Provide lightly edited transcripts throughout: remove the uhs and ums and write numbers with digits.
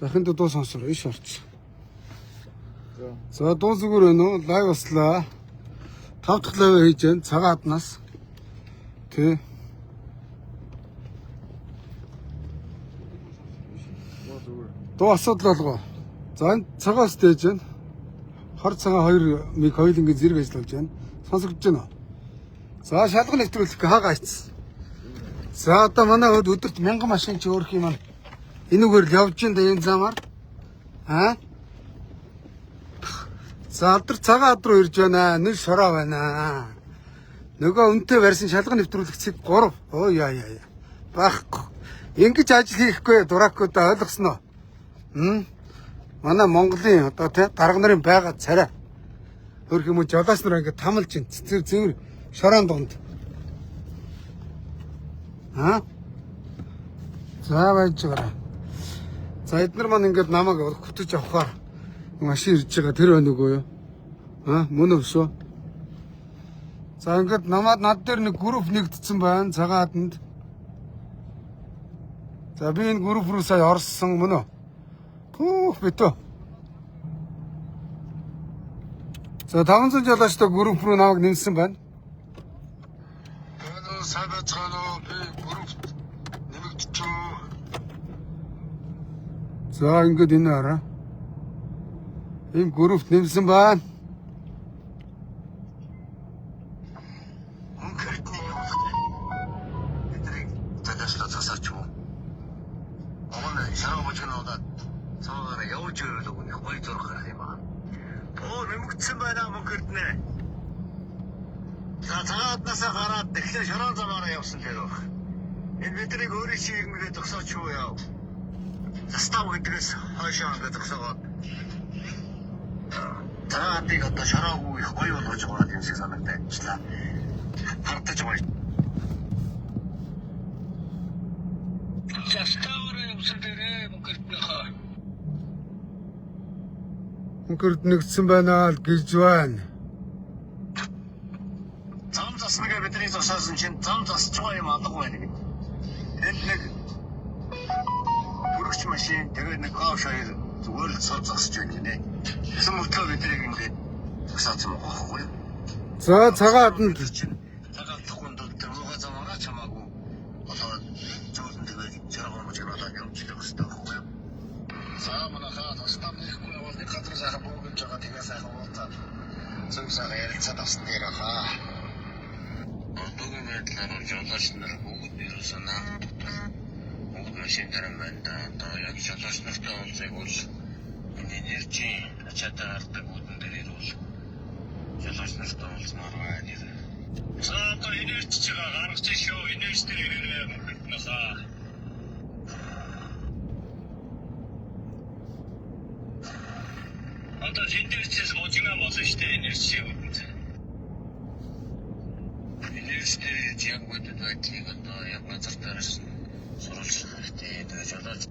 Захын дуу сонсор иш орч. За дуу зүгээр байна уу? Лайв баслаа. 5 дахь лайв хийж байна. Цагаан аднаас. Тэ. Дуу асуудал болгоо. За энэ цагаас дээж байна. Хор цагаан 2 миг хоёулангийн зэрэг ажиллаж байна. Сонсогдож байна уу? За шалгал нэвтрүүлэх хаагаа ицсэн. За одоо манай өдөрт 1000 машин ч өөрх юм аа. Энүүгээр л явж ин да энэ замаар. Аа? За алдар цагаан ад руу ирж байна. Нэг шороо байна. Нөгөө үнтэй барьсан шалгал нэвтрүүлэх цэг 3. Оо яа. Баахгүй. Ингэж ажил хийхгүй дуракуудаа ойлгосноо. Манай Монголын одоо дарга нарын байгаа царай. Хөрх юм уу жолооч нар ингэ тамалж ин цэвэр шороон донд. Аа? За байж байгаа. За эднэр маань ингээд намайг хөтөж авахаар машин ирж байгаа тэр байна үгүй юу? Аа мөн үү шүү. За ингээд над дээр нэг групп нэгдсэн байна цагаан аданд. За би энэ групп руу сая орсон мөн үү? Түүх битүү. За 500 жолоочтой групп руу намайг нэмсэн байна. Энэ сайн байцгаана уу? Би группт нэмэгдчихв. За ингээд энэ хараа. Энэ группт нэмсэн байна. Конкретний явуулах. Эдрийг тадашлаа засаач юу? Амна шараа бочгоноо цаагаар явж ирэл өгөх гоё зурх гарах юм аа. Оо нэмэгдсэн байна мөнгөрднэ. За цагаатнасаа гараад тэгэхээр шороон замаараа явсан дээр баг. Энэ биднийг өөрийн чигмэгээ зогсооч юу яав. Застав гэдгээс хойшоо ингээд зогсоогоод. Цагаатыг одоо шороогүй их гоё болгож байгаа юм шиг санагдчихлаа. Хардаж байгаа. Заставрын явсан дээрээ мөнгөрднөхөө. Мөнгөрд нэгдсэн байна л гэж байна. Зам заснагаа бидний засаасан чинь зам засч байгаа юм алга байна гэдэг. Энд нэг бүрэгч машин тэгээд нэг гоо шаяр зүгээр л цоо засч байна гинэ. Тэсэн мөртлөө биднийг ингээд засаасан байхгүй юу? За цагаан аданд цагаан тухайд тэрмога замаараа чамаагүй болоод зөөлөн тэгээд жаргал мужигнаад явж байгаа хэрэгтэй байхгүй юу? За манайхаа тастам нэхгүй бол нэг газар сайхан буугаж байгаа тэгээ сайхан уулзаад зөв сайхан ярилцаад авсан дээр хаа. Одоогийн байдлаар жолооч нар бүгд ирсэнаа. Бүгд машин дээр байна да. Одоо яг жолооч нартай уулзах бол энэ энержи ачаатаа хардаг бүдэн дээр ирүүл. Жолооч нартай уулзмаар байна. За одоо энерж чигээ гаргаж шүү. Энерж дээр ирээрээ мөрднөхөө. Одоо энержиэс мужигнаа болсон шүү дээ энержи үүнд. Энержи яг бодод байдлыг одоо яг газар дээрээс сурвалж хэрэгтэй. Тэгээ жолооч.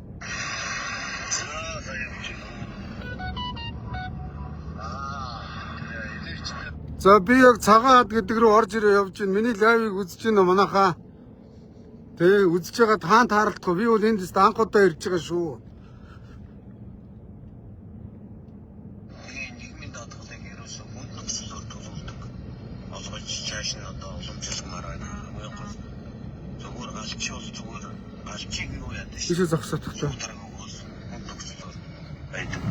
За явж байна. Энержи. За би яг цагаан ад гэдэг рүү орж ирээ явж байна. Миний лайвыг үзэж байна манайхаа. Тэгээ үзэж байгаа таан тааралдахгүй. Би бол энд анх удаа ирж байгаа шүү. Нийгмийн даатгалыг ерөөсөө хүнд нөхцөлөөр төлөвлөдөг. Олгож чааш нь одоо уламжлалмаар байна. Зүгээр галч бол зүгээр галчийг юу яадаг Бишээ зогсоод тагтаа. хүнд нөхцөлөөр байдаг.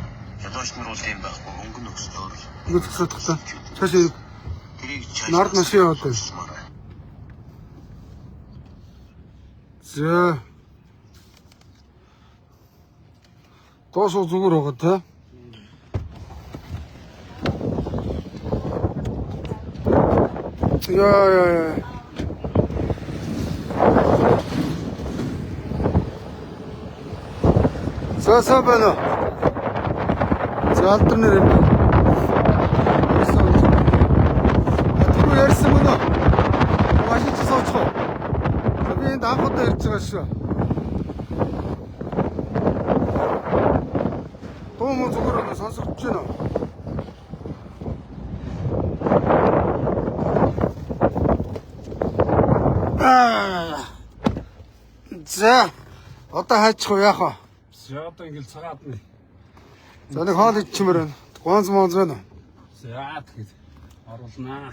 Жолооч нар бол юм байхгүй хөнгөн нөхцөлөөр л. Ингээд зогсоод тагтаа. Цаашаа нард машин яваад байна. За. Тоосоо зүгээр байгаа та. Яа. За байна. За алдар нэр юм. Түрүү ярьсан мөн үү? Машин ч суучих. Би энд анх удаа ирж байгаа шүү. Туу мөн зүгээр сонсогдож байна. За одоо хайчих уу яах вэ? За одоо ингээл цагаад нь. За нэг хоол идчмээр байна. Гонз монз байна. За тэгээд оруулнаа.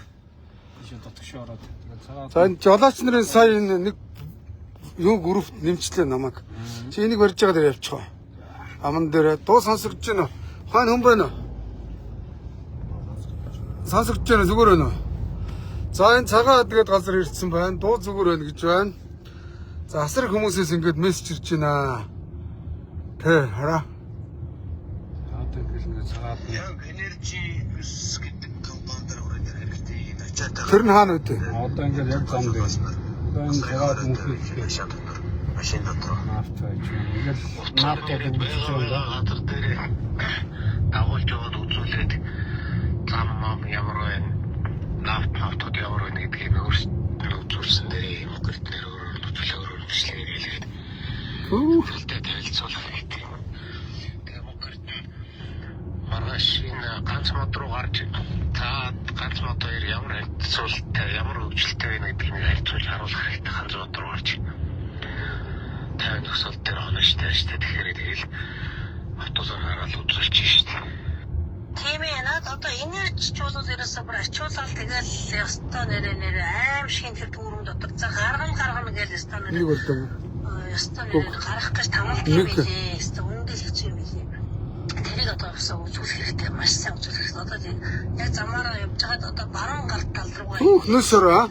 Биш дотгош ороод тэгээд цагаад. За энэ жолооч нарын сая энэ нэг юу групп нэмчлээ намайг. Чи энийг барьж байгаа дээр явчих. Аман дээр дуу сонсогдож байна. Хаана хүн байна? Сонсогдож байна зүгээр байна. За энэ цагаа тэгээд газар ирсэн байна. Дуу зүгээр байна гэж байна. За асар хүмүүсээс ингээд мессеж ирж байна. Тэ хараа. Одоо ингээл ингээд цагаад нь. Яг энержи гэдэг компанидэр хүрээд хэрэгтэй юм ачаад байгаа. Тэр нь хаана үтэ? Одоо ингээл яг зам дээр. Одоо энэ цагаад мөнхийг машин дотор. нафт байж байна. Ингээл нафт гэдэг нь газар дээр дагуулж яваад үзүүлээд зам мам ямар байна? Нафт ямар байна гэдгийг өөрсдөө үзүүлсэн дээр юм гэртээр өөрөөр бичлэгээр хэлээд. Хэлтэй танилцуулах гэдэг. Тэгээ мөнгөрт маргааш энэ ганц мод руу гарч та ганц мод хоёр ямар харьцуултай ямар хөгжилтэй байна гэдгийг харьцуулж харуулах хэрэгтэй. Ганц мод руу гарч тань төсөл дээр хоноштой штэ тэгэхээр тэгэл автобусаар гараад үзүүлж штэ. Тийм ээ наад одоо энерги чуулал ерөөсөө бүр ачуулал тэгэл ёстой нэрээр аим шиг тэр дүүрэн дотор за гаргана гэж ёстой нэр. Нэг болдог. Ёстой нэр гарах гэж тавалт юм билээ. Ёстой үндэл хэцүү юм билээ. Тэрийг одоо үзүүлэх хэрэгтэй маш сайн үзүүлэх хэрэгтэй. Одоо яг замаараа явж байгаад одоо баруун галт тал руугаа. Нөөсөрөө.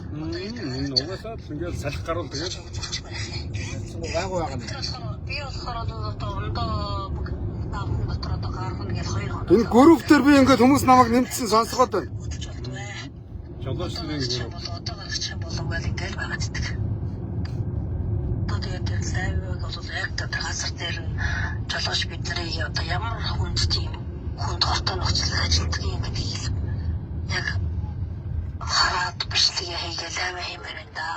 энэ угаасаа л ингээл салхи гаруул тэгээд гайгүй байгаа юм. Би болохоор одоо ондоо дотор одоо гаргана гэж 2 хоног. Энэ групп дээр би ингээд хүмүүс намайг нэмсэн сонсгоод байна. Жолооч нарын одоо гаргачих юм болов гал ингээл байгаад идэх. Одоо тэгээд лайвыг бол яг тэр газар дээр нь жолооч бидний одоо ямар хүнд тийм хүнд хортой нөхцөл ажилладаг юм гэдгийг яг хараад бичлэгээ хийгээл лайв хиймээр энэ да.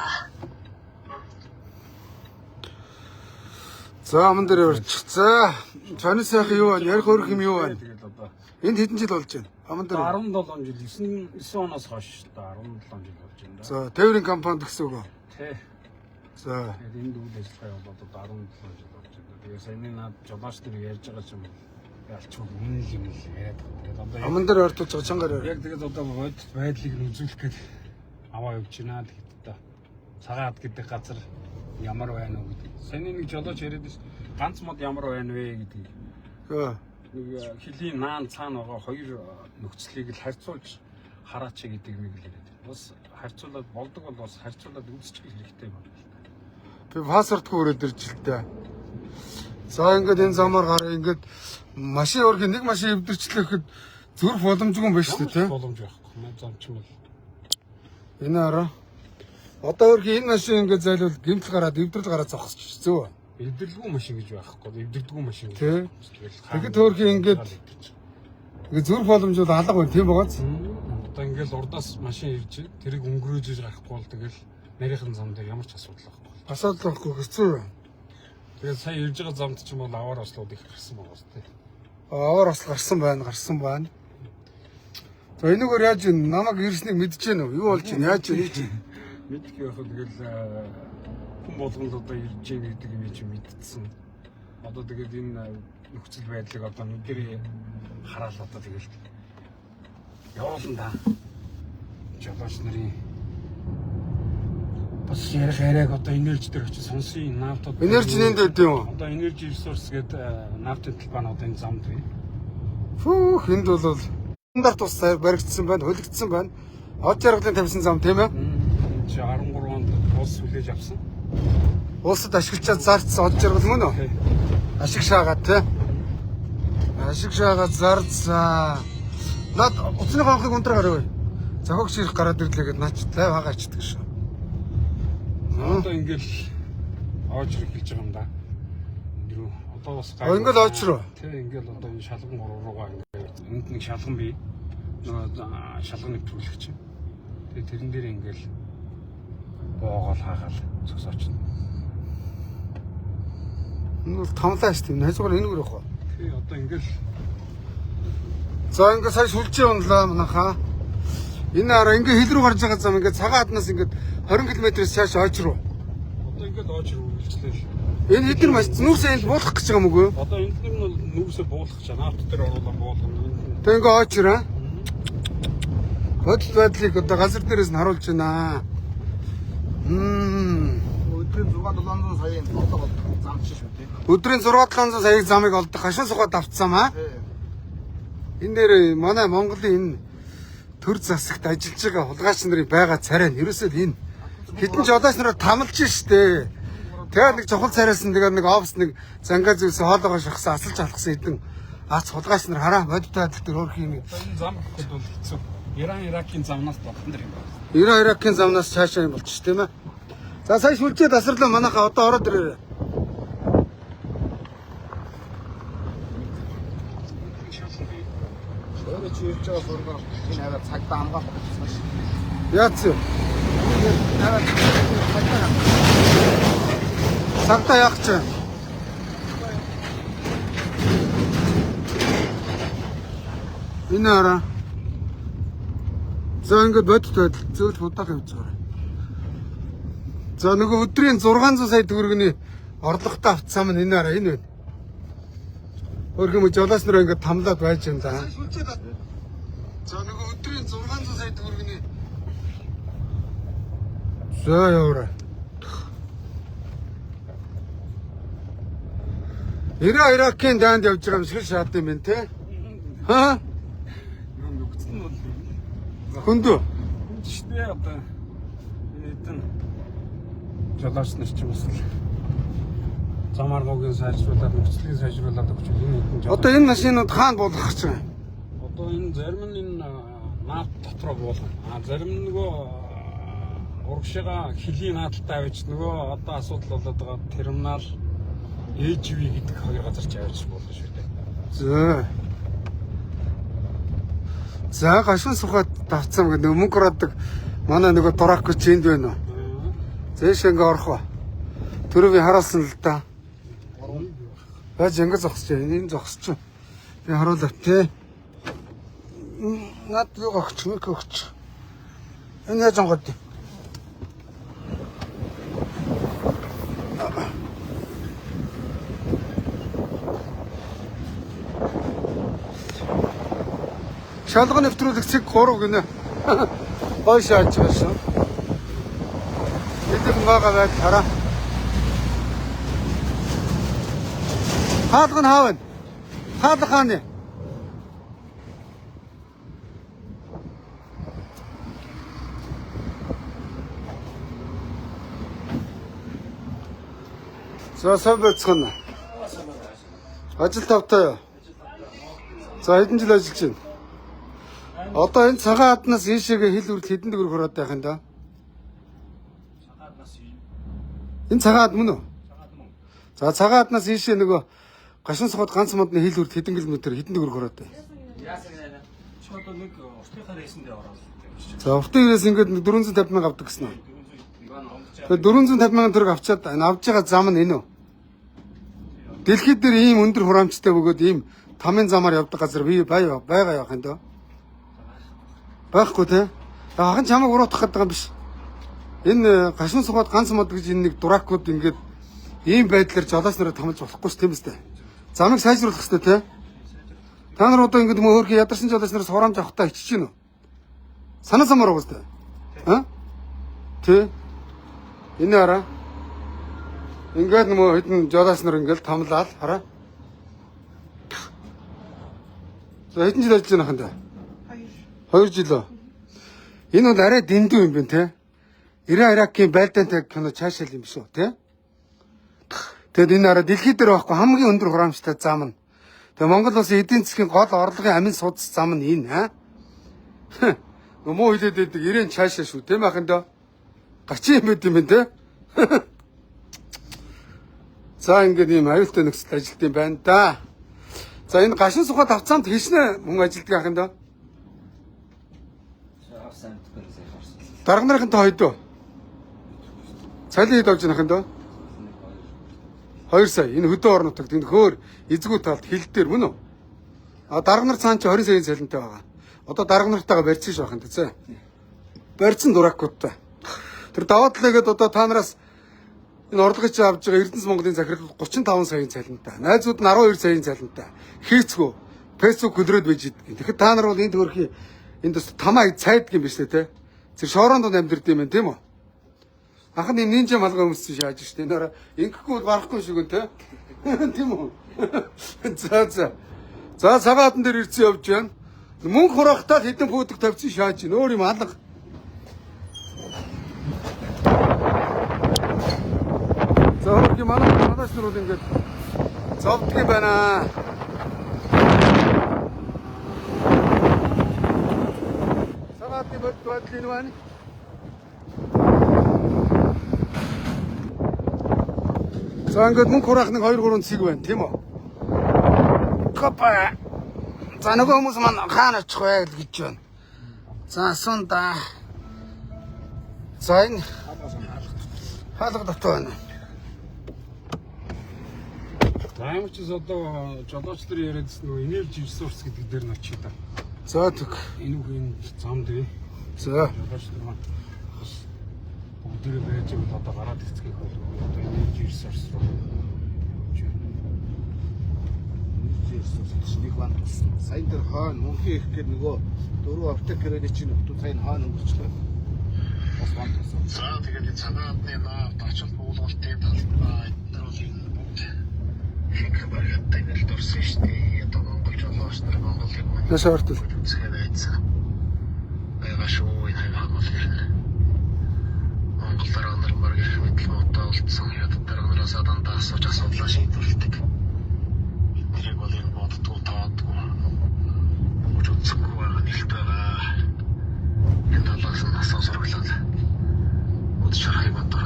За аман дээр орчих. За чаны сайхан юу байна? Ярих хөрөх юм юу байна? тэгээд одоо Энд хэдэн жил болж байна? Аман дээр. 17 жил 9 оноос хойш та 17 жил болж байна да. За тээврийн компанид гэсэн үг. Тэ. За Тэгээд энэ үйл ажиллагаа бол одоо 17 жил болж байна. Тэгээд саяны над жолооч нар ярьж байгаа ч юм ялчгүй үнэн л юм л яриад байгаа. Тэгээд одоо аман дээр ортож байгаа чангаар. яг тэгээд одоо бодит байдлыг нь үзүүлэх гээд аваа явж байна тэгэхэд одоо цагаад гэдэг газар ямар байна уу гэдэг. Саяны нэг жолооч яриад ш ганц мод ямар байна вэ гэдэг. Нэг хилийн наан цаана байгаа хоёр нөхцөлийг л харьцуулж хараач гэдэг нэг л яриад. Бас харьцуулаад болдог бол бас харьцуулаад үзчих хэрэгтэй байна. Би пассвортгүй өрөөд ирж л дээ. За ингээд энэ замаар гараа ингээд машин өргөн нэг машин эвдэрчлэхэд зүрх боломжгүй юм байна шүү дээ, тийм. Боломж байхгүй. Маа замчмал. Энэ араа. Одоо өргөн энэ машин ингээд зайлвал гэмтэл гараад эвдрэл гараад зогсчих зөө. Эвдэрлгүй машин гэж байхгүй. Эвдэрдгүй машин гэж. Тий. Тэгэхэд өргөн ингээд зүрх боломж бол алга байна, тийм байгааз. Одоо ингээл урдаас машин ирж тэрийг өнгөрөөж гарахгүй бол тэгэл нарийнхан зам дээр ямар ч асуудал байхгүй. Асуудалгүй хэцүү. Тэгээд сая ирж байгаа замд ч юм бол аваар ослууд их гарсан байгаа шүү дээ. Аваар осл гарсан байна. За энэгээр яаж вэ? Намайг ирснийг мэдэж гэнэ үү? Юу болж байна? Яаж вэ? Мэдэх явах тэгэл хүн болгонд одоо ирж гэнэ гэдэг юм чи мэдсэн. Одоо тэгээд энэ нөхцөл байдлыг одоо мэдэрээ хараал одоо тэгэл явуулна да. Жолооч нарын бас ярих яриаг одоо энерги дээр очиж сонсын нафтууд. Энерги нэнд өгд юм. Одоо энерги ресурс гэдэг нафтын талбай одоо энэ замд бий. Фүүх энд бол стандарт ус баригдсан байна, хөлөгдсөн байна. Од жаргалын тавьсан зам тийм ээ. Чи 13 онд улс хүлээж авсан. Улсад ашиглачаад зарцсан од жаргал мөн үү? Ашиг шаагаад тий. Ашиг шаагаад зарцсан. Над уцны хонхыг ундраа гарав. Зохиогч ирэх гараад ирлээ гэд наач лайв хаагаарчдаг шүү. Одоо ингээл оожрох гэж байгаа юм да. Юу одоо бас ингээл оожроо. Тий ингээл одоо энэ шалган руугаа ингээд энд нэг шалган бий. Нөгөө шалган нэвтрүүлэгч. Тэгээ тэрэн дээр ингээл боогоол хаагаал зогсооч. Энэ бол томлаа шүү дээ. Хажуугаар энэ үрэх ба. Тий одоо ингээл за ингээд сая сүлжээ унлаа манайхаа. Энэ араа ингээд хил рүү гарч байгаа зам ингээд цагаан хаднаас ингээд 20 км-с цааш ойч руу. одоо ингээд оож үргэлжлээл. Энэ хэдэн маш нүүрсээ энд буулгах гэж байгаа юм уу? Одоо энэ нь бол нүрсээ буулгах гэж байна. Авто дээр оруулаад буулгана. Тэг ингээ очроо. Бодит байдлыг одоо газар дээрээс нь харуулж байна. Өдрийн 6-700 саяын олдог зам шүү дээ. Өдрийн 6-700 саяын замыг олдох хашин сухад авцсан аа. Энэ дээр манай Монголын энэ төр засагт ажиллаж байгаа хулгайч нарын байгаа царай нь ерөөсөө энэ хэдэн жолооч нараар тамалж штэ. Тэгээд нэг чухал царайс нь тэгээд нэг офс нэг зангаа зүйлс хоолоогоо шахсан асалж алхсан хэдэн ац хулгайч нар хараа бодит байдал дээр өөр юм. Энэ зам гэхэд бол хэцүү. Иран-Иракийн замнаас болхон дэр юм байна. Иран-Иракийн замнаас цаашаа юм болчих тийм ээ. За сая шүлжээ тасарлаа манайхаа одоо ороод ирээ. Өөрөө чи ирж байгаа сургаар энэ аваад цагдаа хамгаалах гэсэн шүү. Яац юу? Цагтаа яах ч юм. Энэ араа. За ингээд бодит байдал зөвл удаах явж байгаа. За нөгөө өдрийн 600 сая төгрөгийн орлоготой авцсан маань энэ араа энэ байна. Өөрхөн жолооч нараа ингээд тамлаад байж юм да. За нөгөө өдрийн 600 сая төгрөгийн за яваарай. Иракийн даанд явж байгаа юм шиг шат юм байна те. Хаа? Нөхцөл нь бол Хөндөө. Штэ одоо эдэн жолооч нар ч юм уу зам аргуугийн сайжруулаад нөхцөлийг сайжруулаад өгч энэ Одоо энэ машинууд хаана буулгах гэж байгаа юм? одоо энэ зарим нь энэ наад дотроо буулгана. А зарим нь нөгөө урагшаага хөлийн наадтай авч нөгөө одоо асуудал болоод байгаа терминал ээжви гэдэг хоёр газар ч авч болно шүү дээ. За гашуун сухад давцсан гэдэг мөнгө ороодаг манай нөгөө дураагүй ч энд байна уу? Зээш ингээ орох ба. Төрөвийг хараалсан л да. Бааж ингээ зогсож байна. Энэ зогсож. Би харуулав те. Над юу огч мэг огч. Энэ яаж онгод. Шалган нэвтрүүлэх цэг 3 гинэ. Гой шааж байгаа шүү. Эдгээр байгаа байг хараа. Хаалга нь хаавна. Хаалга хааны. За собцгоно. Ажил тавтай юу? За хэдэн жил ажиллаж байна? Одоо энэ цагаан хаднаас ийшээгээ хил хүртэл хэдэн төгрөг ороод байх юм да? Энэ цагаан хад мөн үү? За цагаан хаднаас ийшээ нөгөө гашуун сухад ганц модны хил хүртэл хэдэн километр хэдэн төгрөг ороод байна? Чи одоо нэг уртынхаа рейсэндээ ороод. За уртын рейс ингээд 450 мянга авдаг гэсэн үү? Тэгээд 450 мянган төгрөг авчаад авж байгаа зам нь энэ үү? Дэлхийд дээр ийм өндөр хураамжтай бөгөөд ийм тамийн замаар явдаг газар байгаа явах юм даа. Байхгүй те. Ахын чамайг уруутгах гэдэг юм биш. Энэ гашуун сухад ганц мод гэж энэ нэг дуракууд ингээд ийм байдлаар жолооч нараа томлж болохгүй ш тийм үстэй. Замыг сайжруулах хэрэгтэй те. Та нар одоо ингээд мөөрхий ядарсан жолооч нараас хураамж авахтаа ичиж гинөө. Санаа замаар байгаа үстэй. А? Тэ. Энэ хараа. Ингээд нөө хэдэн жолооч нар ингээд томлаад хараа. За хэдэн жил ажиллаж байна хандаа? 2 жил. Энэ бол арай дэндүү юм байна те. Иракийн байлдаантай кино цаашаал юм биш үү те. Тэгэд энэ арай дэлхийд дээр байхгүй хамгийн өндөр хураамжтай зам нь. Тэгээ Монгол улсын эдийн засгийн гол орлогын амин судас зам нь энэ аа. Муу хилээд байдаг ирээн цаашаа шүү тийм ахын доо. Гачи юм байт юм байна те. За ингээд ийм аюултай нөхцөл ажилт юм байна да. За энэ гашин сухад авцаамт хийснэ мөн ажилтдаг ахын доо. Дарга нарын та хойдоо. Цалин хэд авч яах юм дөө? 2 сая. Энэ хөдөө орон нутагт энэ хөөр эзгүй талд хил дээр мөн үү? А дарга нар цаан чи 20 саяын цалинтай байгаа. Одоо дарга нартайгаа барьсан ш байх юм дээ. Барьсан дуракуудтай. Тэр даваа талаагээд одоо та нараас Энэ орлогыг чи авж байгаа Эрдэнэс Монголын захирал 35 саяын цалинтай. Найзууд нь 12 саяын цалинтай. Хийцгүү. Facebook өдрөөд байж идэг. Тэгэхэд та нар бол энэ төгрөхийн энд бас тамаа цайдаг юм биш үү те? Зэрэг шороонд амьдэрд юм байна тийм үү? Ахны нинжа малгай өмссөн шааж штэ. Энэ ингэхгүй бол барахгүй шиг үн те? Тийм үү? За. За цагаатан дээр ирсэн явж байна. Мөнгө хураахтаа хэдэн футг тавьсан шааж байна. Өөр юм алга. За хөргий манаас нар бол ингээд зовдөг юм байна. Цагаатны бодвол энэ байна. За ингээд мөнгө хураах нэг 2-3 цэг байна тийм үү? Копа. За нөгөө хүмүүс маань хаана очих вэ гэж байна. За сунда. За энэ хаалга дотоо байна. Таамагчс одоо жолооч нар яриадс нөгөө energy resource гэдэг дээр нь очие та. За тэг. Энэ үгийн замд вэ? За. Жолооч нар бас бүгдээ байж байгаа одоо гараад ирцгийг бол одоо energy resource руу явж байна. Energy resource нэг банд туссан. Сайн дээр хаана мөнхий их гээд нөгөө 4 аптекерээ чинь хөтөө сайн хаана өнгөрчлөө. Бас банд туссан. За тэгээд цагаатны наавт очил буулгалтын талбай эдгээр бол их баригтай нэр дурсан шүү дээ. Одоо Монгол жолооч нар Монголыг Яшаа ортол. үзгээ байцсан. Байгаа шүү энэ Монгол ирнэ. Монгол дараа нар баг их мэдлэг муутай болцсон. Ядад дараа нараас дандаа асууж асуудлаа шийдвэрлэдэг. Эднийг бол энэ боддгоо таадгүй. Бүгд үзэхгүй байгаа нэлт байгаа. Энэ талаас нь асуу сургалаад. Үдших хэрэг бодлоо.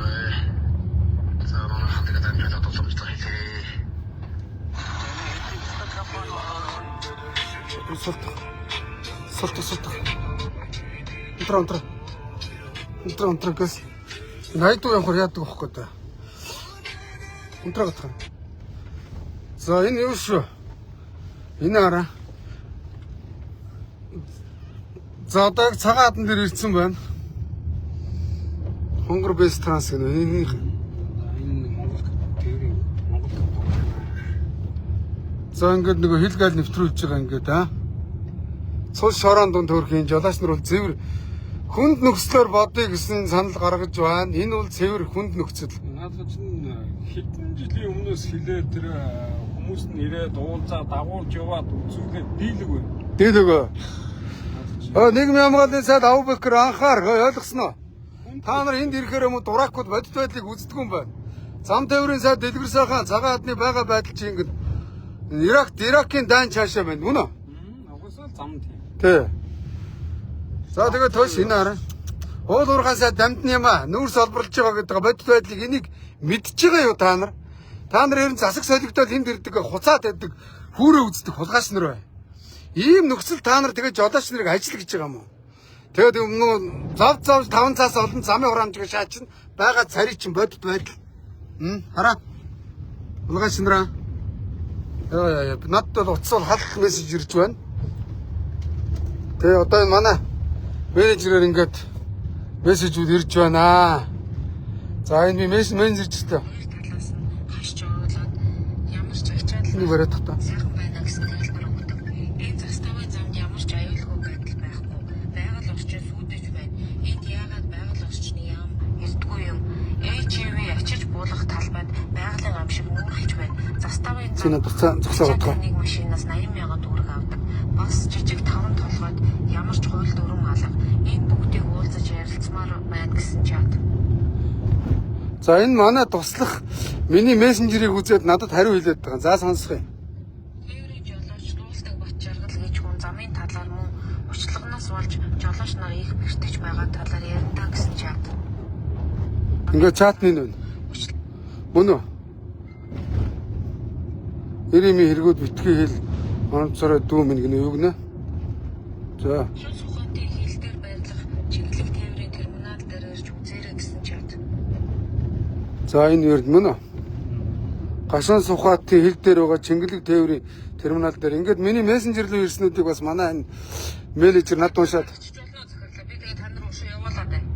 За манайхан тэгээд амжилтад тусламжлага хийлээ. Султах. Унтраа гэс. Найдуу явахаар яадаг байхгүй та. Унтраа гэх юм. За энэ юу шүү? Энэ хараа. За одоо цагаатан дээр ирсэн байна. Хонгор бэс транс гэнэ. Энэ Монгол тээврийн Монгол. За ингээд нөгөө хилгээл нэвтрүүлж байгаа ингээд аа. Цус шороон дунд төрхийн жолооч нар бол цэвэр хүнд нөхцлөөр бодъё гэсэн санал гаргаж байна. Энэ бол цэвэр хүнд нөхцөл. Наадах чинь хэдэн жилийн өмнөөс хилээ тэр хүмүүс нь ирээд уулзаа дагуулж яваад үзүүлээд дийлэг байна. Дийлэг. Нийгмийн хамгааллын сайд Авбекер анхаар ойлгосон уу? Та нар энд ирэхээр юм дуракууд бодит байдлыг үздэг юм байна. Зам тээврийн сайд Дэлгэр сайхан цагаатны байгаа байдал чи ингээд Иракийн дайн цаашаа байна. Мөн үү? Угсаал зам тийм. Тий. За тэгээд тоош энэ хараа. Уул уурхаан сайд дамдны юм аа. Нүүрс олборлож байгаа гэдэг бодит байдлыг энийг мэдчихэж байгаа юу та нар? Та нар ер нь засаг солигдол энд ирдэг хуцаад байдаг хүүрээ үздэг хулгайч нар бай. Ийм нөхцөл та нар тэгээд жолооч нарыг ажил гэж байгаа юм уу? Тэгээд зав 5 цаас олон замын хураамжийг шаачна байгаа царий чинь бодит байдал. Хараа. Хулгайч нараа. Яа надад бол утсаар халах мессеж ирж байна. Тэгээ одоо энэ манай менежерээр ингээд мессежүүд ирж байна. За энэ би менежертэй. Талаас нь хашч оолоод ямар ч ачаал Нэг бариад тахта. сайхан байна гэсэн хэлбэр өгдөг. Энэ заставын замд ямар ч аюулгүй байдал байхгүй. Байгаль орчин сүйдэж байна. Энд яагаад байгаль орчны яам эрдгүй юм? ХВ ачиж буулгах талбайд байгалийн ам шиг үүрэлж байна. Заставын Сина зогсоо бодгоо. нэг машинаас 80,000 төгрөг авдаг. Бас жижиг 5 толгойд ямар ч хууль дүрм алга. Энэ бүгдийг уулзаж ярилцмаар байна гэсэн чад. За энэ манай туслах миний мессенжерийг үзээд надад хариу хэлээд байгаа. За сонсох юм. Тээврийн жолооч дуулдаг бат жаргал гэж хүн замын талаар мөн уучлагнаас болж жолооч нар их бэртэж байгаа талаар ярина гэсэн чад. Ингээд чатны нэ. Мөн үү? Ирэмийн хэрэгүүд битгий хэл онцороо дүү минь гэнэ юу гэнэ? За. Шин сухатын хил дээр байрлах чиглэг тээврийн терминал дээр ирж үзээрэй гэсэн чад. За энэ ярд мөн үү? Гашуун сухатын хил дээр байгаа Чингэлэг тээврийн терминал дээр ингээд миний мессенжер рүү ирснүүдийг бас манай энэ менежер над уншаад. Жолоо захирлаа. Би тэгээ тань руу уушаа явуулаад байна.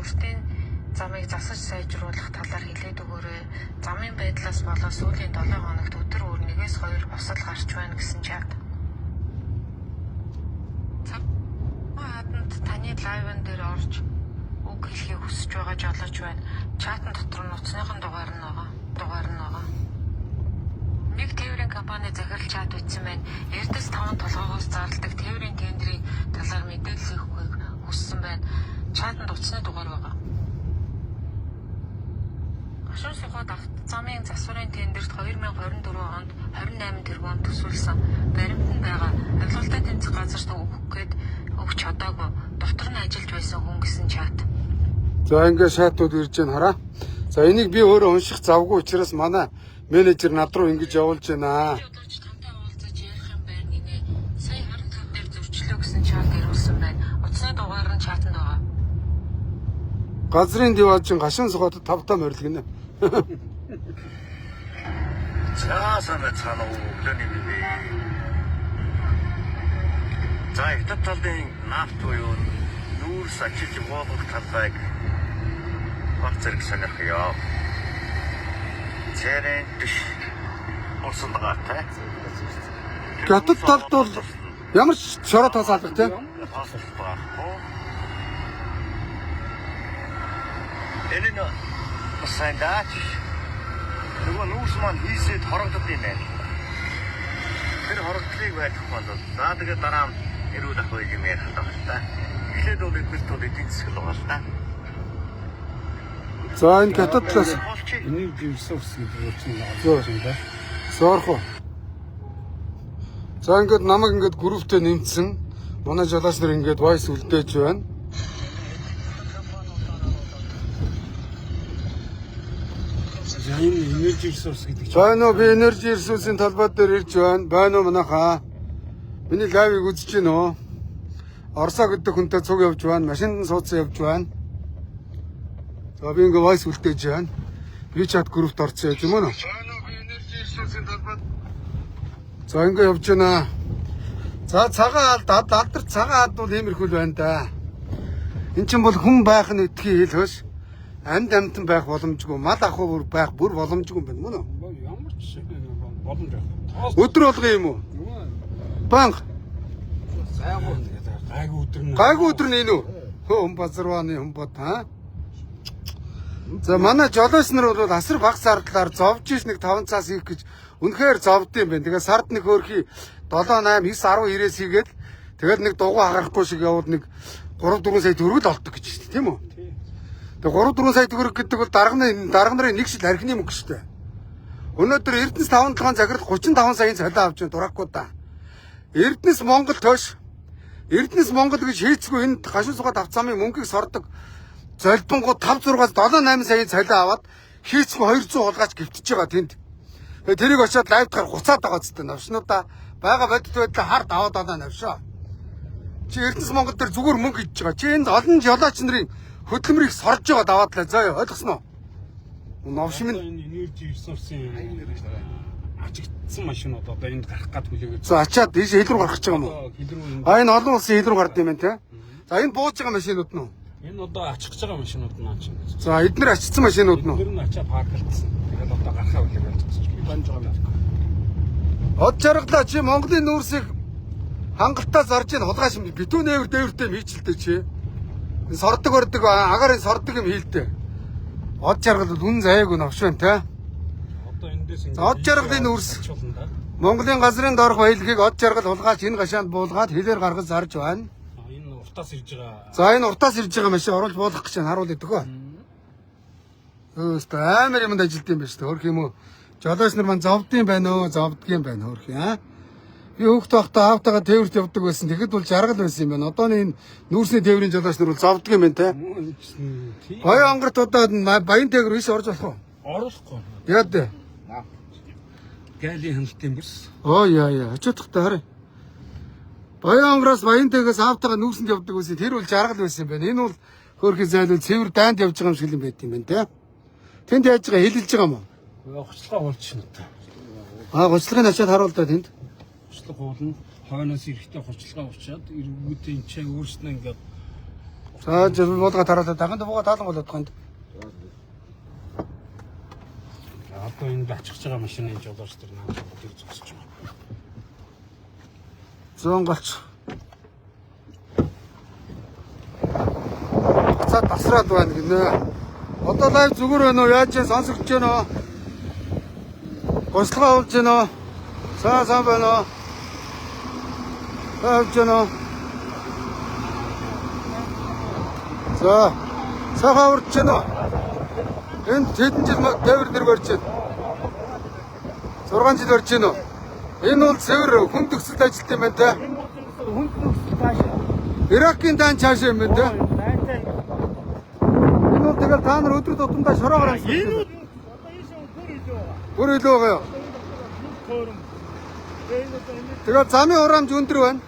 бусдын замыг засаж сайжруулах талаар хэлээд өгөөрэй. Замын байдлаас болоод сүүлийн 7 хоногт өдөр бүр 1-2 босол гарч байна гэсэн чат. Хатанд таны лайвн дээр орж үг хэлхийг хүсэж байгаа жолооч байна. Чатн дотор нь утасныхан дугаар нь байгаа. Нэг тээврийн компани захирал чат бичсэн байна. Эрдэс 5 толгоогоос зарладаг тээврийн тендерийн талаар мэдээлэл өгөхийг хүссэн байна. Чатанд утасны дугаар байгаа. Гашуун сухад автозамын засварын тендерт 2024 онд 28 тэрбум төсвөлсөн. Баримт нь байгаа. Авилгалтай тэмцэх газарт өгч чадаагүй. Дотор нь ажиллаж байсан хүн гэсэн чат. За ингээд шаатууд ирж байна хараа. За энийг би өөрөө унших завгүй учраас манай менежер над руу ингэж явуулж байна. Жолооч тамтай уулзаж ярих юм байна гинэ. Сая 15 дээр зөрчлөө гэсэн чат ирүүлсэн байна. Утасны дугаар нь чатанд байгаа. Газрын диваажин гашуун сухад тавтаа морил гинэ. цаасан цаана өглөөний бивэ. За хятад талын нафт буюу нүүрс ажиж болгох талбайг баг зэрэг сонирхъё. Цэрэн биш орсон байгаатай. Хятад талд бол ямар ч шороо тасаалдаг тийм. Энэ нь масандаач нөгөө нүүрс маань хийсэд хорогдод юм байна. Тэр хорогдлыг байхгүй бол за тэгээд дараа нь эрүүл ах үеийг ярих байгаа л та. Эхлээд бол эдгэрт бол эдийн засаг л байгаа л та. За энэ хятад талаас Энерги ресурс гэдэг үгтэй зөөр да. соорхоо. За ингээд намайг ингээд групптэй нэмсэн. Манай жолооч нар ингээд вайс үлдээж байна. За энэ энерги ресурс гэдэг чинь Байна уу би энержи ресурсын талбай дээр ирж байна. Байна уу манайхаа. Миний лайвыг үзэж гин үү? Орсоо гэдэг хүнтэй цуг явж байна. Машинд суудсан явж байна. За би ингээ вайс үлдээж байна. Би чат группт орсон яж юм уу? Байна уу би энержи ресурсын талбайд За ингээ явж байна. За цагаан алдар цагаан бол иймэрхүү байна да. Эн чинь бол хүн байх нь өтгий хэл хөш. Амтан байх боломжгүй, мал ах бүр байх бүр боломжгүй юм байна мөн үү? ямар ч боломж байна. Өдөр болгоо юм уу? Банк. Гайгүй өдөр нь энэ үү? Хүн базарваны хүн бод хаа? За манай жолооч нар бол асар бага зардлаар зовж иш нэг 5 цаас хийх гэж үнэхээр зовд юм байна. Тэгээ сард нэг хөөрхий 7 8 9 10 ирээс хийгээд тэгээд нэг дугуй хагарахгүй шиг явууд нэг 3 4 сая төгрөг л олдог гэж шүү дээ, тийм үү? Тэгээ 3 4 сая төгрөг гэдэг бол дарга нарын нэг шил архины мөнгө шүү дээ. Өнөөдөр Эрдэнэс 5 толгойн захирал 35 саяын цалин авч байна дуракгүй да. Эрдэнэс Монгол тоош. Эрдэнэс Монгол гэж хийцгүй энэ гашуун сухад авцаамын мөнгийг сордог. Золбонгоо 5 6-аас 7 8 саяын цалин аваад хийцгүй 200 хулгаач гівтэж байгаа тэнд. Тэгээ тэрийг очиад лайвд гар хуцаад байгаа зү навшнуудаа бага бодит байдлаа хард аваад байгаа навшаа. Чи Эрдэнэс Монгол дээр зүгээр мөнгө хийж байгаа. Чи энд олон жолооч нарын хөдөлмөрийг сорж байгаа даваад лаа. Заа ойлгосноо? Новшин энэ энерги ресурсын ажигдсан машинууд одоо энд гарах гад хүлээгээд. за ачаад ийш хил рүү гарах гэж байгаа юм уу? Хил рүү А энэ олон улсын хил рүү гардыг юм байна те. За энэ бууж байгаа машинууд нь. энэ одоо ачих гэж байгаа машинууд наа чинь. За эдгээр ачсан машинууд нь. Тэр нь ачаа парклцсан. Тэгээд одоо гарахаа хүлээгээд тусаж би банж байгаа юм. Од жаргалаа чи Монголын нүүрсийг хангалттай зарж ийн хулгайш юм. Битүү нээвэр дээвэртэй мийчлээ чи. Сордог ордог агарын сордог юм хийлтэй. Од жаргал үн заяаг нь авш байна те. Одоо эндээс За од жаргалын нүүрс. Монголын газрын доорх баялагийг од жаргал хулгайч энэ гашаанд буулгаад хэлээр гаргаж зарж байна. Энэ уртаас ирж байгаа. За энэ уртаас ирж байгаа машин оруулж буулгах гэж харуул идэг хөө. Өөстөө амар юмд ажилт юм байна шүү дээ. Хөрх юм уу? Жолооч нар маань зовдсон байна өө, зовдгийн байна хөрх яа. Би хөөхт байхдаа аавтайгаа тээвэрт явдаг байсан. Тэгэхэд бол жаргал байсан юм байна. Одоо энэ нүүрсний тээврийн жолооч нар бол зовдсон юм байна те. Баян онгорт одоо баян тээвэр биш орж болох уу? Оруулахгүй. Яа дээ. Галийн хяналтын бус. Оо яа. Очиодохтой харъя. Баян онгороос баян тээгээс аавтайгаа нүүрсэнд явдаг байсан. Тэр бол жаргал байсан юм байна. Энэ бол хөөхий зайлуул цэвэр дайнд явж байгаа юм шиг юм байт юм байна те. Тэнд яаж байгаа хэлэлж байгаа юм уу? Гоцлогоо уулчихна та. Гоцлогын ачаад харуул да тэнд. Гоцлог уулна. Хойноос эрэхтэй гоцлогоо уучаад эргүүдийн чаа өөрснөө ингээд За буулга тараалаа дахин бууга таалан болоод ганд. Одоо энд очихж байгаа машины жолооч тэр наад бүгд зогсож байгаа. 100 голч. За тасраад байна гинэ. Одоо лайв зүгээр байна уу? Яаж ч сонсогдож байна уу? Гослогоо болж байна уу? Сайн байна уу? Тавж байна уу? За сайхан урж байна уу? Энд хэдэн жил тээвэр дээр барьж байна? 6 жил барьж байна уу? Энэ бол цэвэр хүн төгсөлт ажилт юм байна те. Хүн төгсөл таашаа. Иракийн дан цааш юм байна те. Энэ бол тэгэл та нар өдөр тутамдаа шороогоор Энэ бол одоо ийшээ бүр илүү. бүр илүү байгаа юу? Хөөрөм. Энэ одоо энэ Тэгээ замын хураамж өндөр байна.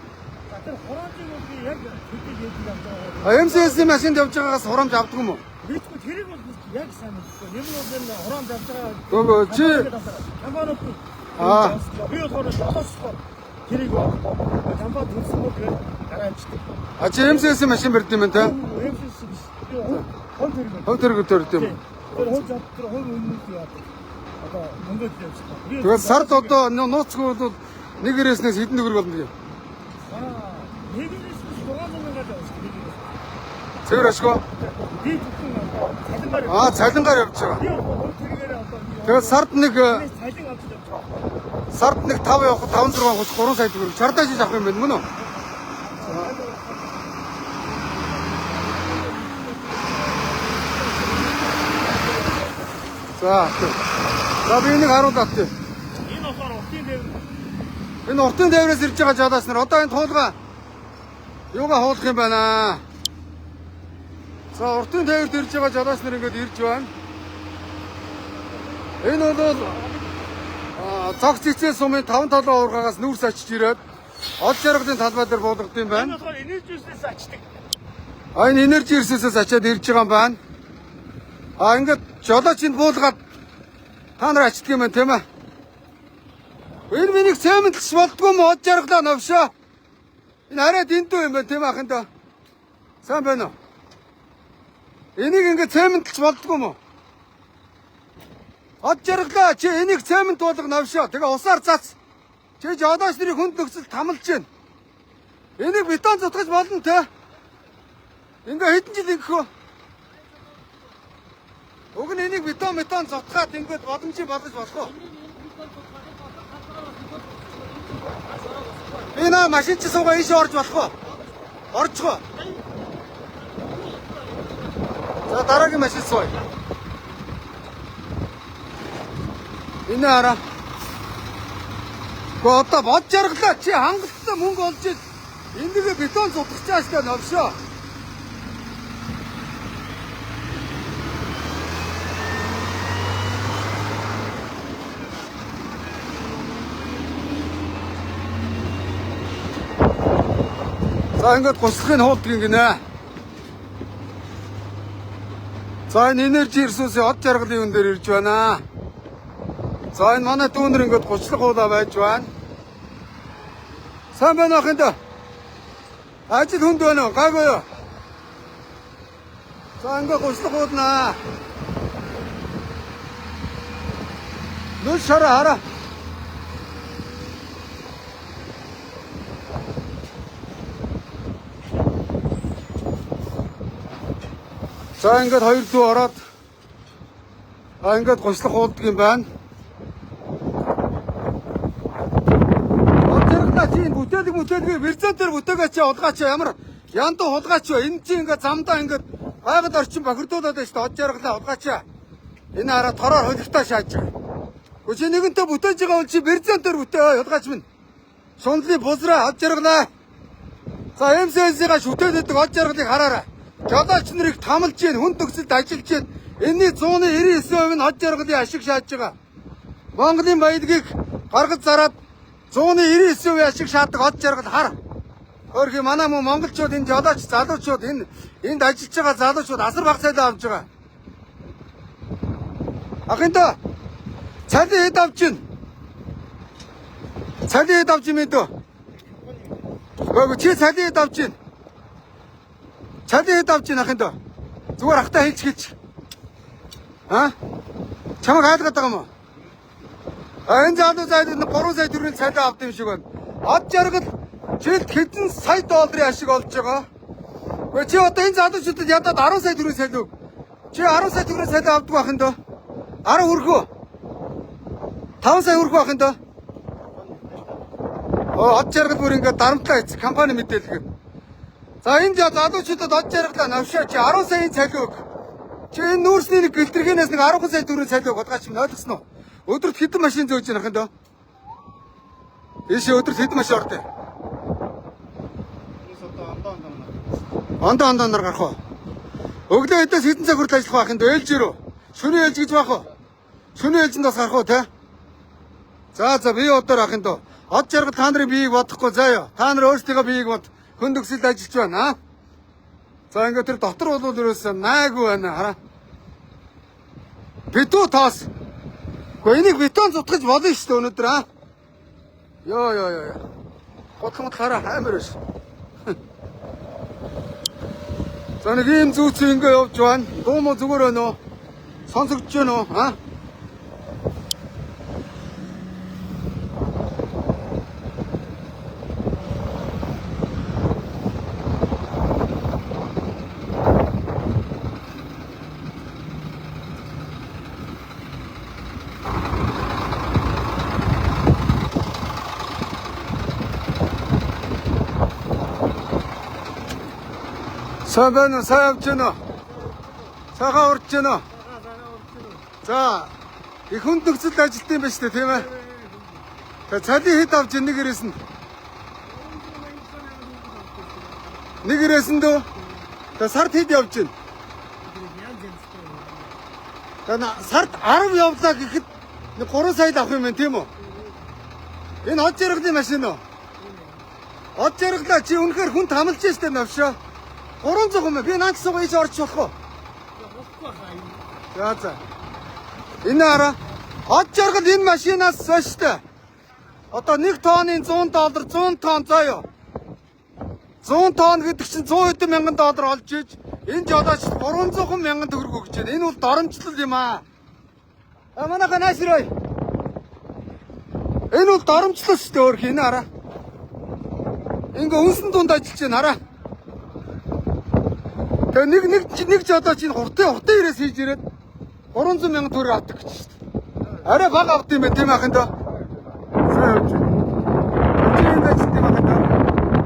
тэр хураачиг бол би яг хэдий хийж байгаа. МСС-ийн машинд явж байгаагаас хураамж авдаг юм уу? Мэдгүй тэрийг бол яг сайн мэдгүй. Нэг нь бол энэ хураамж авч байгаа. Гөө чи Камбанууд би болохоор жолоочсон. Тэрийг камбан төрсөн үг гараачдаг. а чи МСС-ийн машин барьд юм байна те. МСС биш. Хол тэрэг. Хөв төрөг төрд юм. Тэр хол зав тэр хол үнэт яадаг. Одоо мөнгөд явчихсан. Тэгээ сард одоо нууцгүй бол нэг ирээснээс хэдэн төгрөг болно гэж. Нэг нь 600 мянга төгрөг. Цэвэр ашгүй. Би зөвхөн Цалингаар явж байгаа. Тэгээ сард нэг сард нэг 5 явах 5 6 хус 3 сая төгрөг чардаа шиж авах юм байна мөн үү? За би энийг харуулаад тий. энэ болохоор уртын дээр Энэ уртын дээврээс ирж байгаа жолооч нар одоо энэ туулга юугаа хуулах юм байна. За уртын дээвэрд ирж байгаа жолооч нар ингээд ирж байна. Энэ бол цогц цэцэн сумын 5 талын уургаагаас нүүрс очиж ирээд ол жаргалын талбай дээр буулгад юм энэ байна. болохоор энержиэсээс ачдаг. Энэ энержи ресурсээс очиад ирж байгаа юм байна. Ингээд жолоочинд буулгаад та нар ачдаг юм байна тийм ээ. Энэ миний цементэлж болдгоо юм ол жаргалаа новшоо. Энэ арай дэндүү юм байна тийм ахын доо. Сайн байна уу? Энийг ингээд цементэлж болдгоо юм уу? Од жаргалаа чи энийг цемент болгох навшаа. Тэгээ усаар цац. Чи жолооч нарын хүнд нөхцөл тамалж байна. Энийг бетон зутгаж болно те. Ингээ хэдэн жил ингэх вэ? Уг нь энийг бетон зутгаад ингээд боломжийг болгож болох уу? Энэ машин чи суугаа ийш орж болох уу? Орчихоо. За дараагийн машин сууя. Энэ хараа. Гэхдээ одоо бод жаргалаа чи хангалттай мөнгө олж энийг бетон зутгах чааштай новшоо. За ингээд гуслахын хуулдаг гинэ. За энэ энержи ресурсын од жаргалын юм дээр ирж байна. За энэ манай дүүнэр ингээд гуслах хуулаа байж байна. Сайн байна ахын да. Ажил хүнд байна уу? Гайгүй юу? За ингээд гуслах хуулнаа. Нүл шараа хараа. За ингээд хоёр дүү ороод ингээд гуслах уулдаг юм байна. Одоорхоо чи бүтээлэг верзент дээр бүтээгээч улгаач ямар янду хулгаач энэ чи ингээд замдаа ингээд байгаль орчин бохирдуулаад байна шүү дээ. Одоорхоо улгаач. Энэ хараа тороор холигтаа шааж байгаа. Гэхдээ чи нэгэнтээ бүтээж байгаа бол чи верзент дээр бүтээ улгаач минь. Шунлын бузраа одоорхоо. За МСС-ийн шүтээдэг одоорхыг хараарай. Жолооч нарыг тамалж гин хүн төгсөлд ажиллаж гин энэний 199% нь хот жаргалын ашиг шааж байгаа. Монголын баялагийг гаргаж зараад 199% ашиг шаадаг хот жаргал хар. Өөрхий манай мөн монголчууд энэ жолооч залуучууд энд ажиллаж байгаа залуучууд асар бага цалин авч байгаа. Ахынта цалин хэд авч гин? Цалин хэд авч юм бэ дөө? Чи цалин хэд авч гин? Чади хэд авч ийн ахын доо. Зүгээр ахтаа хэлчихээч. Чамайг хаалгаад байгаа юм уу? Энэ залуу зайд 3 сая төгрөгийн цалин авд юм шиг байна. Од жаргал жилд хэдэн сая долларын ашиг олж байгаа. Гэхдээ чи одоо энэ залуучуудад ядаад 10 сая төгрөгийн цалин өг. Чи 10 сая төгрөгийн цалин авдаг байх юм доо. 10 хүрхүү. 5 сая хүрхүү байх юм доо. Од жаргал бүр ингээд дарамтлаа хийц компани мэдээлэл. За энэ залуучуудад од жаргалаа навшаа чи 10 саяын цалин өг. Чи энэ нүүрсний нэг гэлтэрхийнээс нэг 10 сая төгрөгийн цалин өг бодгаач минь ойлгосноо. Өдөрт хэдэн машин зөөж яах юм доо? Ийшээ өдөрт хэдэн машин ордог? Ондоо нар гарах уу? Өглөө эдээс хэдэн цаг хүртэл ажиллах байх юм дөө? Ээлж ирүү. Шөнийн ээлж гэж байх уу? Шөнийн ээлжинд бас гарах уу те? За би удаар ах юм дөө. Од жаргал та нарын биеийг бодохгүй заяа. Та нар өөрсдийнхөө биеийг бод хөндөгсөлд ажиллаж байна. За ингээд тэр дотор бол ерөөсөө найгүй байна хараа. Битүү тоос. Гэхдээ энийг бетон зутгаж болно шүү дээ өнөөдөр Йоо. Бодлогод хараа амар биш. За нэг юм зүүц ингээ явж байна. Дуу мо зүгээр байна уу? Сонсогдож байна уу? Сайн байна уу? Сайн явж байна уу? Сайхан урж байна уу? За, их хөндөгцөлд ажилтсан юм байна шүү дээ, тийм ээ? Тэгээ цалин хэд авч нэг ирээс нь? Нэг ирээс нь дөө? Тэгээ сард хэд явж байна? Тэгээ сард 10 явлаа гэхэд 3 сая авах юм байна, тийм үү? Энэ од жаргалын машин уу? Од жаргалаа чи үнэхээр хүнд хамлж штэ навшаа. 300 юм. Би наач суугаа ийж орч болох уу? За. Энэ хараа. Од жаргал энэ машинаас соштой. Одоо 1 тонны $100 100 тонн заяа. 100 тонн гэдэг чинь 100 мянган доллар олж иж энэ жолооч 300 мянган төгрөг өгч байна. Энэ бол доромжлол юм манайха наашрой. Энэ бол доромжлол шүү дээ өөр хин хараа. Ингээ үнсэн дунд ажиллаж байна хараа. Тэгээ нэг жолооч энэ хурдан ирээс хийж ирээд 300 мянган төгрөг авдаг гэж шүү дээ. Арай бага авд юм байна тийм ахын доо. Сайн явж байна. Энд ажиллаж тийм ахын доо.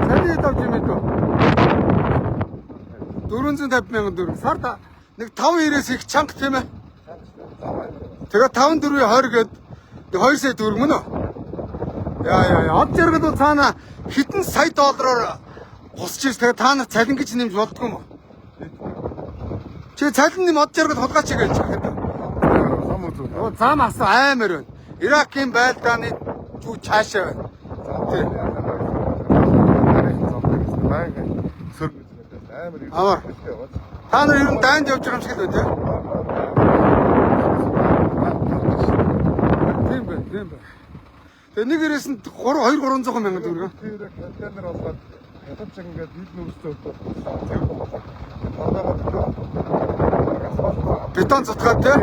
Цалин хэд авч юм бэ дөө? 450 мянган төгрөг. Сард нэг 5 ирээс их чанга тийм ээ. Тэгээ 5 4-ийн 20 гээд 2 сая төгрөг мөн үү? Яа. Од жаргал бол цаана хэдэн сая доллараар босч ирс. Тэгээ та нар цалин гэж нэмж болдгоо юм уу? Чи цалин нэм од жаргал хулгаач гэж хэлдэг. Зам асуу амар байна. Иракийн байлдааны зүг цаашаа байна. Амар. Та нар ер нь дайнд явж байгаа юм шиг л байна тийм байна. Тэгээ нэг ирээс нь 2-300 мянган төгрөг. Тэр нар болоод ятаж ингээд ид нүрстэй бетон цутгаад тий.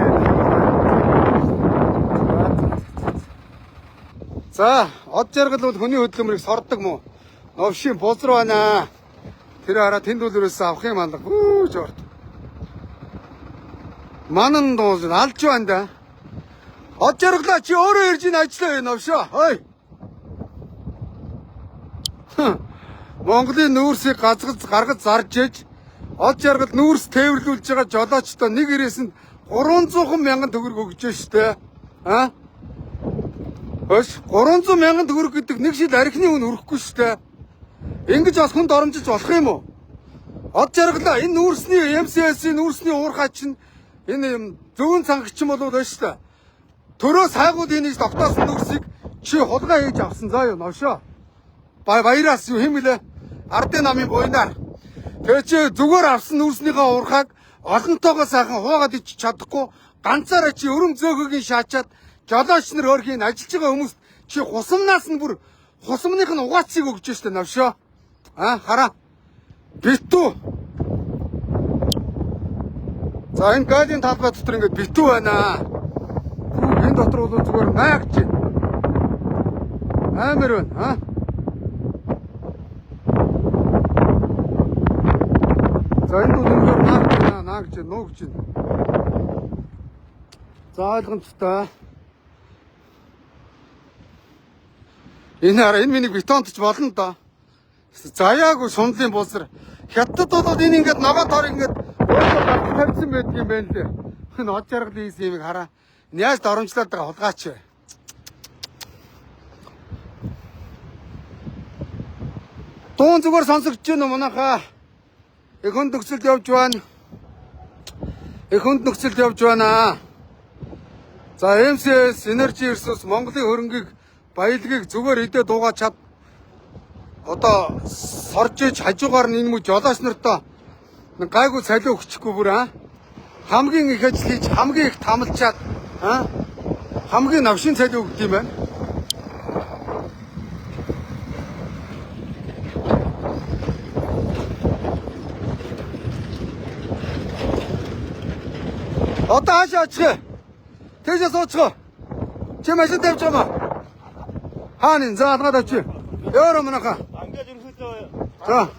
За, од жаргал бол хүний хөдөлмөрийг сордог мó. Новшийн бузар байна. Тэр хараа тэнд үлрээс авах юм алга. Жорт. Манан дуул алж байна да. Од жаргалаа чи өөрөө ирж ин ажиллаа новшоо. Хой. Монголын нүүрсийг гаргаж зарж иж од жаргал нүүрс тээвэрлүүлж байгаа жолоочтой нэг ирээс нь 300 мянган төгрөг өгч штэ. 300 мянган төгрөг гэдэг нэг шил архины үн өрөхгүй штэ. Ингэж бас хүнд оромжиж болох юм уу? Од жаргалаа энэ нүүрсний МСС-ийн нүүрсний уурхай чинь энэ зүүн цангагч болов уу штэ. Төрөө сайгууд энийг тогтоосон нүүрсийг чи хулгай хийж авсан заа юу новшоо. Баяраас юу хэм гэлээ? Ардын намын буйнаар. Тэгээ чи зүгээр авсан нүүрснийхээ уурхайг олонтойгоо сайхан хуугаад ич чадахгүй ганцаараа чи өрөм зөөгөөгийн шаачаад жолооч нар өөрхийн ажиллаж байгаа хүмүүст чи хусамнаас нь бүр хусамных нь угаацыг өгч штэ навшоо. Хараа. Битүү. За энэ гайдын талбай дотор ингээд битүү байна. Энэ дотор бол зүгээр маагч. Амар байна, аа? За энэ бол үнэхээр наагч, нуугч. За ойлгомжтой. Энэ миний бетонтч болно да. Заяагүй сунлын болсор. Хятад бол энэ ингээд ногоо тор ингээд өөрөө тавьсан байдаг юм байна лээ. Энэ од жаргал ийсэн юмыг хараа. Яаж доромжлоод байгаа хулгаач вэ? Дуун зүгээр сонсогдож байна уу манайхаа? Их хүнд нөхцөлд явж байна. Их хүнд нөхцөлд явж байна. За MCS Energy Resource Монголын хөрөнгийг баялагийг зүгээр идэ дуугаа чад одоо сорж иж хажуугаар нь энэ мүү жолооч нартаа гайгүй цалиу өгчихгүй бүр аа хамгийн их ажил хийж хамгийн их тамалчаад аа хамгийн навшин цалиу өгд юм байна. Одоо хаашаа очих вэ? Тэжээ суучих. Чи машин тавьж байгаа маа? Хааны за алгаад авчих. Ёро манайхаа. Ингээд ерөөхдөө За.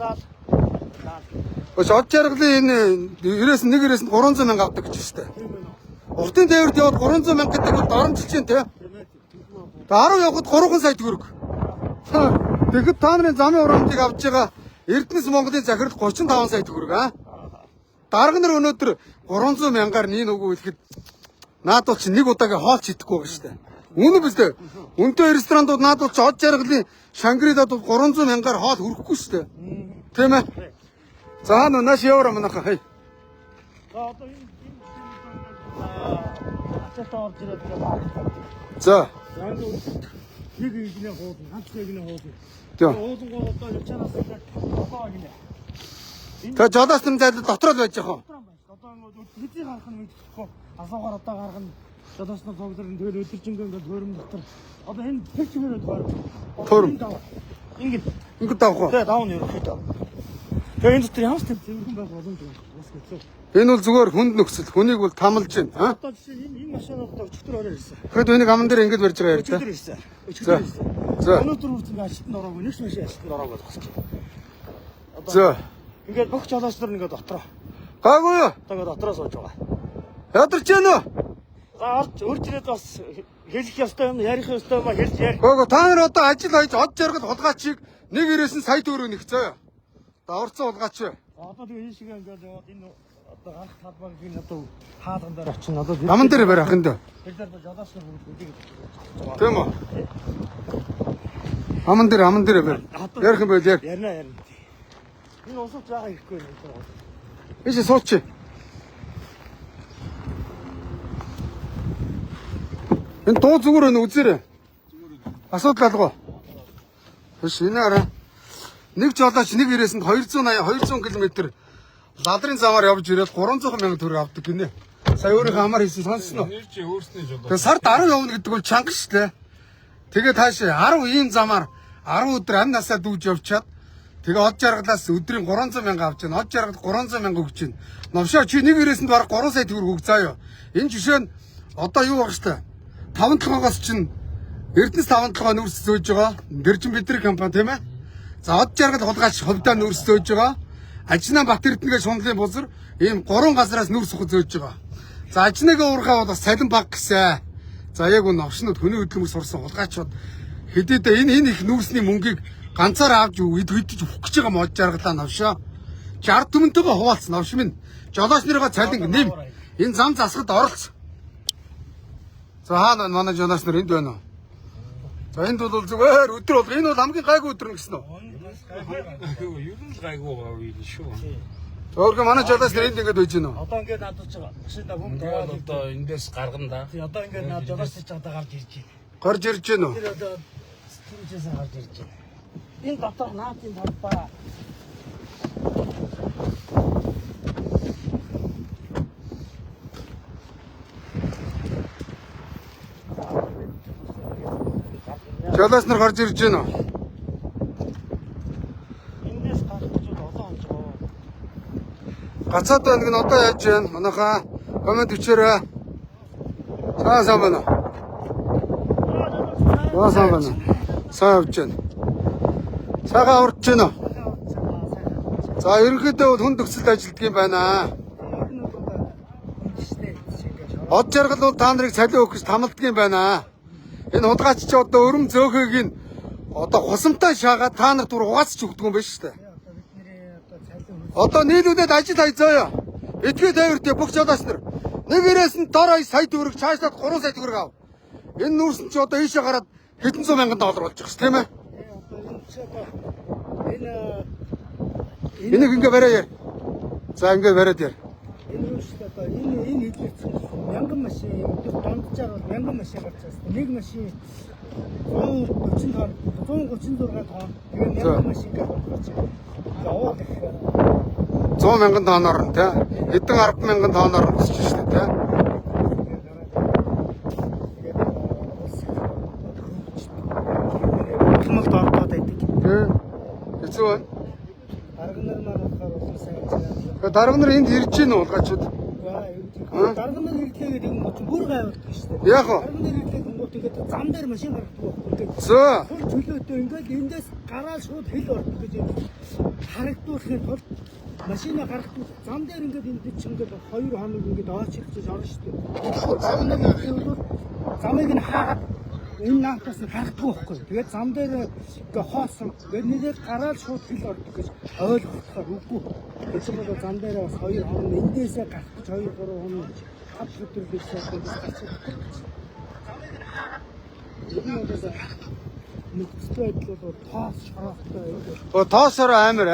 Ос од жаргалын энэ 91-ээс 300 мянга авдаг гэж штэ. Уртын тээвэрт яваад 300 мянга гэдэг нь доромжилж чинь тий. 10 явахад 3 сая төгрөг. Тэгэхэд та нарын замын хурамчийг авч байгаа Эрдэнэс Монголын захирал 35 сая төгрөг аа. Дарга нар өнөөдөр 300 мянгаар нэг үгүй хэлэхэд наадууд чи нэг удаагийн хоолч идэхгүй байгаа штэ. Үнэ биз дээ. Үнэтэй ресторандууд наадууд чи од жаргалын Шангридад 300 мянгаар хоол хүрхгүй штэ. Тийм ээ. За нааш яваа манайхаа. за одоо энэ ачаалтаа орж ирээд байгаа. За. Нэг игнэ хууд, ганц игнэ хууд. Тийм. Уулын одоо ячаанаас ингээд одоо гинэ. Тэгээ жолооч нар зайлд дотор л байж яах вэ? Одоо ингээд хэзээ гарах нь мэдэхгүй. Асуугаар одоо гарах нь жолоочноо цогцорн тэгэл өдөржингөө ингээд хөрөм дотор. Одоо энэ пикчмээр байна. Хөрөм. Ингээд давах уу? тэгээ давна ерөөхдөө. Тэгээ энэ дотор ямар ч зэвэрхэн байх боломжгүй. Ус гэсэн. Энэ бол зүгээр хүнд нөхцөл. Хүнийг бол тамалж байна, аа? Одоо жишээ энэ машинууд өчтөр орой ирсэн. Тэгэхэд энийг аман дээр ингэж барьж байгаа ярьж Өчтөр та. ирсэн. За. Өчтөр ирсэн. За. Өнөөдөр үрцэн ажилтнаа ороогүй, нэг машин ажилтнаа ороогүй болох гэж. За. Ингээд бүх жолооч нар ингээд дотроо. Гайгүй юу? Одоо ингээд дотроо сууж байгаа. Ядарч гэнэ үү? За орж үржирээд бас хэлэх ёстой юм, ярих ёстой юм хэлж ярь. Гайгүй та нар одоо ажил хийж од жаргал хулгайчийг нэг ирээсэн сая төгрөг нэгцээ. Даварцсан хулгайч. Одоо тэгээ энэ шиг ингээд яваад энэ одоо анх талбайг энэ одоо хаалган дээр очино. Одоо Аман дээр барих энэ. тэр дээр жолооч нар бүгд Тийм үү? Аман дээр барь. Ярих юм байл яар. ярина. Энэ усууч байгаа ихгүй юм. Иш сууч. Энэ дуу зүгээр өнө үзээрэй. Асуудал алгаа. Биш энэ арай. Нэг жолооч нэг ирээсэнд 280 200 км ладрын замаар явж ирээд 300 мянга төгрөг авдаг гинэ. Сая өөрийнхөө хамаар хийсэн сонссноо. Нэр чи өөрснөө жолоо. Тэгээ сард 10 явна гэдэг бол чанга шүү дээ. Тэгээ таашаа 10 ийм замаар 10 өдөр амь насаа дүүж явчаад тэгээ од жаргалаас өдрийн 300 мянга авч байна. Од жаргал 300 мянга өгч байна. Новшоо чи нэг ирээсэнд бараг 3 сая төгрөг өг заяа. Энэ жишээ нь одоо юу баг штэ. 5 толгоогоос чинь Эрдэнэс 5 толгой нүүрс зөөж байгаа. Гэржин бидний компани тийм ээ. За од жаргал хулгайч ховдоо нүүрс зөөж байгаа. Ажнаа Бат Эрдэнэгээ шунлын бузар ийм 3 газараас нүүрс ухаж зөөж байгаа. За ажнаагаа уурхаа бол бас цалин баг гэсэн. За яг нь новшнууд хөний хөдөлмөр сурсан хулгайчууд хэдийдээ энэ их нүүрсний мөнгийг ганцаараа авч идэж өгөх гэж байгаа мод жаргалаа новшоо. 60 төмөнтэйгээ хуваалцсан новш минь. Жолооч нарыгаа цалин нэм. Энэ зам засахад оролц. За хаана манай жолооч нар энд байна уу? За энд бол зүгээр өдөр бол энэ бол хамгийн гайгүй өдөр нь гэсэн үү? Юу л гайгүй байгаа үйл шүү. Өөргөө манай жолооч нар энд ингэж байж байна уу? Одоо ингээд надад ч машинда хүн Тэгээд одоо эндээс гаргана да. одоо ингээд над жолооч чадаа гарч ирж байна. Гарч ирж байна уу? Тэр одоо стимчээс гарч ирж байна. Энэ дотор наатын талбай. Жолооч нар гарч ирж байна уу? Эндээс гарч ирж одоо онцгоо. Гацаад байна гэн одоо яаж байна? Манайхаа Комент өчөөрэй. Сайн байна. Сайн байна. Сайн явж байна. Сайхан урдж байна. За ерөнхийдөө бол хүнд нөхцөлд ажилладаг юм байна. Од жаргал бол та нарыг цалин өгөх гэж тамладаг юм байна. Энэ худгаач чи одоо өрөм зөөхөйг нь одоо хусамтай шаагаад та нарт бүр угаасч өгдөг юм байна шүү дээ. Одоо нийлүүлээд ажил хайцаая. Этгэ тайварт бүх жолооч нар. Нэг ирээс нь дор 2 сая төгрөг чаашлаад 3 сая төгрөг ав. Энэ нүүрс нь ч одоо ийшээ гараад хэдэн зуун мянган доллар болж байгаа шүү тийм ээ. Энийг ингээ бариа. За ингээ бариад яар. Энэ юу шүү дээ энэ хэлээсэн мянган машин дондж байгаа бол мянган машин гарч байгаа. Нэг машин 136 тонн. Тэгээ мянган машин гарч байгаа. Яваад их 100 мянган тонноор нь тий. Хэдэн 10 мянган тонноор нь өсч шүү дээ тий. хамт ордоод байдаг. Тий. Хэцүү байна. Дарга нар маань болохоор улам сайн ажиллаад. Дарга нар энд ирж гин уулгачууд. Дарга нар ирлээгээд юм уу бүр гайвардаг шүү дээ. Яг уу. Дарга нар ирлээд хүмүүс ингээд зам дээр машин гаргадаг байхгүй. Зөө. Хөл чөлөөтэй ингээд эндээс гараад шууд хэл ордог гэж харагдуулахын тулд машина гаргах зам дээр ингээд энд чинь ингээд 2 хоног ингээд оочирч орно шүү дээ. Замыг нь хаагаад энэ наатаас нь гаргадаг байхгүй. Тэгээд зам дээр ингээд хоосон. Тэгээд нэлээд гараад шууд хэл ордог гэж ойлгохоор үгүй. Тэгсэн бол зам дээр бас 2 хоног эндээсээ гарах гэж 2-3 хоног 5 өдөр бишээ гарч ирдэг. Нөхцөл байдал бол тоос шороохтой. Тоосоор амар.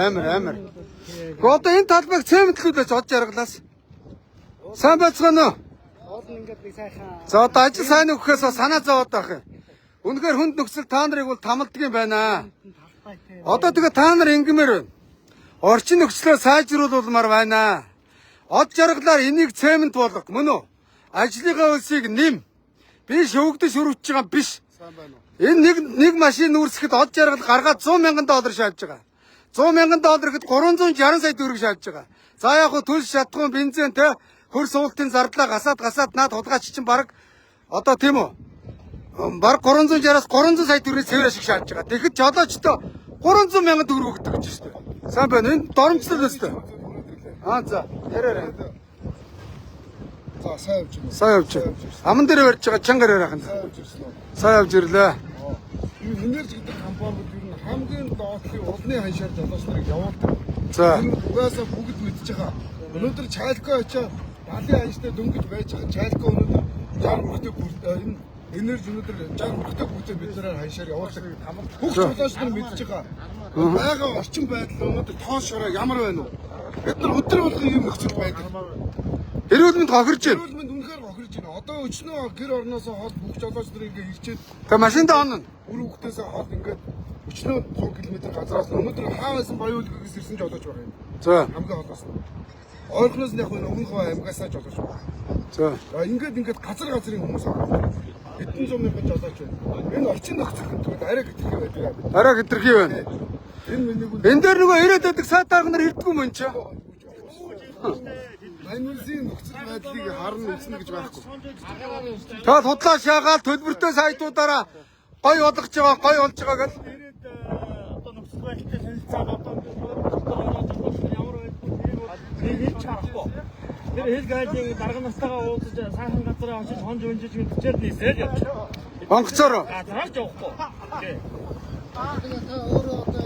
Гэхдээ одоо энэ талбайг цемэнтлүүлж од жаргалаас. Сайн байцгаана уу? Олон ингээд нэг сайхан. За одоо ажил сайн өгөхөөс санаа зовоод байх юм. Үнэхээр хүнд нөхцөл та нарыг бол тамладаг юм байна. Одоо тэгээ та нар ингэмээр байна. Орчин нөхцлөө сайжруулмаар байна. Од жаргалаар энийг цемент болгох мөн үү? Ажлынхаа хөлсийг нэм. Би шөвгдөж шүрвч байгаа биш. Энэ нэг машин нүүрсэхэд од жаргал гаргаад 100 мянган доллар шааж байгаа. 100 мянган доллар гэхэд 360 сая төгрөг шааж байгаа. За яг хөө төлс шатгүй бензин те хөрс уултын зардлаа гасаад наад хулгайч чинь баг одоо тийм үү? Баг 360-аас 300 сая төгрөг цэвэр шиг шааж байгаа. Тэгэхэд жолоочтой 300 мянган төгрөг өгдөг гэж шүү дээ. Сайн байна. Энэ доромжлол өстэй. За яраарай. За сайн явж байна. Сайн явж байна. Аман дээр барьж байгаа чангаар ярахын. Сайн явж ирлээ. Энэ энерги гэдэг компаниуд ер нь хамгийн доотлын улны ханшаар жолооч нарыг явуулдаг. За. Угаасаа бүгд мэдж байгаа. Өнөөдөр Чайлко очоо балын ханштай дөнгөж байж байгаа. Чайлко өнөөдөр 60 мөртөг энэ энерги өнөөдөр 60 мөртөг бүтэн бид нараар ханшаар явуулдаг. Бүх жолооч нар мэдж байгаа. Бага орчин байдал өнөөдөр тоос шороо ямар байна вэ? Бид нар өдөр болгон юм нөхцөл байдаг. Эрүүл мэнд хохирж байна. Эрүүл мэнд үнэхээр хохирж байна. Одоо өчнөө гэр орноосоо хол бүх жолооч нар ингээ ирчээд Тэг машиндаа онно. үр хөвгтөөсөө хол ингээ өчнөө 100 км газраас өнөөдөр хаасан баяуулгаас ирсэн жолооч байгаа юм. За. Хамгийн холоос нь. Ойрхоноос нь яг өмнөх аймгаасаа жолооч байгаа. За. Ингээд газрын хүмүүс байгаа. Хэдэн зуун мянган жолооч байна. Энэ орчин нөхцөл гэдэг арай хэтэрхий байдаг. Арай хэтэрхий байна. Энэ миний Энд дээр нөгөө ирээд байдаг сайд дарга нар ирдэггүй мөн чи. Манилсын нөхцөл байдлыг харна үзнэ гэж байхгүй. Тэгэл худлаа шаагаад төлбөртэй сайтуудаараа гой болгож байгаа, гой болж байгаа гэл. Одоо нөхцөл байдалтай солилцоод одоо ямар байдгийг харахгүй. Тэр хэл гайдыг дарга нартайгаа уулзаж сайхан газараа очиж хонж өнжиж мэдчихэд нийсээд явж. Онгоцоор. Тараач явахгүй. Тэгээд та өөрөө одоо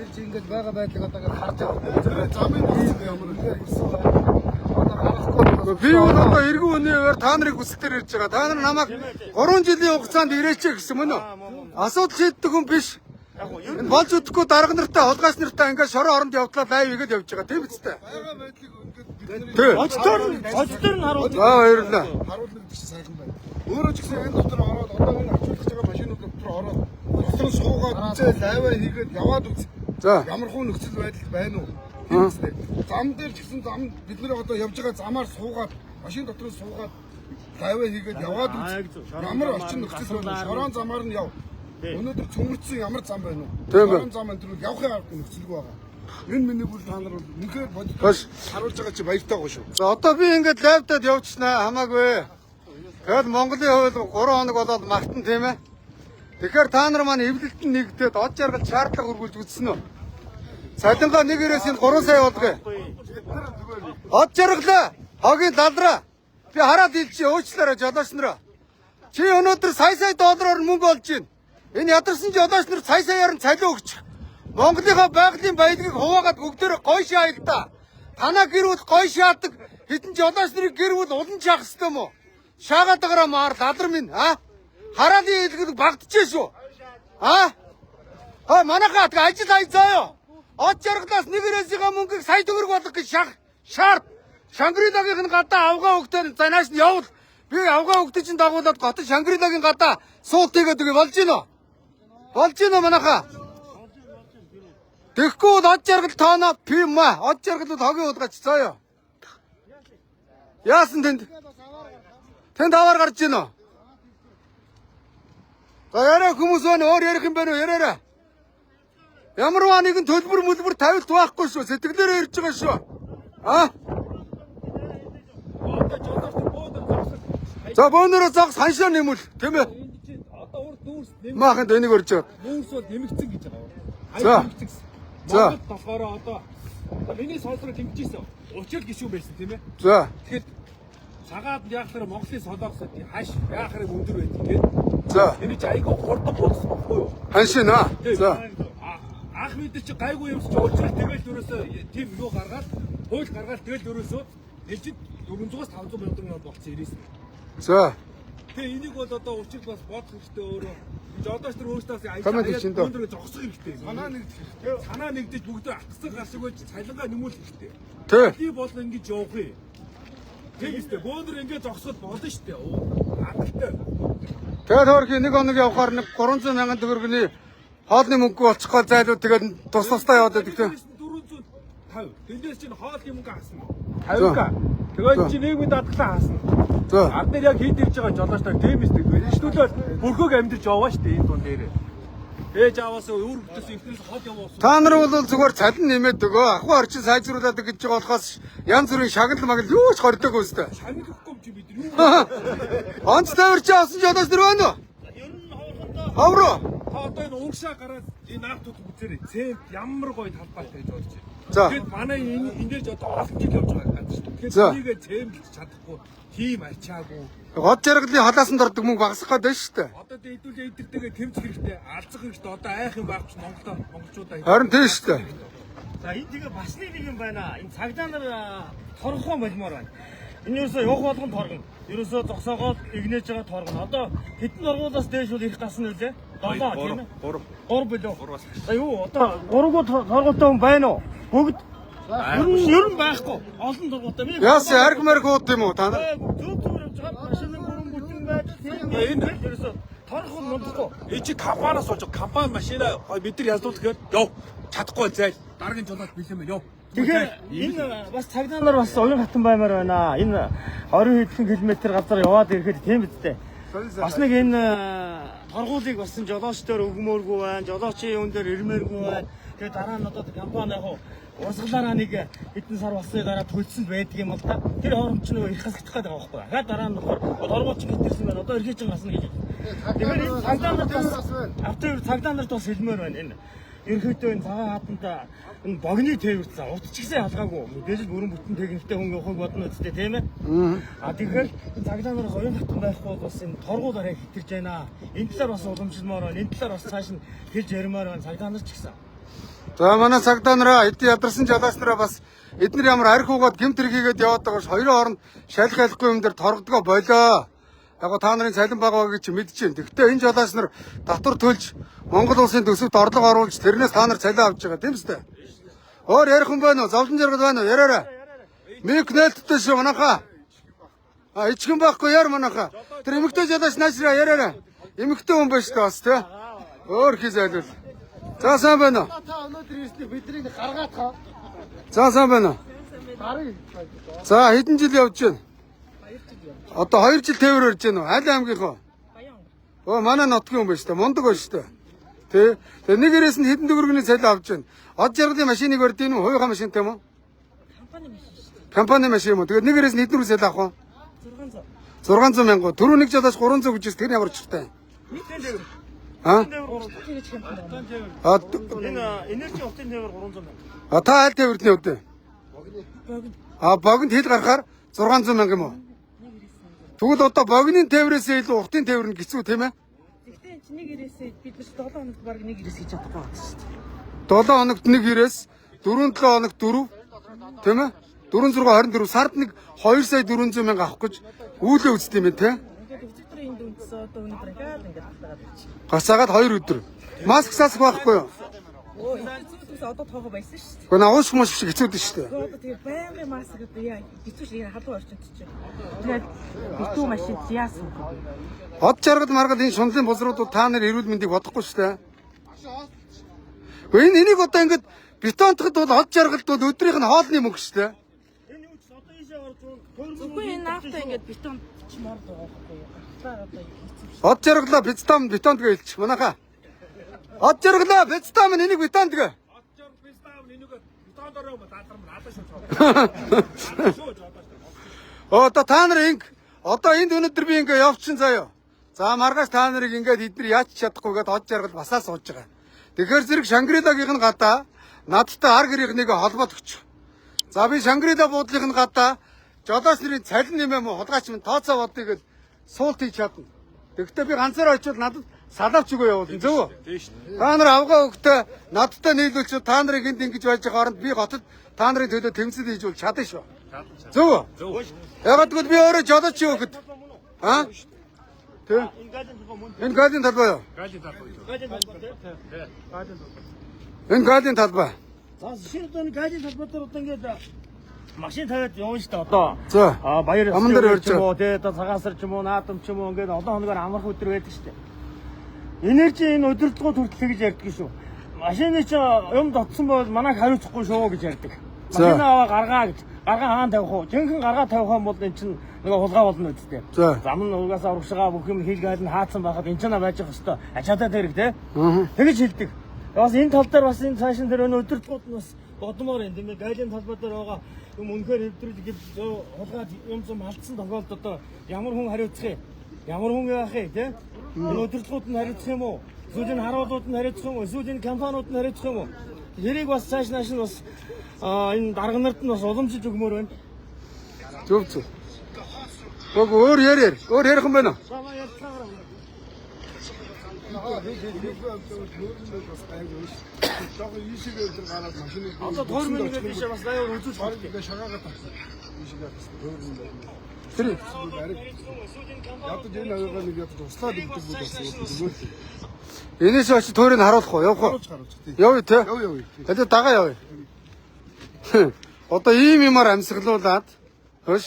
ирж ингэж байгаа байдлыг одоо ингэж харж байгаа. Замын нөхцөл ямар вэ? Би одоо эргэн үнээр та нарыг хүсэлтээр ирж байгаа. Та нар намайг 3 жилийн хугацаанд ирээч гэсэн мөн үү? Асуудал шийддэг хүн биш. Энэ болж үдэхгүй дарга нартай, хулгайч нартай ингээд шороо оронд явдлаа лайв игээд явж байгаа. Тийм биз дээ? Байгаа байдлыг ингээд Тий. Оцтор нь харуулж. За баярлалаа. харуулна гэж сайхан байна. Өөрөө ч гэсэн энэ дотор ороод одоо энэ ачуулж байгаа машинууд дотор ороод дотор суугаад үзээ лайваа хийгээд яваад үз. За. Ямар хуу нөхцөл байдал байна уу? Зам дээр ч гэсэн зам бид нар одоо явж байгаа замаар суугаад машин дотор суугаад лайваа хийгээд яваад үз. Ямар орчин нөхцөл байна? Шорон замаар нь яв. Өнөөдөр цөмөрцсөн ямар зам байна уу? Тийм ээ. Шорон зам энэ явахын арга нөхцөлгүй байгаа. Энэ миний бүр та нар үнэхээр бодож харуулж байгаа чи баяртай гоо шүү. За одоо би ингээд лайвтад явчихнаа хамаагүй. Тэгэл Монголын хувьд 3 хоног болоод магтан тийм ээ. Тэгэхээр та нар маань эвлэлтэн нэгдээд од жаргал шаардлага өргүүлж үзсэн үү? Цалингаа нэг ирээсийн 3 сая болгоё. Од жаргалаа хогийн далраа. Би хараад хэлчихье уучлаарай жолооч нараа. Чи өнөөдөр сая доллараар мөнгө олж байна. Энэ ядарсан жолооч нар саяар нь цалин өгч. Монголынхаа байгалийн баялагийг хуваагаад бүгдээрээ гой шаайлдаа. Танаа гэрүүл гой шаадаг хэдэн жолооч нарыг гэрүүл улан чаах хэвээр юм уу? Шаагаад байгаараа маар дадар минь хараалын хэлгэл багдчихэ шүү. Манайхаа ажил хай заяа. Од жаргалаас нэг ирээсийнхаа мөнгийг сая төгрөг болгох гэж шаард. Шангрилагийн гадаа авгаа өгтөр занааш нь явуул. Би авгаа өгтөж чинь дагуулад готон Шангрилагийн гадаа суут хийгээд үгүй болж гинөө. Болж гинөө манайхаа. Тэгэхгүй бол од жаргал тооноо пимма. Од жаргал бол хогийн уулгач заяа. Яасан тэнд? Тэнд аваар гарч гинөө. За яриа хүмүүс байна өөр ярих юм байна уу? Яриараа. Ямарваа нэгэн төлбөр мөлбөр тавилт байхгүй шүү. Сэтгэлээрээ ирж байгаа шүү. За бөөнөрөө загс ханшаа нэмүүл тийм ээ. Одоо урд дүүрс нэмэх. Мааханд энийг өрж байгаа. Дүүрс бол нэмэгдсэн гэж байгаа. За. Монголд болохоор одоо миний солроо тэмцижсэн. Учир гişүү байсан тийм ээ. За. Тэгэхээр цагаад яахаар Монголын солонгосод хаш яахаар өндөр байдаг тийм. За. Энэ чи айгаа хурдан болсон баггүй юу? Ханшаа. За. Ах мэдээ чи гайгүй юмс чи учир тэгэл дөрөөсөө тийм юу гаргаад хууль гаргаад тэгэл дөрөөсөө ээлжид 400-аас 500 мянган төгрөг болцсон ирээсэн. За. Тэгээ энийг бол одоо учир бас бодох хэрэгтэй өөрөө. Жодооч нар өөрсдөөс Комент чинь дөө. өндөр зогсох хэрэгтэй. Санаа нэгдэж бүгдөө атгсан гашиг байж цалингаа нэмүүлэх хэрэгтэй. Тэ. Би бол ингэж явах юм. Тийм үстэй. Бөөнөр ингэж зогсоход болно штэ. Хангалттай. Тэгээд өөрхий нэг хоног явахаар нэг 300 мянган төгрөгийн хоолны мөнгө болчих гол зайлууд тэгээд тус тусдаа яваад байдаг тийм. 450. Тэндээс чинь хоолны мөнгө хаасна. 50к. Тэгээд чи нийгмийн дадлаа хаасна. За. Ар дээр яг хэд ирж байгаа жолоочтой тийм үстэй. Бэлгчлүүлээд бүрхөөг амьдэрч яваа штэ энэ тун дээр. Ээж аваасаа өөр хөтөс ихнээс хол явуулсан. Та нар бол зүгээр цалин нэмээд өгөө. Ахуй орчин сайжруулад гэж байгаа болохоос янз бүрийн шагнал магал юу ч хордог үстэй. Шагналахгүй чи бид юу? Онц тавирч авсан жолооч нар байна уу? Ер нь хоолхондоо Хавруу. та одоо энэ ууршаа гараад энэ наахтууд үзээрэй. Цемп ямар гоё талбайтай гэж бодож байна. За. Тэгэд манай энэ дээр одоо олон жил явж байгаа гадна шүү. За. Тэгэхээр энийг цемплж чадахгүй тийм ачаагүй. Год жаргалын халаасанд ордог мөнгө багасгах гээд байна шүү дээ. Одоо хэдүүлээ эдэртэйгээ тэмцэх хэрэгтэй. Алзах хэрэгтэй. Одоо айх юм байхгүй ч монголчуудаа. Харин тийм шүү дээ. За энэ тэгээ бас нэг юм байна. Энэ цагдаа нар торгохон болмоор байна. Энэ юусоо явах болгон торгоно. Ерөөсөө зогсоогоод игнэж байгаа торгоно. Одоо хэдэн оргуулаас дээш бол ирэх гасан үлээ? 7 тийм ээ. 3 билүү. За юу одоо 3 торгонтой хүн байна уу? Бүгд ер нь байхгүй. Олон торгонтой. Яас арг марг ууд юм уу та нар? Зөв зөв явж байгаа машины бүрэн бүтэн байдаг. Энэ ерөөсөө торгон модохгүй. Энд чи компаниас болж компани машина бид нар язуулах гээд яв. Чадахгүй зайл. Дараагийн жолооч бэлэмээ яв. Тэгэхээр энэ бас цагдаа нар бас уян хатан баймаар байна. Энэ 20 хэдэн километр газар яваад ирэхэд тийм бидтэй. Бас нэг энэ торгуулийг бас жолооч дээр өгмөөргүй байна. Жолоочийн юун дээр ирмээргүй байна. Тэгээ дараа нь одоо компани яг урсгалаараа нэг хэдэн сар болсны дараа төлсөнд байдаг юм бол та. Тэр хооронд ч нөгөө их хасагдах гэдэг байгаа байхгүй. Дахиад дараа нь болохоор торгуулч хитэрсэн байна. Одоо эргэж байгаа асна гэж. Тэгэхээр энэ цагдаа нарт бас автор цагдаа нарт бас хэлмээр байна энэ. Ерөнхийдөө энэ цагаан хатанда энэ богны тээвэрсэн утчигсээ халгаагүй мэдээж бүрэн бүтэн техниктэй хүн явахыг бодно үстэй тийм ээ. Тэгэхээр энэ цагдаа нар хоёрын хатан байхгүй бас энэ торгуулаар яг хитэрж байна. Энэ талаар бас уламжлалмаар байна. Энэ талаар бас цааш нь хэлж ярмаар байна цагдаа нар ч гэсэн. За манай цагдаа нараа эдийн ядарсан жолооч нараа бас эдгээр ямар арх угаад гэмт хэргийгээд яваад байгаа ш хоёрын хооронд шалих ялахгүй юм дээр торгодгоо болоо. Яг та нарын цалин байгаа гэж мэдэж байна. Тэгвэл энэ жолооч нар татвар төлж Монгол улсын төсөвт орлого оруулж тэрнээс та нар цалин авч байгаа тийм үстэй. Өөр ярих хүн байна уу? Зовлон жаргал байна уу? Яриараа. Мик нээлттэй шүү манайхаа. Ичгэн байхгүй яар манайхаа. Тэр эмэгтэй жолооч наашраа яриараа. Эмэгтэй хүн байна шүү дээ бас тий. Өөр хий зайлвал. За сайн байна уу? Та өнөөдөр ирсний бидний гаргаад хаа. За сайн байна уу? За хэдэн жил явж байна? Одоо 2 жил тээвэр өрж байна уу? Аль аймгийнхоо? Оо манай нутгийн хүн байна шүү дээ. Мундаг байна шүү дээ. Тэ. Тэгээ нэг гэрээс нь хэдэн төгрөгийн цалин авч байна. Од жаргалын машиныг барьд юм уу? Хувийнхаа машинтай юм уу? Компани машин шүү дээ. Компани машин юм уу? Тэгээ нэг гэрээс нь хэдэн төгрөг цалин авах вэ? 600. 600 мянга. Түрүү нэг жолооч 300 гэж тэр ямар чигтэй. Аа? Тэгэж компани. Энэ энержи утын тээвэр 300 мянга. Та аль тээвэрний үдэ? Богинд хэл гарахаар 600 мянга юм уу? Тэгвэл одоо богино тээврээсээ илүү уртын тээвэр нь хэцүү тийм ээ? Тэгтээ энэ нэг ирээсээ бид нар 7 хоногт баг нэг ирээс хийж чадахгүй байна шүү дээ. 7 хоногт нэг ирээс 4-7 хоногт 4 тийм ээ? 4-6-24 сард нэг 2 сая 400 мянга авах гэж үүлээ үзт юм байна тийм ээ? Ингээд өчигдөр энд үндэсээ одоо өнөөдөр ингээд хатаад байна. Гасаагаад 2 өдөр. Маск сасах байхгүй юу? Оо энэ зүйлс одоо тоогоо байсан шүү дээ. Гэхдээ нааш хүмүүс шиг хэцүүдэн шүү дээ. Одоо тэгээ байнгын маск одоо яа хэцүү шиг халуун орчинд чинь. Тэгээд битүү машинд яасан бэ? Од жаргал маргал энэ шунлын бузруудууд та нар эрүүл мэндийг бодохгүй шүү дээ. Гэхдээ энийг одоо ингээд бетонтоход бол од жаргалд бол өдрийнх нь хоолны мөнгө шүү дээ. Энэ юу ч одоо ийшээ орж тойрон Зүгээр энэ нафта ингээд бетон чимээр байгаа байхгүй юу? Ахлаар одоо хэцүү. Од жаргалаа бетон бетонд гэлч манайхаа. Од жаргалаа бетон энийг бетонд гэ. Одоо та нар инг одоо энд өнөдөр би ингээ явчихсан заяа. За маргааш та нарыг ингээд эдгээр яаж чадахгүйгээд од жаргал басаа сууж байгаа. Тэгэхээр зэрэг Шангрилагийнх нь гадаа надтай ар гэрийнхнийг холбоод өгч. За би Шангрила буудлынх нь гадаа жолооч нарын цалин нэмээ мө хулгайч минь тооцоо бодъё гэж суулт хийж чадна. Тэгэхдээ би ганцаараа очивол надад салавч өгөө явуулна зөв үү? Та нар авгаа өгтөө надтай нийлүүлчих та нарыг энд ингэж байж байгаа оронд би хотод та нарын төлөө тэмцэл хийж бол чадна шүү. Зөв үү? Ягаад гэвэл би өөрөө жолооч юу гэхэд аа? Тэ? Энэ галийн талбай юу? Энэ галийн талбай. За шинэ одоо гайдын талбай дээр одоо ингээд машин тавиад явна шүү дээ одоо. За. Баяр Аман дээр өрж ч юм уу тий одоо цагаасар ч юм уу наадам ч юм уу ингээд олон хоногоор амрах өдөр байдаг шүү дээ. Энержи энэ өдөртгөө хүртэл гэж ярьдаг шүү. Машины чи юм дотсон бол манайг хариуцахгүй шүү гэж ярьдаг. Машин аваа гаргаа гэж. Гаргаа хаан тавих уу? Жинхэнэ гаргаа тавих юм бол эн чинь нөгөө хулгай болно үстэй. Зам нь угаасаа урагшгаа бүх юм хийлгээл нь хаацсан байхад эн чинь байж их хэвээр ачаатай дэрэг тий. Тэгэж хэлдэг. Бас энэ тал дээр бас энэ цаашин дээр өнө өдөртгүүд нь бас бодмоор юм тийм ээ. Гайлийн талбай дээр байгаа юм үнэхээр хэвдрүүлэг хулгайд юм зам алдсан тохиолдолд одоо ямар хүн хариуцах юм? Ямар хүн яах юм тий? Энэ өдөртгүүд нь хариуцах юм уу? Эсвэл энэ харуулууд нь хариуцах юм уу? Эсвэл энэ компаниуд нь хариуцах юм уу? Тэрийг бас цааш нааш нь бас энэ дарга нарт нь бас уламжиж өгмөр байна. Зөв зөв. Гог өөр яриа. Өөр ярих юм байна уу? Одоо тойрон мөнгө биш бас аяа үзүүлж Ингээ шагаагаад тавьсан. Тэр Ядаж энэ авиагаа нэг ядаж услаад өгдөг بود бас. энэс очиж тойрыг харуулах уу? Явах уу? Явъя те. Яв. Хадаа дагаа явъя. Одоо ийм юмар амьсгалуулад хөөш.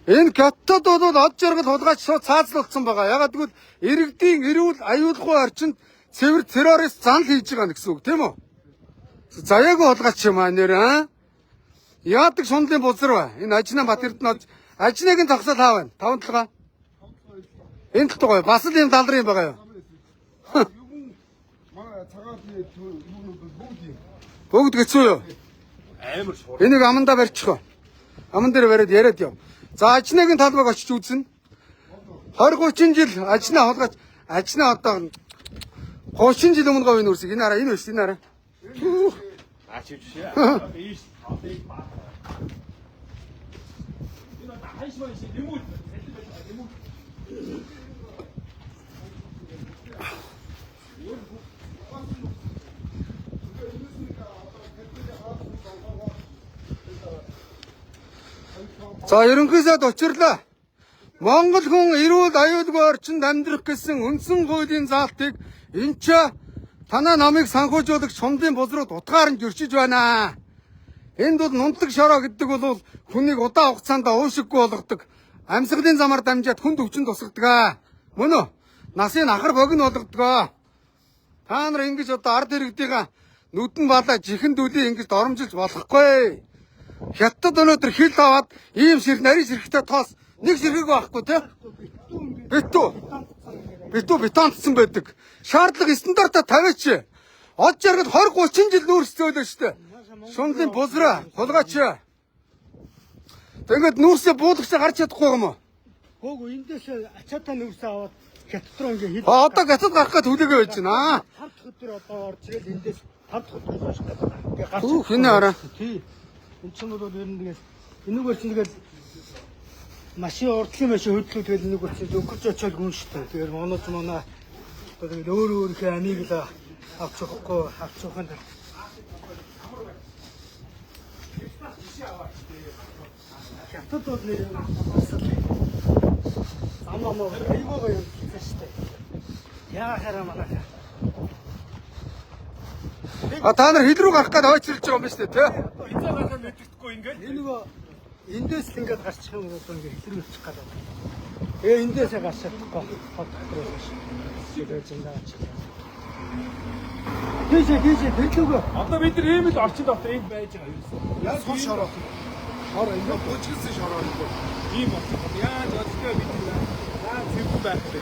Энэ гаттад бол од жаргал хулгайч шууд цаазлуулсан байгаа. Ягаад гэвэл иргэдийн эрүүл аюулгүй орчинд цэвэр террорист занл хийж байгаа гэсэн үг тийм үү? Заяагүй хулгайч юм аа нэр аа. Яадаг шунлын бузар ба. Энэ ажнаа бат эрдэнэ ажныг нь тогсол хаа байна. 5 толгой. Энэ толгой бас л юм далрын байгаа юу? Манай цагаатны юунууд бүгд юм. Бүгд гэцүү юу? Амар шуур. Энийг амандаа барьчих. Аман дээр бариад яриад яв. За ажныгийн талбайг очиж үзнэ. 20-30 жил ажнаа хулгайч ажнаа одоо 30 жил өмнө говийн үрсийг энэ хараа энэ биш энэ хараа. аач ивч шээ. Ийш. За ерөнхийдөө учирлаа. Монгол хүн эрүүл аюулгүй орчинд амьдрах гэсэн үндсэн хуулийн заалтыг энэч танаа намыг санхүүжуулагч шунлын бузрууд утгаар нь зөрчиж байна. Энд бол нунтаг шороо гэдэг бол хүнийг удаан хугацаанд уушиггүй болгодог. Амьсгалын замаар дамжаад хүнд өвчин тусгадаг. Мөн үү? Насын ахар богино болгодог. Та нар ингэж одоо ард иргэдийн нүдэн балаа жихэн дүүлээ ингэж доромжилж болохгүй. Хятад өнөөдөр хил аваад ийм нарийн ширхтээ тоос нэг ширхэг байхгүй тий? Битүү. битүү бетондсон байдаг. Шаардлага стандартаа тавиач. Од жаргал 20 30 жил нүүрс зөөлөө штэ. Шунлын бузраа, хулгаач. Тэгэд нүүрсээ буулгачаа гарч чадахгүй юм уу? Хөөг эндээс ачаатаа нүүрсээ аваад хятад руу ингээ хил. Одоо гацад гарах гээд хүлээгээ байж байна. 5 дахь өдөр одоо орж ирэл эндээс 5 дахь өдөр хойш ингээ гарч. Үу хинэ араа. Тий. Энд чинь бол ер нь тэгэл энүүгээр чинь тэгэл машин урдлын машин хөдлөө тэгэл энүүгээр чинь өнгөрч очиод гүн штэ. Тэгэхээр монооч манай одоо тэгэл өөр их амийг л авч явахгүй авч явахын тулд хятад бол нэр замаа айгуугаа юм шүү дээ. Яа хараа манай. Та нар хил рүү гарах гээд ойчилж байгаа юм байна шүү дээ, тий? Эцэг гарахаа мэддэхгүй ингээд. Энэ нөгөө эндээс л ингээд гарчих юм бол ингээд хилэрүүлчих гээд байна. Эндээсээ гарч чадахгүй хот руу шүү. Тэгээд зиндаач. Тийшээ тэглүүгөө. Одоо бид нар ийм л орчин дотор ийм байж байгаа юм. Яа сул шороо. Шороо ингээд бүжгэлсэн шороо нэг. Ийм орчин. Яаж өдөртөө бид нар яаж зэрэг байх вэ?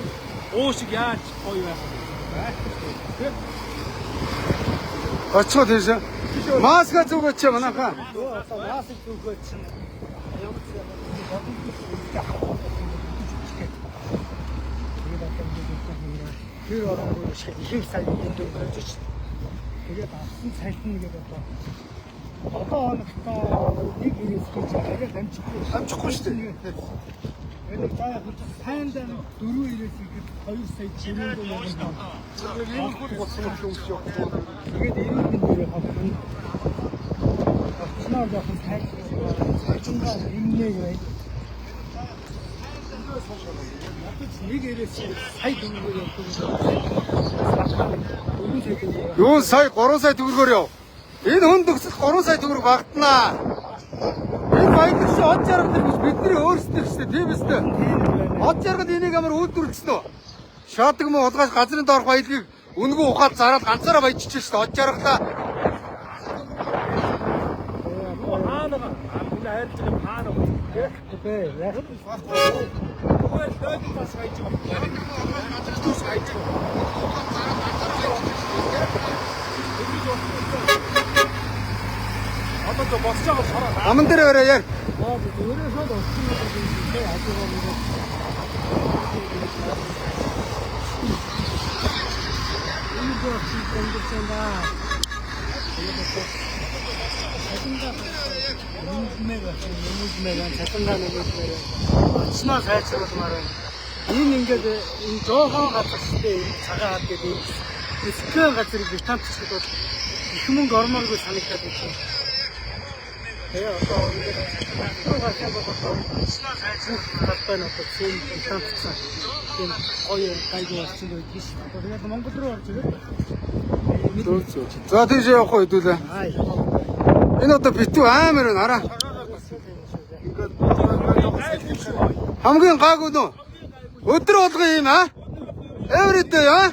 Уушиг яаж гоё байх вэ? Очоо тийш. Маска зүгөөч манайхаа. Одоо мааск зүгөөч. Тэр орон шиг их сайн энд өгч чинь. Тэгээд авсан цайтна гэдэг одоо оногтоо нэг ирээсгүй цагаар дамжихгүй шүү дээ. Энэ цаая сайн дан 4 ирээсийг 2 сая чимээнд явуулсан. Тэгээд энэ хөл гоцсон юм шиг явахгүй. Тэгээд энэ нэрээ хавсан. Очноо жоохон сайжингаа имнээ гэх. Нэг ирээс сая төгрөгөөр явуулсан. Юу сая 3 сая төгрөгөөр яв. Энэ хүнд өгсөх 3 сая төгрөг багтнаа. Энэ баялаг чи од жаргал гэж бидний өөрсдөө шүү дээ, тийм үстэй. Од жаргал энийг амар үйлдвэрлэсэн үү? Шаадаг мó хулгайч газрын доорх баялагийг үнгүү ухаад зараад ганцаараа баяжиж шүү дээ, од жаргалаа. Хаана хайрлаж байгаа хаана вэ? Окей, яг Хөөе дэд бас хайж байгаа. Тус хайж Одоо то босч байгаа шараа. Аман дээр өрөө яар. өөрөө шууд олсон юм тийм ажигаа. Энэ боцсон кондицэн да. Нэмэг цатангаа нэмэг. Очноо сайжруулмаар байна. Энэ ингээд энэ жоохон газар шигээ цагаат гэдэг скэн газар битамтчд бол их мөнгө ормооргүй санагдаад байна. Тэгээ одоо ингээд гашаа бодохоор очноо сайжруулах байна одоо цэм битамтцсан. Тийм гоё гайгүй болсон байх гэж. Тэгээд Монгол руу орж ирээд. За тийш явах уу хэдүүлээ. Энэ одоо битүү амар байна араа. Хамгийн гайгүй нөө. Өдөр болгоо юм аа? Everyday аа?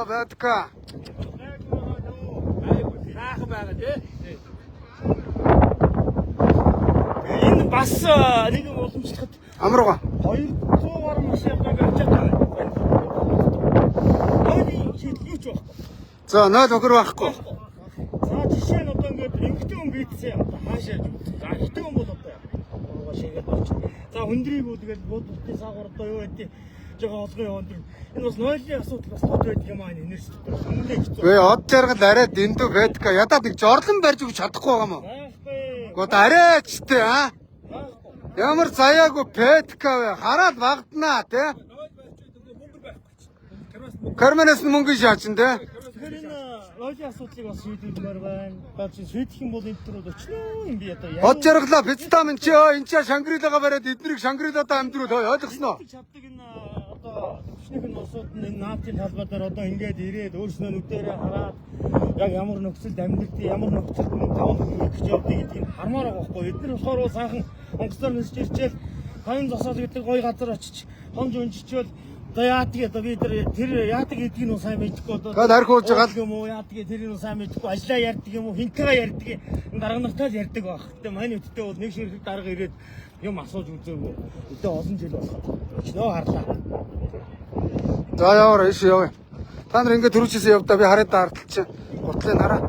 Бадка. Хаах байгаа тий. Энэ бас нэг уламжлахад Амрууга. 200 гаруй машин явдаг гэж байна. Өөний шийдвэрч байна. За 0 төгрөг байхгүй. За жишээ нь одоо ингээд эмгтэн хүн бийцээ одоо хаашаа юу. За эмгтэн хүн бол одоо шигээд болчих. За хүндрийг үгээд буддын саагар одоо юу гэдэг жоо олгоо яваад энэ бас нойлын асуудал бас тод байдаг юм аа энэ нэрс дотор. Хүнлээ хэцүү. Гээ од жаргал арай дэндүү байдка. Ядаад нэг жорлон барьж өгч чадахгүй байгаа юм уу? Байхгүй. Гот арайчтэй аа? Ямар заяагүй петка вэ? Хараад багднаа тий? Карманаас мөнгө шаачин тий? Тэгэхээр энэ нойлын асуудлыг бас шийдвэрлэмээр байна. Бач шийдэх юм бол энэ төрөд очно юм би одоо яа. Од жаргалаа бицтам энэ чи энэ ч Шангрилага бариад эднийг Шангрилада амьдруул ойлгосноо? Чаддаг энэ одоо төвчнийх нь усууд нь энэ наадын талбай дээр одоо ингээд ирээд өөрснөө нүдэрээ хараад яг ямар нөхцөлд амьдрэх, ямар нөхцөлд мөн таван гэж явдаг гэдгийг хармаар байгаа байхгүй. Эдгээр болохоор бол сайхан онгоцоор нисэж ирчээл хойн зосоол гэдэг гоё газар очиж хонж унжичвал одоо яадаг одоо би тэр яадаг гэдгийг нь сайн мэдэхгүй одоо Гад харьхуулж байгаа юм уу яадаг тэрийг нь сайн мэдэхгүй ажиллаа ярьдаг юм уу хинтэйгээ ярьдаг дарга нартай л ярьдаг баг. Гэтэ манай үттэй бол нэг ширхэг дарга ирээд юм асууж үзээгүй. Өдөө олон жил болох. Очноо харлаа. За яваа иш яваа. Та нар ингээд төрүүчээсээ явдаа би хараад ардтал чинь. Гутлын хараа.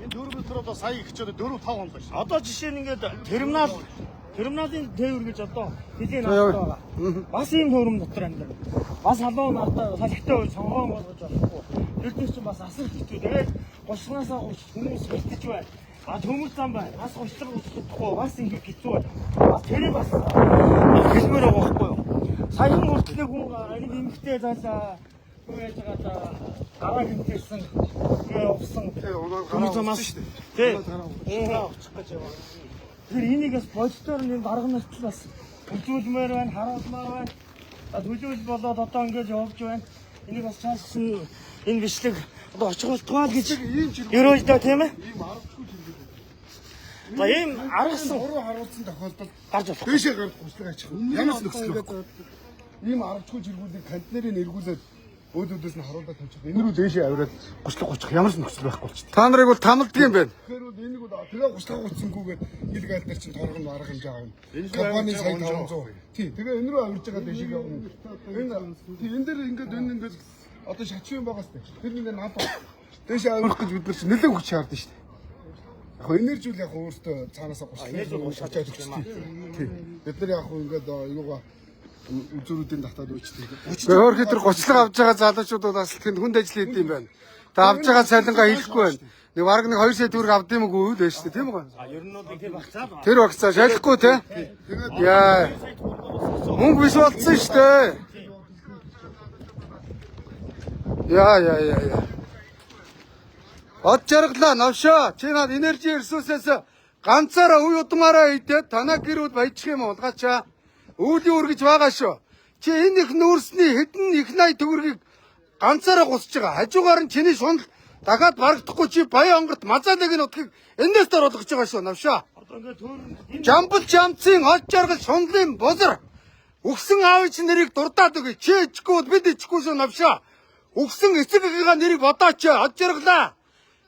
Энэ дөрөв өдөр одоо сая ихчээд 4-5 хоног байна. Одоо жишээ нь ингээд терминалын тээвэр гэж одоо хэлийн аваад байгаа. Бас ийм хөрөм дотор амьдарна. Бас халуун нартай салхитай үе сонгоон болгож болохгүй. Тэрдээс чинь бас асар хэцүү. Тэгээд гошгоноосоо хүмүүс бэлтэж байна. А төмөр зам байна. Бас гочлог болохгүй. Бас ингэ хэцүү байна. Бас тэрийг бас хэлмээр байгаа байхгүй юу? Саяхан хүртлээ хүн нэг эмэгтэй заалаа. Яаж байгаа гараа хэмтээсэн. Явсан. Төмөр замаас шүү дээ. Тий. Очих гэж яваа. Тэр энийгээс боддоор нэг дарга нарт бас төлөвлөмөр байна, харуулмаар байна. Төлөвлөл болоод одоо ингэж явж байна. Энийг бас цааш энэ бичлэг одоо очих болтугай гэж ерөөж даа тийм ээ. За ийм аргасан уруу харуулсан тохиолдолд гарч болох. дэшээ гарах хүчлэг ачих. Ямар ч нөхцөл байхгүй. Ийм аргагүй жиргүүлийг контейнерыг эргүүлээд өөдөөдөөс нь харуулдаг тавьчих. Энэ рүү дэшээ авираад гучлаг гочих ямар ч нөхцөл байхгүй болчих. Та нарыг бол тамалдаг юм байна. Тэгэхээр бол энийг бол тэгээ гучлаг гоцсонгүйгээр ил гайл дээр чинь торгон арга хэмжээ авна. Компани сая 500. Тий, тэгээ энэ рүү авирж байгаа дэшээ явна. Энэ дээр ингээд одоо шатшин байгаас тэ. Тэр нэг нампа дэшээ авирах гэж бид нар чинь нэлээд хүч шаардсан шүү дээ. Яг энержи үл яг өөртөө цаанаасаа гучлаг аваад өгчтэй. Тий. Бид нар яг ингээд юугаа үзүүрүүдийн татаад үүчтэй. Өөр хэдэр гочлог авж байгаа залуучууд бол бас тэнд хүнд ажил хийд юм байна. Та авж байгаа цалингаа хийхгүй байна. Нэг бараг нэг 2 сая төгрөг авд юм уу үү шүү дээ тийм үү? Ер нь бол тэр багцаа. Тэр багцаа шалахгүй те. Яа. Мөнгө биш болцсон шүү дээ. Яа. Од жаргалаа навшаа. Чи над энержи ресурсээс ганцаараа үе удмаараа идээд танаа гэрүүд баяжчих юм улгаачаа. Өвлийн үргэж байгаа шүү. Чи энэ их нүүрсний хэдэн их 80 төгрөгийг ганцаараа гусж байгаа. Хажуугаар нь чиний шунал дахиад барагдахгүй чи баян онгорт мазаадаг нь утгыг энэс дор болгож байгаа шүү навшаа. Одоо ингээд төөрн Жамбал жамцын од жаргал шунлын бузар. Өгсөн аав чи нэрийг дурдаад өгье. Чи ичгүй бол бид ичгүй шүү навшаа. Өгсөн эцэгийнхээ нэрийг бодооч од жаргалаа.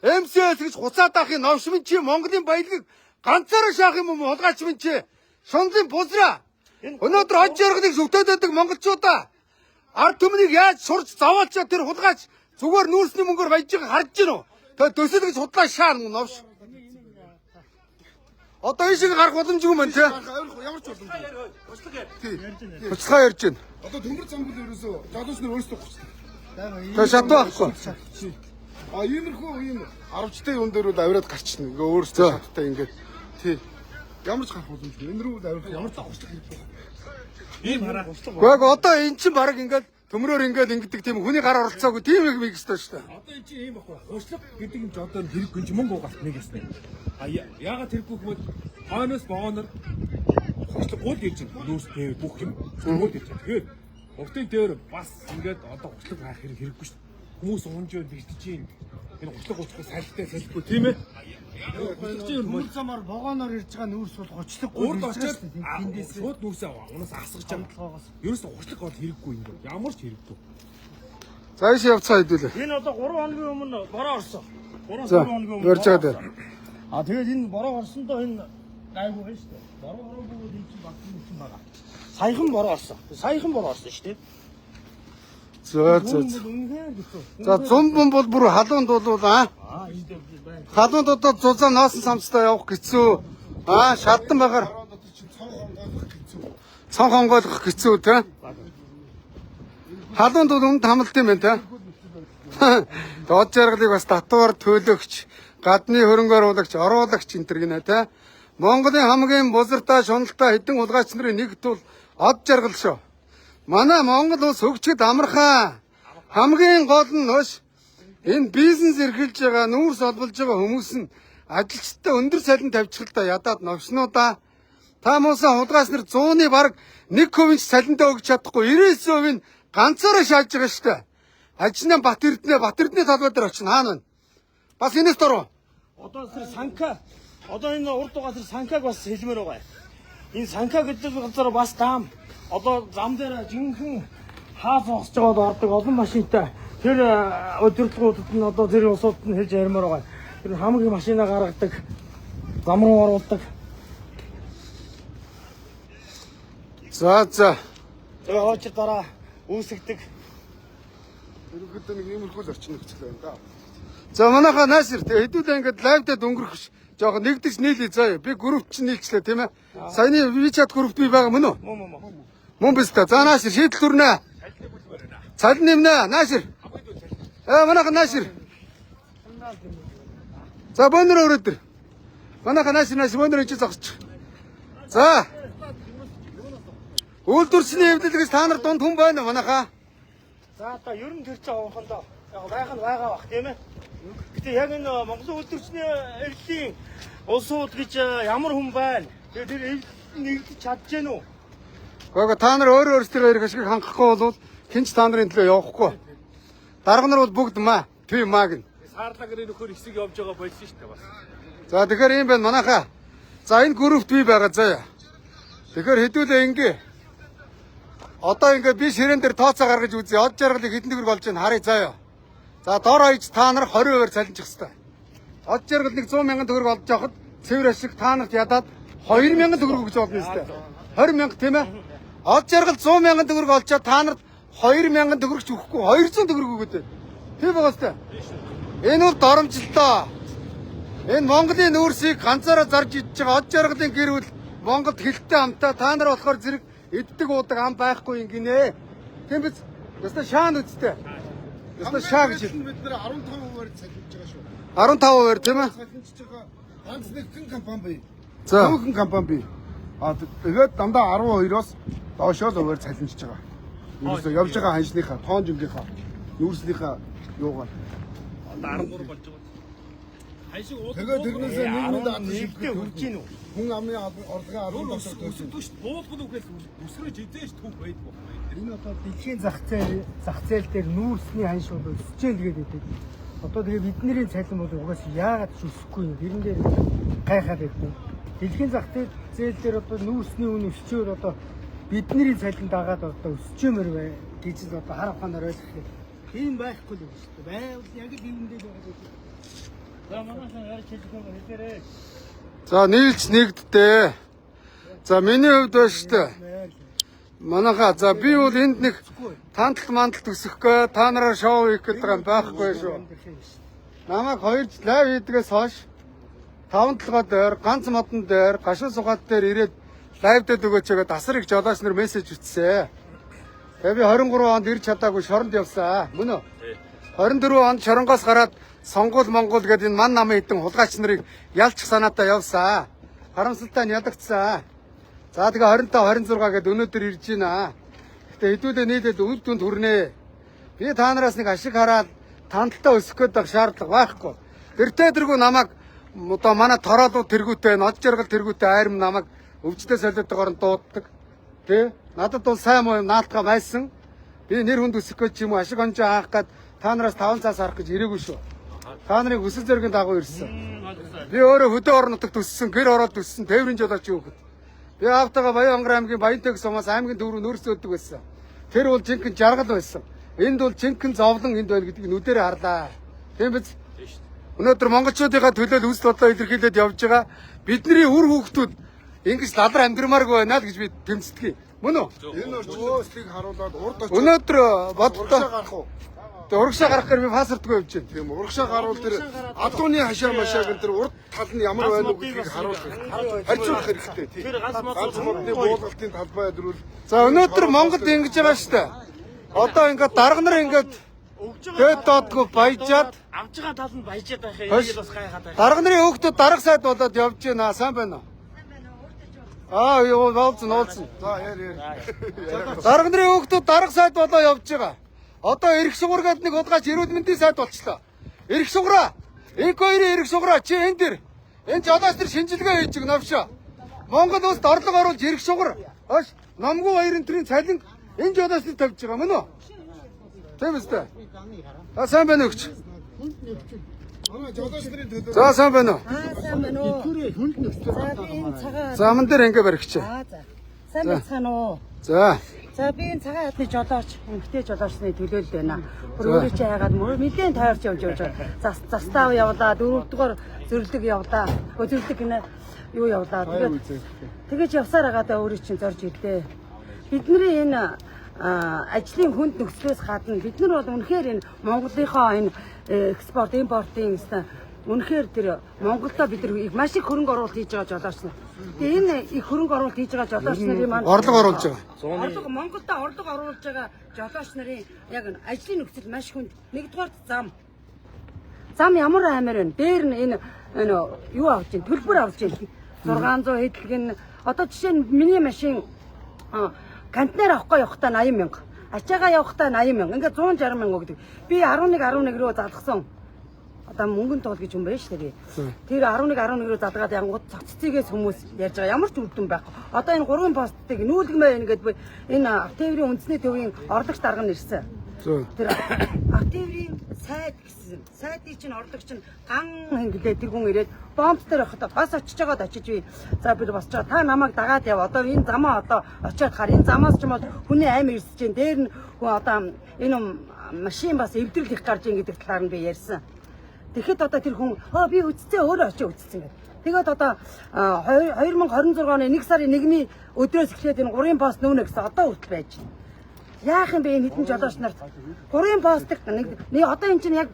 МСС гэж хуцаад ахын новшмын чи Монголын баялагийг ганцаараа шаах юм уу улгаач минь чи шунлын бузраа. Өнөөдөр од жаргалыг зөвтөөд байдаг монголчуудаа ард түмнийг яаж сурч заваалчаа тэр хулгайч зүгээр нүүрсний мөнгөөр баяж байгааг харж гин үү? Тэгээ дөсөл гэж худлаа шаана новш. Одоо энэ шиг гарах боломжгүй мэн тий. Ямар ч боломжгүй. Хуцлага ярьж байна. Одоо төмөр замбал ерөөсөө залуус нар өөрсдөө гучлаа. Тэгээ шатуу байхгүй. А иймэрхүү ийм 10-тай юм дээр бол авираад гарчна. Ингээ өөрсдөө шаттай ингээд тий. Ямар ч гарах боломжгүй. Энэ рүү авирах ямар ч гучлах хэрэгтэй. ийм хараа. Гэхдээ одоо эн чинь баг ингээд төмрөөр ингээд ингэдэг тийм хүний гар оролцоогүй тийм их миг өстой шүү дээ. Одоо энэ чинь ийм баггүй. Хушлаг гэдэг юм чи одоо хэрэггүй чи мөнгө угаалт нэг ясна. А яагаад хэрэггүй гэвэл хойноос боонор хушлаг гол ирж байна. Нүүрс дээр бүх юм гол ирж байна. Тэгээд уртын дээр бас ингээд одоо хушлаг хаах хэрэггүй шүү. Хүмүүс унжоо бэлтэж юм. Энэ хушлаг гуцхыг салхитай салхигүй тийм ээ. Мөр замаар вагоноор ирж байгаа нүүрс бол гочлоггүй. Урд очоод шууд нүүрсээ унаас асгаж байгаа. Ерөөсө хушлаг гол хэрэггүй юм бол ямар ч хэрэггүй. За ийш явцгаа хэдүүлээ. Энэ одоо 3 хоногийн өмнө бороо орсон. 3 За хоногийн өмнө. ярьж байгаа дээр. А тэгээд энэ бороо орсондоо энэ гайгүй байна шүү дээ. Бороо ороогүй бол энэ чинь багтсан юм байна. Саяхан бороо орсон. Саяхан бороо орсон шүү дээ. За. За зумбан бол бүр халуунд бол аа. Энэ дээр байна. Халуунд одоо зузаан ноосон самцтай явах хэцүү. Аа шалдан багаар цонх онгойлгох хэцүү те. Халуунд бол өмнө хамлт юм байна те. Од жаргалыг бас татвар төлөгч, гадны хөрөнгө оруулагч, оруулагч энэ төр гинэ те. Монголын хамгийн бузартаа шуналтаа хэдэн улгаач нарын нэгт бол од жаргал шүү. Манай Монгол улс хөгжихэд амархан. Хамгийн гол нь хөөш энэ бизнес эрхэлж байгаа, нүүрс олболж байгаа хүмүүс нь ажилчтай өндөр салин тавьчихлаа ядаад новшнуудаа. Та муусан хулгайч нар 100-ны бараг 1% салиндаа өгч чадахгүй 99% нь ганцаараа шааж байгаа шүү дээ. Ажнаа Бат Эрдэнэ талбай дээр очно хаана вэ? Бас энэс дөрөв. Одоо тэр санка одоо энэ урд угаа тэр санкаг бас хэлмээр байгаа. Энэ санка гэдэг газар бас даам. Одоо зам дээр жинхэнэ хаа зогсож байгаад ордог олон машинтай. Тэр өдөрлгүүдэд нь одоо тэр усууд нь хэлж ярмаар байгаа. Тэр хамгийн машина гаргадаг, зам руу оруулдаг. За. Тэгээ хоочор дараа үүсгдэг. Ерөнхийдөө нэг иймэрхүү л орчин нөхцөл байна да. За манайхаа Насир тэгээ хэдүүлээ ингээд лайвдад өнгөрөх жоохон нэгдэж нийлээ заяа. Би групп чинь нийлчлээ тийм ээ. Саяны WeChat группт би байгаа мөн үү? Мөн биз дээ. За Насир шийдэл төрнө. Цалин нэмнэ. Насир. Манайхаа Насир. За бонор өрөөдөр. Манайхаа Насир бонор ич зогсчих. За. Үйлдвэрчний эвдэлгээс та нар дунд хүн байна манайхаа. За одоо ер нь тэр чинь хоохондоо яг байх нь байгаа бах тийм ээ. Гэтэ яг энэ Монголын үйлдвэрчний эвлэлийн улсууд гэж ямар хүн байна? Тэр нэгдэж чадж гэнэ үү? Гоо та нар өөр өөрсдөө ирэх ашиг хангахгүй бол хинч та нарын төлөө явахгүй. Дарга нар бол бүгд маа, төв маа гин. Саарлагын нөхөр хэсэг явж байгаа болсон шүү дээ бас. За тэгэхээр юм байна манайхаа. За энэ группт би байгаа заяа. Тэгэхээр хэдүүлээ ингээ. Одоо ингээ би ширээн дээр тооцоо гаргаж үзье. Од жаргалыг хэдэн төгрөг болж байна харъя заяа. За доор хаяж та нар 20% цалинчих хэвээр. Од жаргал нэг 100 мянган төгрөг олж явахад цэвэр ашиг та нарт ядаад 2 мянган төгрөг өгч болно юм шүү дээ. 20 мянга тийм ээ. Од жаргал 100 мянган төгрөг олчоод та нарт 2 мянган төгрөгч өгөхгүй 200 төгрөг өгöd. Тийм байгаа сте. Энэ бол доромжилтоо. Энэ Монголын нүүрсийг ганцаараа зарж идж байгаа од жаргалын гэр бүл Монголд хилтэй амтаа та нар болохоор зэрэг иддэг уудаг ам байхгүй юм гинэ. Тийм биз? Яста шаан үсттэй. Яста шаа гэж. Бид нэр 15% цалинж байгаа шүү. 15% тийм ээ. Цалинж байгаа ганц нэг хэн компани бий. За. Хэн компани бий. Тэгээд дандаа 12-оос доошоо л хуваар цалинж байгаа. Юусе явж байгаа ханшныхаа, тоон жингийнхаа, нүүрснийхаа юугаар. Одоо 13 болж байгаа. Хайшиг ууд. Тэгээд тэрнээсээ нийгмийн даатгал нэгдээ хүрж гин үү? хүн амын орлогын 10 дотор төгсөж. Түшт буулгал үгээс өсрөөж идэж түүх байдгүй. Энэ одоо дэлхийн зах зээл дээр нүүрсний ханшууд өсчээл гэдэг байдаг. Одоо тэгээ бидний цалин бол угаасаа яагаад ч өсөхгүй юм. Тэрэн дээр гайхаад байдаг. Дэлхийн зах зээл дээр одоо нүүрсний үн өсчөөр одоо бидний цалин дагаад одоо өсчөмөр бай гэж л одоо хар ухаанаар ойлгох. Тийм байхгүй л юм шүү дээ. Байвал яг л юм дээр байгаа гэдэг. За манайхан ярьж хэлэх юм хэлээрэй. За нийлж нэгддээ. За миний хувьд байна шүү дээ. Манайхаа за би бол энд нэг танталт манталт өсөхгүй та нараар шоу хийх гэдэг юм байхгүй шүү. Намайг 2 жил лайв хийдгээс хойш 5-7 дээр ганц модон дээр гашуун сугаат дээр ирээд лайвдад өгөөч гэдэг асар их жолооч нар мессеж ütсээ. Тэгээ би 23 онд ирж чадаагүй шоронд явсаа. Мөн үү? 24 онд шоронгоос гараад сонгуул Монгол гэдэг энэ ман намын хитэн хулгайч нарыг ялчих санаатай явсаа. Харамсалтай нь ядагцсан. За тэгээ 25 26 гээд өнөөдөр ирж байна. Гэтэ хэдүүлээ нийлээд үр дүнд хүрнэ. Би та нараас нэг ашиг хараад танталтаа өсөх гэдэг шаардлага байхгүй. Тэртээ дэргүү намайг одоо манай тороолууд тэргүүтэй, нод жаргал тэргүүтэй айрам намайг өвчтөе солиотойгоор дууддаг. Тэ? Надад бол сайн муу юм наалтгаа байсан. Би нэр хүнд өсөх гэж юм уу ашиг онжоо хаах гээд та нараас 5 цаас харах гэж ирээгүй шүү. Та нарын хүсэл зоригийн дагуу ирсэн. Би өөрөө хөдөө орон нутагт өссөн, гэр ороод өссөн, тээврийн жолооч юу гэхэд. Би аавтайгаа Баянгар аймгийн Баянтэг сумаас аймгийн дүүрэн нөөцөддөг байсан. Тэр бол жинхэнэ жаргал байсан. Энд бол жинхэнэ зовлон энд байна гэдгийг нүдэрээ харлаа. Тийм биз? Өнөөдөр монголчуудынхаа төлөө үүсэл бодлоо илэрхийлээд явж байгаа. Бидний үр хүүхдүүд ингэж лалар амьдрмааргүй байна л гэж би тэмцдэг. Мөн үү? Энэ өөрчлөлтийг харуулад урд очиж Өнөөдөр бодлоо гарах уу? Тэгээ урагшаа гарах гэхээр би пассвортгүй явж байна. Тийм урагшаа гаруул тэр адууны хашаа машааг энэ тэр урд тал нь ямар байна уу гэдгийг харуулах. Харьцуулах хэрэгтэй тийм. Тэр ганц модны буулгалтын талбай өдрүүл. За өнөөдөр Монголд ингэж байгаа шүү дээ. Одоо ингээд дарга нар ингээд дэд доодгүй баяжаад авж байгаа тал нь баяжаад байх юм. Энийг бас гайхаад байх. дарга нарын хүүхдүүд дарга сайд болоод явж байна. Сайн байна уу? Юу болцсон. За яар. Дарга нарын хүүхдүүд дарга сайд болоо явж байгаа. Одоо эрх сугар гэдэг нэг удаач эрүүл мэндийн сайд болчлоо. Эрх сугараа. Инкойрын эрх сугараа чи энэ дэр. Энэ жолооч нар шинжилгээ хийж байгаа навшаа. Монгол улсад орлого оруулж эрх сугар. Хөөш номгүй баярын төрийн цалин энэ жолооч нар тавьж байгаа мөн үү? Тийм үстэй. Сайн байна уу? Манай жолооч нарын төлөө За сайн байна уу? Сайн байна уу? Хүнд нөхцөл. За би энэ цагаан. За ман дээр ингээ баригчаа. За. Сайн байна уу? За. За би энэ цагаан хатны жолооч, эмэгтэй жолоочны төлөөлөл байна. Өөрөө чи яагаад мэдэн тайрч явж байгаа. Застав явлаа, 4-р зөвлөг явлаа. Зөвлөг гинэ юу явлаа. Тэгээд явсаар байгаа даа өөрөө чинь зорж ирлээ. бидний энэ ажлын хүнд нөхцлөөс гадна бид нар бол үнэхээр энэ Монголынхоо энэ экспорт импортын үнэхээр тэр Монголдо бид нар маш их хөрөнгө оруулалт хийж байгаа жолооч нар. Тэгээ энэ их хөрөнгө оруулалт хийж байгаа жолооч нарын маань Орлого оруулж байгаа. Монголдо орлого оруулж байгаа жолооч нарын яг ажлын нөхцөл маш хүнд. Нэгдүгээр зам ямар аймаар вэ? Дээр нь энэ юу авч ийн төлбөр авч ийн 600 хэдэлгэн одоо жишээ нь миний машин контейнер авахгүй явахдаа 80,000. Ачаагаа явахдаа 80,000. Ингээд 160,000 гэдэг. Би 11 руу залгасан. Одоо мөнгөнд тоол гэж юм байна шүү дээ. Тэр 11 руу залгаад янгууд цогццгээс хүмүүс ярьж байгаа. Ямар ч үр дүн байхгүй. Одоо энэ 3 постыг нүүлгмээр байна гэдэг энэ Автоврын үндэсний төвийн орлогч дарга нь ирсэн. Тэр Автоврын сайд гэсэн. Сайдын чинь орлогч нь ган хингэлээ тэр хүн ирээд бомб дээр явахдаа бас очиж байгаад очиж би за би босч байгаа. Та намайг дагаад яв. Одоо энэ замаа одоо очиад хаар. Энэ замаас ч юм бол хүний амь ирсэж जैन. Дээр нь одоо энэ машин бас эвдрэл их гарч ийн гэдэг талаар нь би ярьсан. Тэгэхэд одоо тэр хүн би үццээ өөрөө очиж үцсэн гэдэг. Тэгээд одоо 2026 оны 1 сарын 1-ний өдрөөс эхлээд энэ 3 пост нүүнэ гэсэн одоо хүртэл байж байна. Яах юм бэ энэ хэдэн жолооч нарт 3 постыг нэг одоо эн чинь яг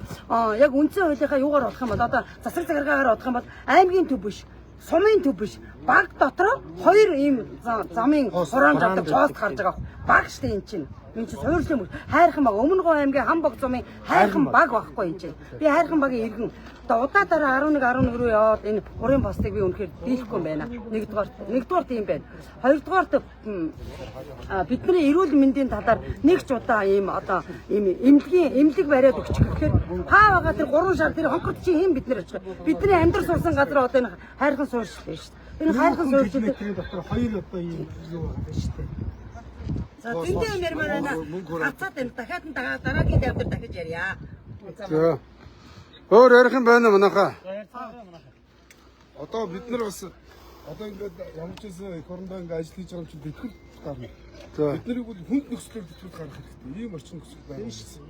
үндсэн хуулийнхаа юугаар болох юм бол одоо засаг захиргаагаар бодох юм бол аймгийн төв биш, сумын төв биш, баг дотор 2 ийм замын хураамж авдаг пост гарч байгаа. Баг штэ эн чинь. Энд чинь суурьлын хайрхан баг Өмнөгов аймгийн Хамбог зумын хайрхан баг байхгүй энэ чинь. Би хайрхан багийн иргэн одоо удаа дараа 11 руу яваад энэ 3 постыг би үнэхээр дийлэхгүй юм байна. Нэгдүгээр тийм байна. Хоёрдугаар бидний эрүүл мэндийн талаар нэг ч удаа ийм одоо ийм эмнэлэг бариад өгч гэхээр хаа байгаа тэр 3 шар тэр хонхот чи хэм бид нар очиж. Бидний амьдрал сурсан газар одоо энэ хайрхан суурьшил байна шүү дээ. Энэ хайрхан суурьшил дотор 2 одоо ийм юу байна шүү дээ. За тэндээ мэрмэрэнэ хацаад энэ дахиад дараагийн давтар дахиж ярья. За. Өөр ярих юм байна уу манайхаа? Одоо бид нар бас одоо ингээд ямар ч байсан эх орондоо ингээд ажил хийж байгаа юм чинь тэтгэл гарна. Бид нарыг бол хүнд нөхцөлөөр тэтгэл гаргах хэрэгтэй. Ийм орчин нөхцөл байна шүү.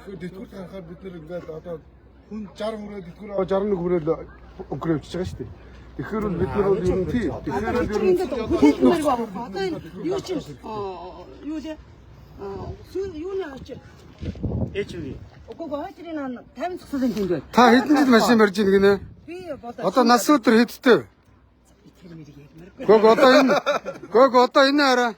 Тэгэхээр тэтгэл гаргахаар бид нар ингээд одоо хүн 60 хүрээ тэтгэл 61 хүрээ өгрөө өчж байгаа шүү дээ. Тэгэхээр бол бид нар бол ер нь тийм. Тэгэхээр бол ер нь одоо энэ юу чинь юу лээ? Юуны очи. Эчвэ. Уггүй хойтрын 50 цогцолын тэнд байна. Та хэдэн жил машин барьж ийн гинэ? Би Одоо нас өдөр хэдтэй? Гог одоо энэ хараа.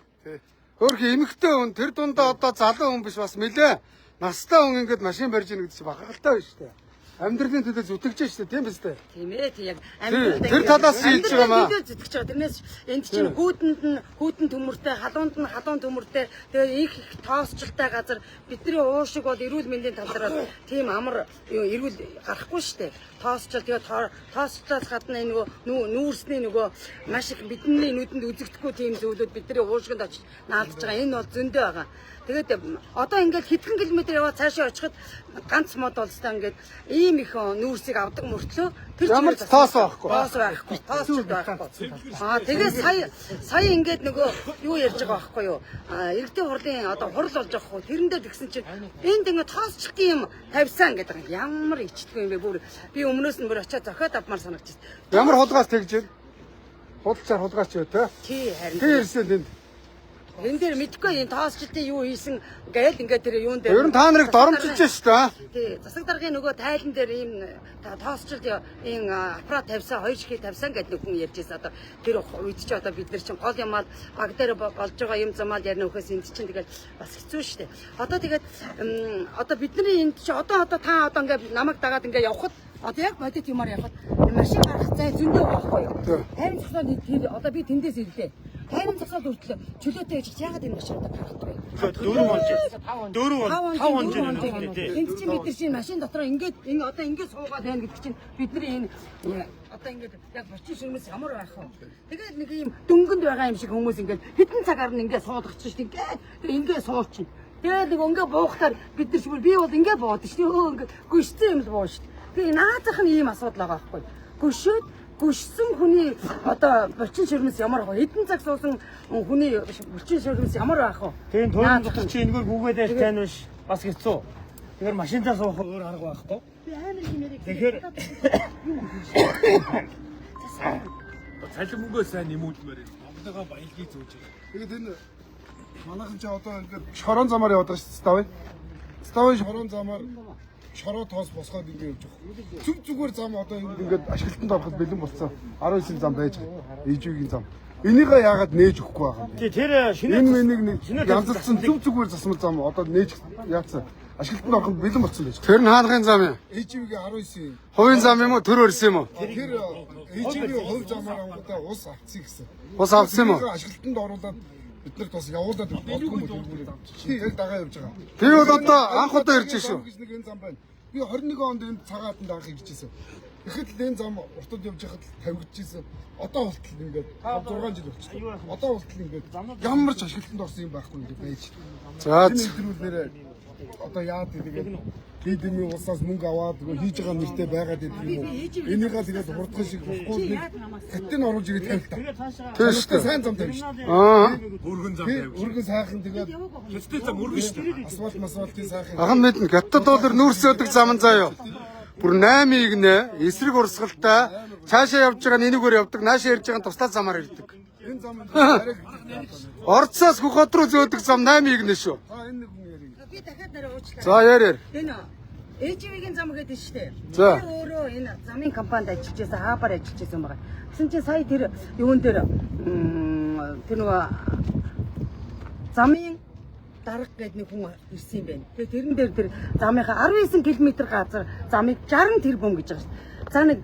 Өөрхи эмэгтэй хүн тэр дундаа одоо залуу хүн биш бас мэлээ. Настай хүн ингэж машин барьж ийн гэдэг чинь бахалтай байна шүү дээ. Амьдралын төлөө зүтгэж штэ тийм биз дээ. Тийм ээ тийм яг амьдрал тэр талаас хийж байгаа маа. Зүтгэж байгаа. Тэрнээс энд чинь хүүтэн төмөртэй, халуунд нь халуун төмөртэй тэгээ их тоосчлтай газар бидний уушиг бол эрүүл мэндийн тал дээр тийм амар эрүүл гарахгүй штэ. Тоосчл тэгээ тоосчлаас гадна энэ нүүрсний нөгөө маш их бидний нүдэнд үзэгдэхгүй тийм зүйлүүд бидний уушигт очиж наалдж байгаа. Энэ бол зөндөө байгаа. Тэгээд одоо ингээд хэдхэн километр яваад цаашаа очиход ганц мод болстой ингээд ийм их нүүрсийг авдаг мөртлөө тэр ямар ч тоос байхгүй. Тоосч байхгүй. Тэгээд сая ингээд нөгөө юу ярьж байгаа байхгүй юу? Иргэдийн хурлын одоо хурал болж байгаа хөө. Тэрэн дээр тэгсэн чинь энд ингээд тоосчих юм тавьсан гэдэг юм. Ямар ичдэггүй юм бэ бүр. Би өмнөөс нь бүр очиад зохиод авмаар санагдчихсэн. Ямар хулгаас тэгж байна? Худалчаар хулгаач юу те? Тий харин. Тэр ирсэн тэнд. Энэ дээр мэдгүй энэ тоосчлтын юу хийсэн гээл ингээд тэр юун дээр. Ер нь та нарыг доромжилж шүү дээ. Тий, засаг даргын нөгөө тайлан дээр ийм тоосчлт ийм аппарат тавьсан, хоёр ширхэг тавьсан гэдэг нэг хүн ярьжсэн. Одоо тэр үед чи одоо бид нар чинь гол ямаад баг дээр болж байгаа юм замаар яринаөхөөс энд чинь тэгэл бас хэцүү шүү дээ. Одоо тэгээд одоо бидний энд чи одоо та одоо ингээд намайг дагаад ингээд явхад одоо яг бодит юмар явхад машин гарах зай зөндөө байхгүй юу? Харин зөвхөн одоо би тэндээс ирлээ. Тайван цагсаад хүртэл чөлөөтэй гэж яагаад энэ машин одоо гаргадаг вэ? 5 он жил тий. Энд чинь бид нар чинь машин дотор ингээд одоо ингээд суугаад байна гэдэг чинь бидний энэ одоо ингээд яг бочин ширмэс ямар байх вэ? Тэгээд нэг юм дөнгөнд байгаа юм шиг хүмүүс ингээд хэдэн цагаар нь ингээд суудагч чинь ингээд суучин. Тэгээд нэг ингээд буухтаар бид нар шүүл би бол ингээд бууд шүү дээ. Ингээд гүшсэн юм л буу шүү дээ. Тэгээд наазах нь ийм асуудал байгаа байхгүй. Гүшсэн хүний одоо булчин ширмэс ямар вэ? Хэдэн цаг суусан хүний булчин ширмэс ямар байх вэ? Тийм туйлын дотор чи энэгээр гүгээд байж тань биш. Бас хэцүү. Тэгэхээр машинтаа суух өөр арга байхгүй. Би амар хэмээрээ. Тэгэхээр Цалин мөнгөө сайн нэмүүлмээр байна. Монголынхаа баялагийг зөөж байгаа. Тэгээд энэ Манайхан ч одоо ингээд шорон замаар яваад байгаа шүү дээ. Ставын шорон замаар шороо тоос босгоод ингээд явж байгаа. Зүг зүгээр зам одоо ингээд ашиглалтанд ороход бэлэн болсон. 19 зам байж байгаа. Ижүүгийн зам. Энийг яагаад нээж өгөхгүй байгаа юм? Тэр шинэ Энэ янзлсан зүг зүгээр засмал зам одоо нээж яатсан. Ашиглалтанд ороход бэлэн болсон байж. Тэр нь хаанхын зам юм? Ижүүгийн 19. Хувийн зам юм уу? Төр өрсөн юм уу? Тэр ижүүгийн хувь замаар ангуудаа ус авцгийг гэсэн. Ус авсан юм уу? Ашиглалтанд оруулаад бид нарт бас явуулаад болдгүй юм уу? Чи яг дагаа явж байгаа. Тэр бол одоо анх удаа ирж шүү. Гэж нэг энэ зам байна. Би 21 онд энэ цагаатанд анх иржсэн. Тэгэхэд энэ зам уртад явж байхад тавигдчихсэн. Одоо болтол ингээд 5 6 жил болчихсон. Одоо болтол ингээд ямар ч ашиглалтанд орсон юм байхгүй ингээд байж. За Энэ интервьюлэрээ одоо яад тэгээд Лидмийн улсаас мөнгө аваад хийж байгаа нэртэй байгаад идэв юм уу? Энийгээ тэгээд хурдхан шиг болохгүй нэг хаттын оруулж ирээд тавь та. тийм шүү дээ. Сайн зам тавь шүү. Өргөн зам тавь. Өргөн сайхан тэгээд Төстэй зам өргөн шүү дээ. асфалтын сайхан. Ахан мэднэ. Хятад доллар нүүрсөөдөг зам заяа. Бүр 8-ыг нэ эсрэг урсгалтай цаашаа явж байгаа нэнийгээр явдаг, наашаа ирж байгаа туслаад замаар ирдэг. Энэ зам Орцоос Хөхот руу зөөдөг зам 8-ыг нэ шүү. энэ нэг хүн ярив. Би дахиад нэрээ уучлаа. За яарэр. Энэ ээживийн зам гэдэг шүү дээ. За. Тэр өөрөө энэ замын компанид ажиллаж байсан, хаабар ажиллаж байсан байгаа. Гэсэн чинь сая тэр юун дээр тэр нөгөө замын дарга гэдэг нэг хүн ирсэн юм байна. Тэгээ тэрэн дээр тэр замынхаа 19 км газар замыг 60 тэрбум гэж байгаа шүү дээ. За нэг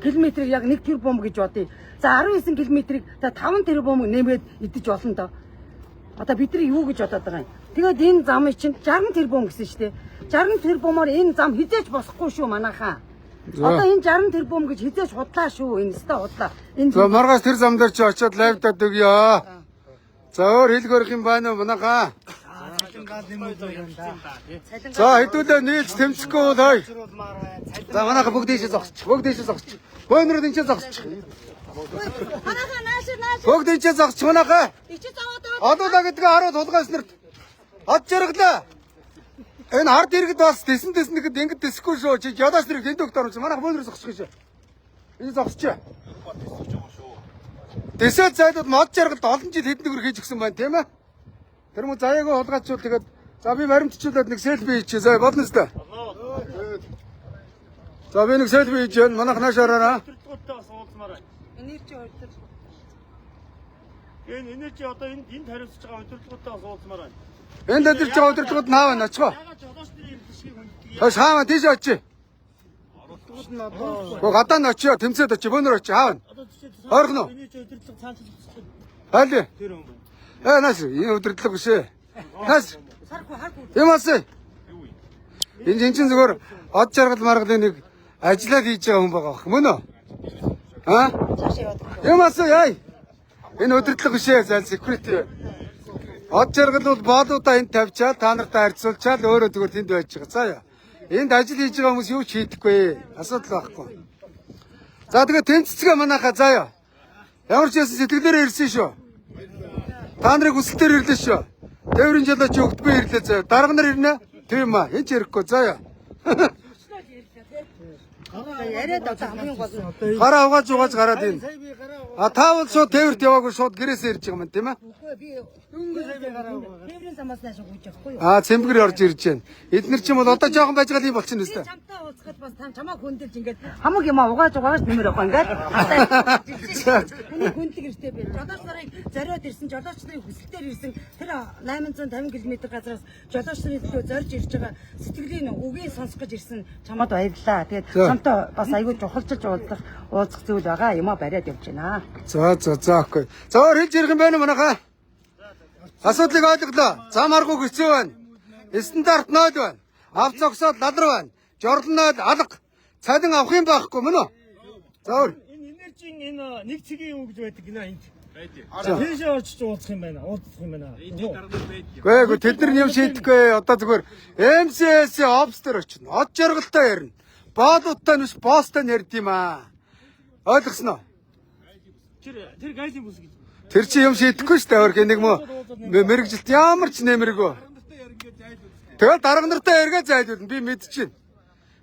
километрийг яг 1 тэрбум гэж бодъё. За 19 км-ийг 5 тэрбум нэмээд идэж болно доо. Одоо бид нар юу гэж бодоод байгаа юм? Тэгээд энэ замыг чинь 60 тэрбум гэсэн шүү дээ. 60 тэрбумаар энэ зам хизээч босхгүй шүү манайхаа. Одоо энэ 60 тэрбум гэж хизээч худлаа шүү. Энэ өстой худлаа. Энэ За маргааш тэр зам дээр чи очиод лайвдаад өгье. За өөр хэлгэрх юм байна уу манайхаа? За хэдүүлээ нийлж тэмцэхгүй бол хой. За манайхаа бүгд дэшээ зогсчих. Бүгд дэшээ зогсчих. Бөөнөр дэнчээ зогсчих. манайхаа нааш. Бүгд дэшээ зогсчих манайхаа. Ичээ заваад Одуулаа гэдгээ харууд тулгаас нэрт. Од жаргалаа. Энэ хард иргэд бас тэсэн гэхэд ингэж тэсэхгүй шүү. Чи ядаас нэр тэнд өгт орж манайх бөөнөр зогсчих шүү. Энэ зогсчих. Тэсээ зайдад мод жаргалд олон жил хэдэн нөхөр хийж өгсөн байна тийм ээ. Тэр мө заяагаа хулгайчвал тэгээд за би баримтчлаад нэг селфи хийчихье. За болно өстой. За би нэг селфи хийж байна. Манайх нааш ороораа. Өдөртгөлтэй бас уулзмаар байна. энержи өртөж. Энэ энержи одоо энд хариуцж байгаа өдөртгөлтэй бас уулзмаар байна. Энд өдөрч байгаа өдөртгөд наав байна очихоо. Ягаад жолооч нарын ирэлтшгийг хүнддэг юм? Хөөс хаана тийш очие. Гоо гадаа нь очио тэмцээд очие бөөнөр очие хаана. Одоо жишээ Ойрхон уу? энержи өдөртлөг цаанч хэлчихсэн. Хайли. Тэр юм байна. Наас энэ өдөртлөг биш ээ. Наас Сарку харку. юм асаа. Энэ чинь зүгээр од жаргал маргалын нэг ажиллаад хийж байгаа хүн байгаа мөн үү? Аа? Цаашаа яваад. Юм асаа яа. Энэ өдөртлөг биш ээ за security. Од жаргал бол боолуудаа энд тавьчаад та нартай харьцуулчаад өөрөө зүгээр тэнд байж байгаа. За яа. Энд ажил хийж байгаа хүмүүс юу ч хийдэггүй. Асуудал байхгүй. За тэгээ тэнцэцгээ манайхаа заяа. Ямар ч ясан сэтгэлээрээ ирсэн шүү. Та нарыг хүсэлтээр ирлээ шүү. Тээврийн жолооч өгдөггүй ирлээ заяа. Дарга нар ирнэ. Тийм аа. Энд ч ирэхгүй заяа. Яриад одоо хамгийн гол нь Гараа угааж гараад ийн. А та бол шууд тээвэрт яваагүй шууд гэрээсээ ирж байгаа юм тийм ээ. үгүй би дөнгөж замаас нааш гүйж явахгүй юу? А цэмбгэр орж ирж байна. Эднэр чинь бол одоо жоохон байж байгаа юм болчихно өстой. Чамтай уулзахад бас та чамаа хөндөж ингээд хамаг юм угааж нэмэр явах ингээд. Хүний хөндлөг эртэй би. Жолооч нарыг зориод ирсэн, жолооч нарын хүсэлтээр ирсэн. Тэр 850 км газраас жолооч нарын төлөө зорж ирж байгаа сэтгэлийн үгийг сонсох гэж ирсэн. Чамд баярлалаа. Тэгээд чамтай бас айгүй чухалчилж уулзах зүйл байгаа юм а бариад явж байна. За окей. За өөр хэлж ярих юм байна уу манайхаа? Асуудлыг ойлголоо. Зам аргуу хэцүү байна. Стандарт 0 байна. Авц зогсоод лалар байна. Жорлон 0 алга. Цалин авах юм байхгүй мөн үү? За өөр. Энэ энержийн энэ нэг цэгийн юу гэж байдаг гинэ энд. Тэшээ очиж уулзах юм байна. Уулзах юм байна. Гүй тэд нар юм шийдэхгүй. Одоо зүгээр MCS Ops дээр очино. Од жаргалтай ярина. Боолуудтай нь биш боостой нь ярд юм аа. Ойлгосноо? Тэр гайлын бүс гэж. Тэр чи юм шийдэхгүй шүү дээ. Өөр нэг мэрэгжилт ямар ч нэмэргүй. Тэгэл дарга нартай эргээ зайлуулна. Би мэдчихээн.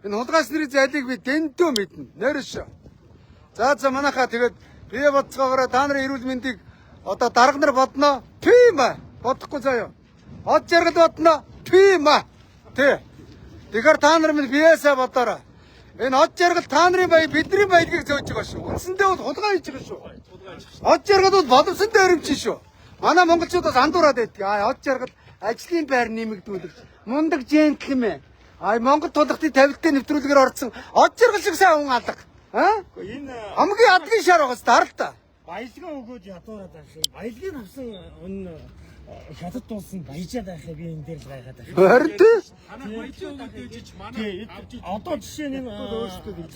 Энэ хулгайч нарын зайлыг би дэндүү мэднэ. Нэрш. За манайхаа тэгээд бие боцоогоороо та нарын эрүүл мэндийг Одоо дарга нар бодно. Тийм аа. Бодохгүй заяа. Од жаргал бодно. Тийм аа. Тэ. Тэгэхээр та нар минь биесээ бодоорой. Энэ од жаргал та нарын баяр бидний баярыг зөөж байгаа шүү. Үндсэндээ бол хулгай хийж байгаа шүү. Од жаргал бол боловсонтой өрөмчин шүү. Манай монголчууд бас андуураад байдаг. Од жаргал ажлын байр нэмэгдүүлэх. Мундаг джентльмен. Монгол тулгын тавилтын нэвтрүүлгээр орсон од жаргал шиг сайн хүн алга. Энэ Хамгийн адгийн шар байгаас тааралтай. баялгаа өгөөд ядуураад байх юм. Баялагыг авсан энэ хятад дуусан баяжаад байх би энэ дээр л гайхаад байна. Харин тийм. Одоо жишээ нь өөрсдөө гэж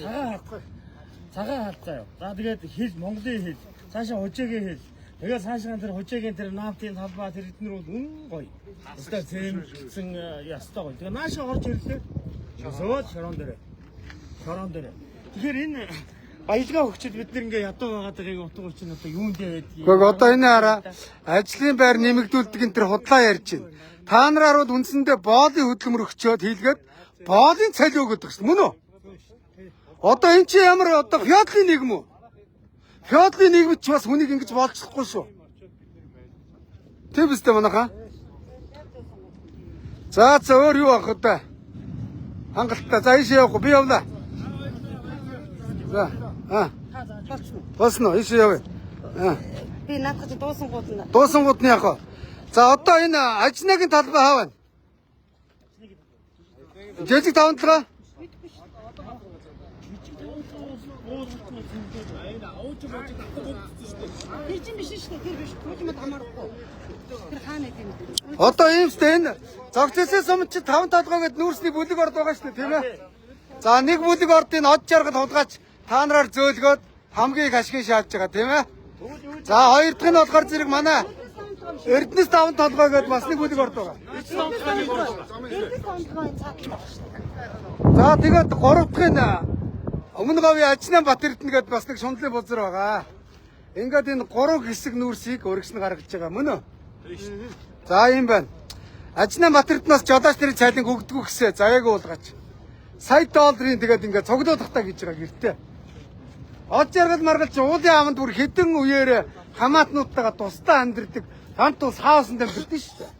цагаан хaalцаа юу. За тэгээд хэл Монголын хэл, цаашаа хужээгийн хэл. Тэгээд цаашаа тэр хужээгийн тэр наамтын талбай тэр эднэр бол үнэн гоё. Өстой зэмлсэн ястай гоё. Тэгээд наашаа орж ирлээ. Сөөд шорон дээр. Тэгэхээр энэ баялгаа өгчөд бид нар ингээ ядуу байгаад байгааг утга учир нь одоо юунд дээр байдгийг. Гэхдээ одоо энэ хараа ажлын байр нэмэгдүүлдэг энэ төр худлаа ярьж байна. Та нараар бол үндсэндээ боолын хөдөлмөр өгчөөд хийлгээд боолын цалин өгöd гэсэн мөн үү? Одоо эн чинь ямар одоо феодалын нийгэм үү? Феодалын нийгэмд ч бас хүнийг ингэж боолцохгүй шүү. Тийм үстэй манайхаа. За өөр юу авах вэ? Хангалттай. За ийшээ явах. Би явлаа. За. Босно. Ийшээ явъя. Би наадах дуусангууд нь. Дуусангууд нь яах вэ? За одоо энэ ажныгийн талбай хаа байна? Жижиг тавантлага. Тэр чинь биш шүү дээ. Тэр биш. Түүниймэд хамаарахгүй. Тэр хаана гэдэг юм. Одоо иймстэй энэ зогцолсын сум чи 5 толгой гээд нүүрсний бүлэг орд байгаа шүү дээ, тийм ээ? За нэг бүлэг ордын од жаргал хулгайч та нараар зөөлгөөд хамгийн их ашиг шааж байгаа, тийм ээ? За хоёр дахь нь болохоор зэрэг манай Эрдэнэс 5 толгой гээд бас нэг бүлэг орд байгаа. За тэгээд гурав дахь нь Өмнө говийн Ажнан Батэрдэн гээд бас нэг шундлын бузар байгаа. Ингээд энэ 3 хэсэг нүүрсийг өргөсн гаргаж байгаа мөн үү? За юм байна. Ажнан Батэрдэнээс жолооч нарын цалин өгдөггүй гэсээ завяаг уулгаач. Сая долларын тэгээд ингээд цогдуулах та гэж байгаа гэртээ. Од жаргал маргалч уулын аманд бүр хэдэн үеэр хамаатнуудтайгаа тусдаа амьдэрдэг. Тант тус хаусанд амьдэрдэг шүү дээ.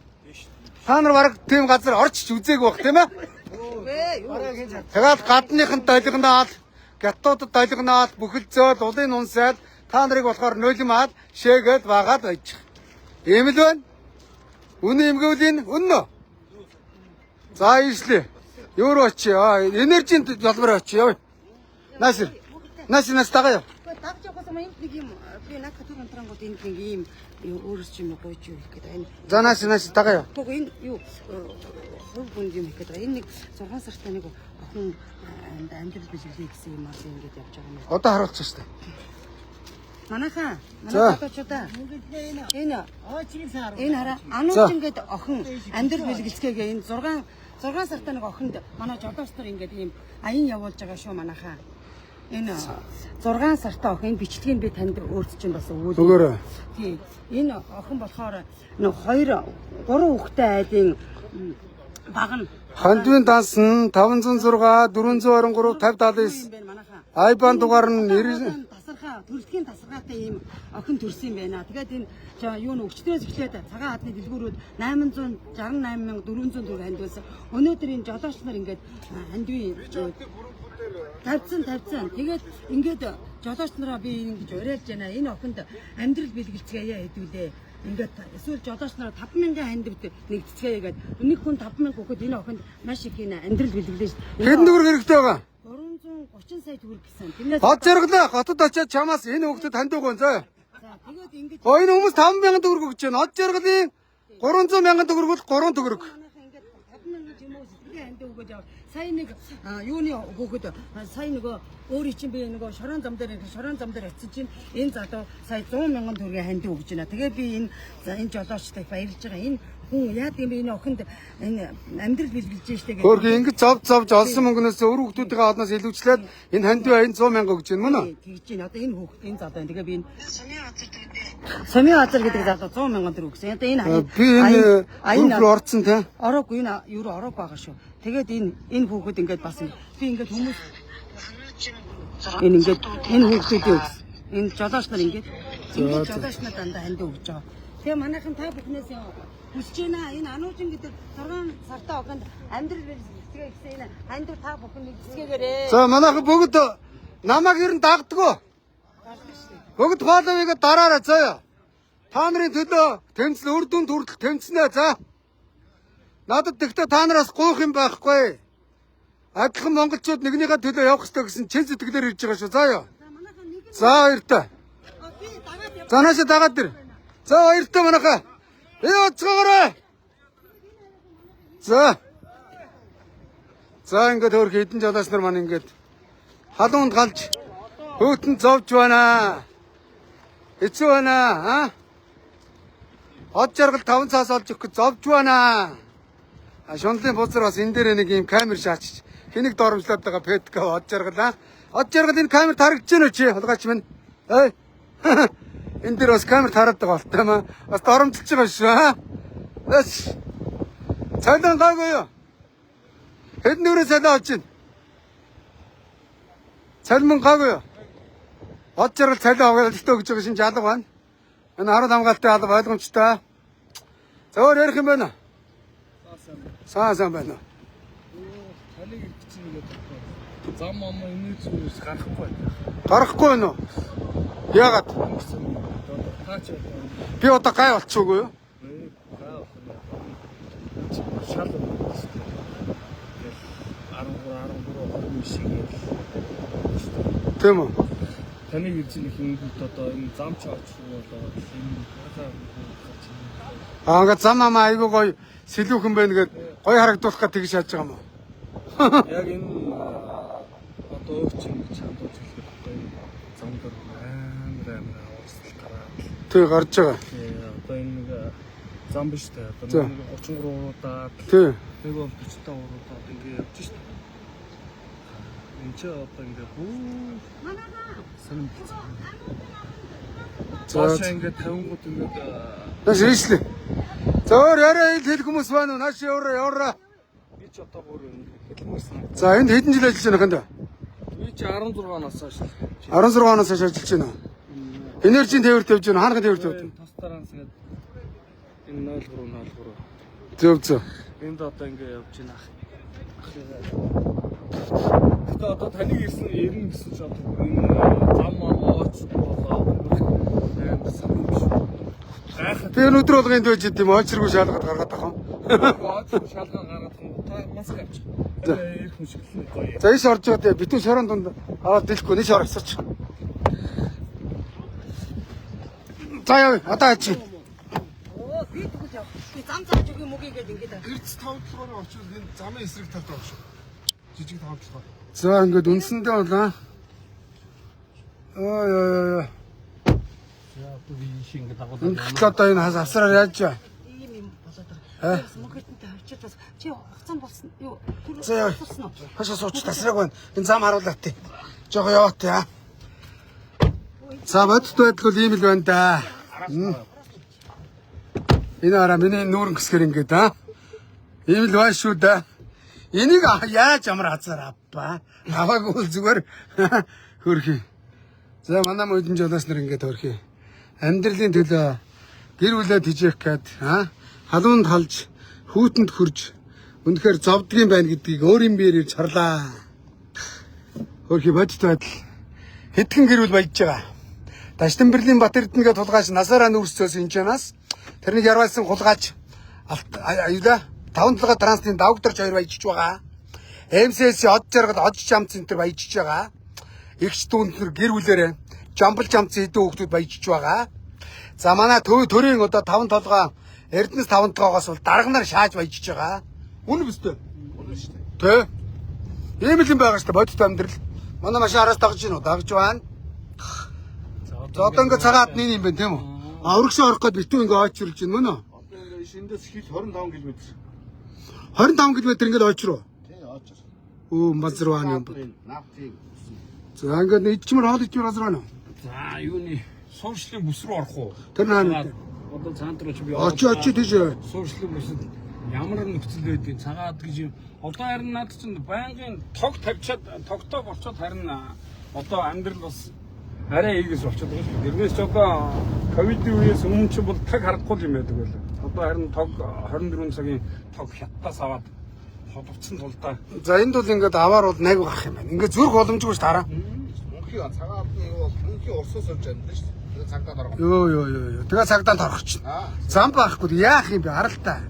Та нар бараг тийм газар орчиж үзээгүй бах тийм ээ? Тэгээд гадныхын долгинаад, гятуудад долгинаад, бүхэл зөөл, улын унсаад та нарыг болохоор нулимаад, шээгээд ваагаад байж. Ийм л байна. Үнэн эмгүүлийн үнэн. За ийшлээ. Юу руу очие? Энержийн залбараа очие. Насир тагаа яа. Тагч явахаас юм энд нэг юм би наадах түрүүн трангууд энд нэг юм өөрөөс ч юм гойч юу гэх гэдэг. За насир тагаа яа. Тэгвэл энэ юу хөв бүнд юм гэх гэдэг. Энэ нэг 6 сартай нэг охин амьдрал бэлгэлээ гэсэн юм аа ингэж явж байгаа юм. Одоо харуулчих шүү дээ. Манайхаа манайхаа энэ хараа анууч ингээд охин амьдрал бэлгэлцгээгээ энэ 6 сартай нэг охинд манай жолооч нар ингээд ийм аян явуулж байгаа шүү манайхаа. Энэ 6 сартай охин бичлэгийг би танд өөрт чинь бас өгөөл. Өгөөрэй. Тийм. Энэ охин болохоор нэг 3 хүүхэдтэй айлын баг нь Хандвийн данс нь 506 423 5079 айбан дугаар нь 90 тасархаа төрөлхийн тасархаатай ийм охин төрсөн юм байна. Тэгээд энэ юу н өгчдөөс эхлээд цагаан хадны дэлгүүрүүд 868,400 төгрөг хандвуулсан. Өнөөдөр энэ жолооч нар ингээд хандвийн тавьсан. Тэгээд ингээд жолооч нараа би ингэж уриалж байна. Энэ охинд амьдрал бэлгэлцгээе хэдүүлээ. Ингээд эсвэл жолооч нараа 5,000 хандивд нэгдэцгээе гэдэг. Нэг хүн 5,000 өгөхөд энэ охинд маш их энэ амьдрал бэлгэлээ шүү. Хэдэн төгрөг хэрэгтэй байгаа? 330 сая төгрөг гэсэн. Тэрнээс Од жаргалаа хотод очиад чамаас энэ хүүхдэд хандуугүй зөө. за тэгээд ингэж Энэ хүмүүс 5,000 төгрөг өгч байна. Од жаргалын 300,000 төгрөг бол 3 төгрөг. ингээд 5,000 ч юм уу сэтгэлийн хандив өгөөж яваа. Сая нэг юуны хөөхөд сая нөгөө өөрийн чинь би нөгөө шорон зам дээр очиж чинь энэ залуу сая 100,000 төгрөгийн хандив өгж байна. Тэгээд би энэ жолоочтой баярлж байгаа. Энэ хүн яа гэм бэ энэ охинд энэ амьдрал бэлгэлж штэ гэх. Хөөрхөн ингэж зовж олсон мөнгнөөс өөр хүүхдүүдийн одноос илүүчлээд энэ хандив аян 100,000 өгч байна мөн үү? Тэгж чинь одоо энэ хүүхд энэ залуу. Тэгээд би энэ Сумын газар гэдэг залуу 100,000 төгрөг өгсөн. Одоо энэ Би энэ рүү орцсон тий. ороогүй энэ юу ороог байгаа шүү. Тэгээд энэ хүүхэд ингээд бас би ингээд хүмүүс энэ ингээд энэ хүүхдүүдийн өгс. Энэ жолооч нар ингээд Ингээд жолоочноо дандаа ханд өгж байгаа. Тэгээ манайхан та бүхнээс хүсэж байна. Энэ ануужин гэдэг 6 сартаа огонд амьдрал бэлтгэе гэсэн энэ ханд та бүхэн нэгцгээгээрээ. За манайхан бүгд намайг ер нь дагддаг. Бүгд фоловыг дараарай заяа. Та нарын төлөө тэмцэл үр дүнд хүртэл тэмцэнэ за. Надад тэгтээ та нараас гуйх юм байхгүй. Адилхан монголчууд нэгнийхээ төлөө явах хэрэгтэй гэсэн чин сэтгэлээр ирж байгаа шүү. Заяа. За баяртай. За наашаа дагаад ир. За баяртай манайхаа. Яцгаарай. За. За ингээд өөр хэдэн жолооч нар маань ингээд халуунд галж хөөтөн зовж байна. Хэцүү байна аа. Од жаргал 5 цаас олж өгөх зовж байна. Шунлын бузар бас энэ дээр нэг юм камер шаачиж хэнийг доромжлоод байгаа петка од жаргал аа. Од жаргал энэ камер тарагдж байна уу чи хулгайч минь. Эй. Энэ дээр бас камер тараад байгаа болтой маа. Бас доромжилж байгаа шүү аа. Бас. Цалин гайгүй юу? Хэдэн нүрээ цалин авч байна? Цалин гайгүй юу? Од жаргал цалин аваад ихтэй өгч байгаа шинж алга байна. Энэ 10 хамгаалтай алга ойлгомжтой. За өөр ярих юм байна. Сайн байна. Таныг ирчихсэн гэдэг. Зам ам энэ зүйлс гарахгүй байна. Гарахгүй байна уу? Яагаад? Таач. Би одоо гай болчихоогүй юу? Шал. 13 шиг. Тийм үү? Таныг ирсэн хүмүүс одоо энэ зам ч авчихгүй болоод Ингээд зам амаа айгүй гоё сэлүүхэн байна гэд гоё харагдуулах гэж тэгж шааж байгаа юм уу? яг энэ одоо өвчин чандууч хэлэх гоё зам дээр амар аваасл гараад. Тэг гарч байгаа. Одоо энэ нэг зам биш үү? Одоо нэг 33 уруудаа. Тэг. Нэг бол 45 уруудаа ингэ явж шít. Энд ч одоо ингэ За ингэ 50 гот ингэ Наш ришлээ. За өөр яриа хэлэх хүмүүс байна уу? Наш яваа. би ч одоо бүр хэлмээрсэн. За энд хэдэн жил ажиллаж байна ханд? Би ч 16 наснаас 16 оноос хойш ажиллаж байна. Энержийн тээвэрт явж байна. Хаанхын тээвэрт явж байна? тас тараанс ингэ энэ 03 Зөв. энд одоо ингэ явж байна. Гэтэ одоо таныг ирсэн ирнэ гэсэн ч одоо энэ зам ооч болоо. Би өнөөдөр болгонд байж идэм очиргүй шалгаад гаргаад байгаа юм. Ооч шалган гаргаад та маск авч. Ирэх хүн шиг л гоё. За иш орж байгаа битүү шорон дунд аваад дэлэхгүй нэш орсооч. За яа одоо ачи. Би тэгж яв. Би зам зааж өгөх юм уу гээд ингээд. Гэрц 5 толгоор очиж энэ замын эсрэг талд байгаа шүү. Жижиг 5 толгоор. За ингээд үнсэндээ болоо. Ой. Ингээд одоо энэ хасараар яаж чаа? Ийм юм болоод байгаа. Мөнгөтөнтэй авчиж бас чи хугацаанд болсон юу? За яа. Хашаа сууч тасраг байна. Энэ зам харуулаад тий. Жого яваа тий аа. За бодит байдал бол ийм л байна да. Энэ араа миний нүүрэн гэсгэр ингээд аа. Ийм л байна шүү да. Энийг яаж амар хазаар авпаа. Аваагүй зүгээр хөрхий. За манай модын жолооч нар ингээд хөрхий. Амьдралын төлөө гэр бүлээ тижээх гээд халуунд халж хүүтэнд хүрж үнэхээр зовдгийм байна гэдгийг өөрийн биеэр ирж харлаа. Хөрхий бодит байдал хэдхэн гэр бүл баяж байгаа. Таштанбэрлийн Бат Эрдэнэ гээд тулгаач насаараа нүүрсцөөс энэ чанаас тэрнийг ярвалсан хулгаач аюула 5 толгой транстын давгдарч хоёр баяжж байгаа. МСС од жаргал од чам центр баяжж байгаа. Игч дүүнтэр гэр бүлээрээ жамбал жамц хэдэн хүүхдүүд баяжж байгаа. За манай төрийн одоо 5 толгой Эрдэнэс 5 толгоогоос бол дарганаар шааж баяжж байгаа. Үнэ биз дээ? Үнэ шүү дээ. Тэ? Ийм л юм байгаа шүү дээ бодит амьдрал. Манай машин араас дагж гин үү? Дагж байна. За одоо ингээ цагаад нэг юм байна тийм үү? Урагшаа орох гээд битүү ингээ ойчруулж байна мөн үү? Одоо ингэ шиндээс хил 25 км. 25 км ингээ ойчруу. Тий, очор. Өө мазруу юм. Нафтыг. За ингээ идчмэр хоол идчмэр газар байна уу? За юуны суурьшлийн бүс рүү орох уу? Тэр наа. Одоо цаант руу чи би Очи тийш. суурьшлийн бүсэд ямар нөхцөл байдгийг цагаад гэж юм. Одоо харин над чинь байнгын тог тавьчаад тогтоог болчиход харин одоо амьдрал бас арай ийгээс болчиход байгаа шүү. Тэрнээс ч одоо ковидын үеэс өмнө ч бол таг харахгүй юм байдаг байлаа. Одоо харин тог 24 цагийн тог хятадаас аваад холбогдсон тул та. За энд бол ингээд аваар бол найг гарах юм байна. Ингээд зүрх боломжгүй ш дараа. Мөнхийн цагаан авны юу бол мөнхийн урсаас орж амьдсан шүү дээ. Тэгээ цагдаад орох. Йоо. Тэгээ цагдаа торох чинь. Зам байхгүй яах юм бэ? Харалтаа.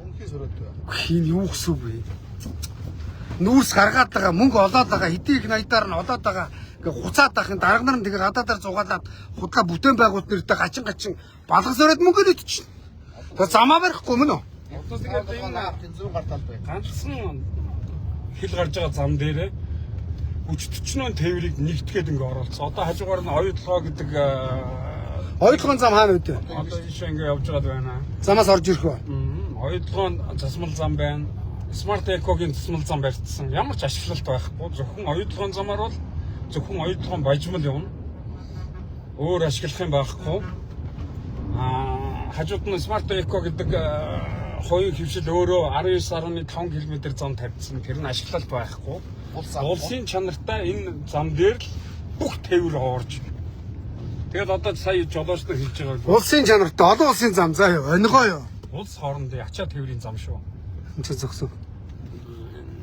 Мөнхийн сураад байна. Хин юу гэсэн үг вэ? Нүүрс гаргаад байгаа мөнгө олоод байгаа хэдий их наядаар нь олоод байгаа ингээ хуцаад байхын дарга нар нь тэгээ гадаадаар зугаалаад худлаа бүтээн байгуулалт нэртэй гачин балгас өрөөд мөнгө л идчихнэ. Тэгээ замаа барихгүй мөн үү? Одоо тэгээд энэ наавтын 100 гартал бай. ганцхан хил гарч байгаа зам дээрээ хүч 40 тээврийг нэгтгээд ингээ оролцсон. Одоо хажуугаар нь оюутлогоо гэдэг Оюутлогын зам хаана үүдээ? одоо ийшээ ингээ явж байгаа байна. Замаас орж ирэх үү? Оюутлогын засмал зам байна. Смарт экогийн засмал зам барьдсан. Ямар ч ашиглалт байхгүй. Зөвхөн оюутлогын замаар бол зөвхөн оюутлогын бажмал явна. Өөр ашиглах юм байхгүй. Хажууд нь смарт эко гэдэг хоёрын хөвшил өөрөө 19.5 км зам тавьдсан. Тэр нь ашиглалт байхгүй. Улсын чанартай энэ зам дээр л бүх тээвэр орж. Тэгээд одоо сая жолооч нар хэлж байгаа бол Улсын чанартай олон улсын зам заа юу? Онигоо юу? улс хоорондын ачаа тээврийн зам шүү. Энд зогсов.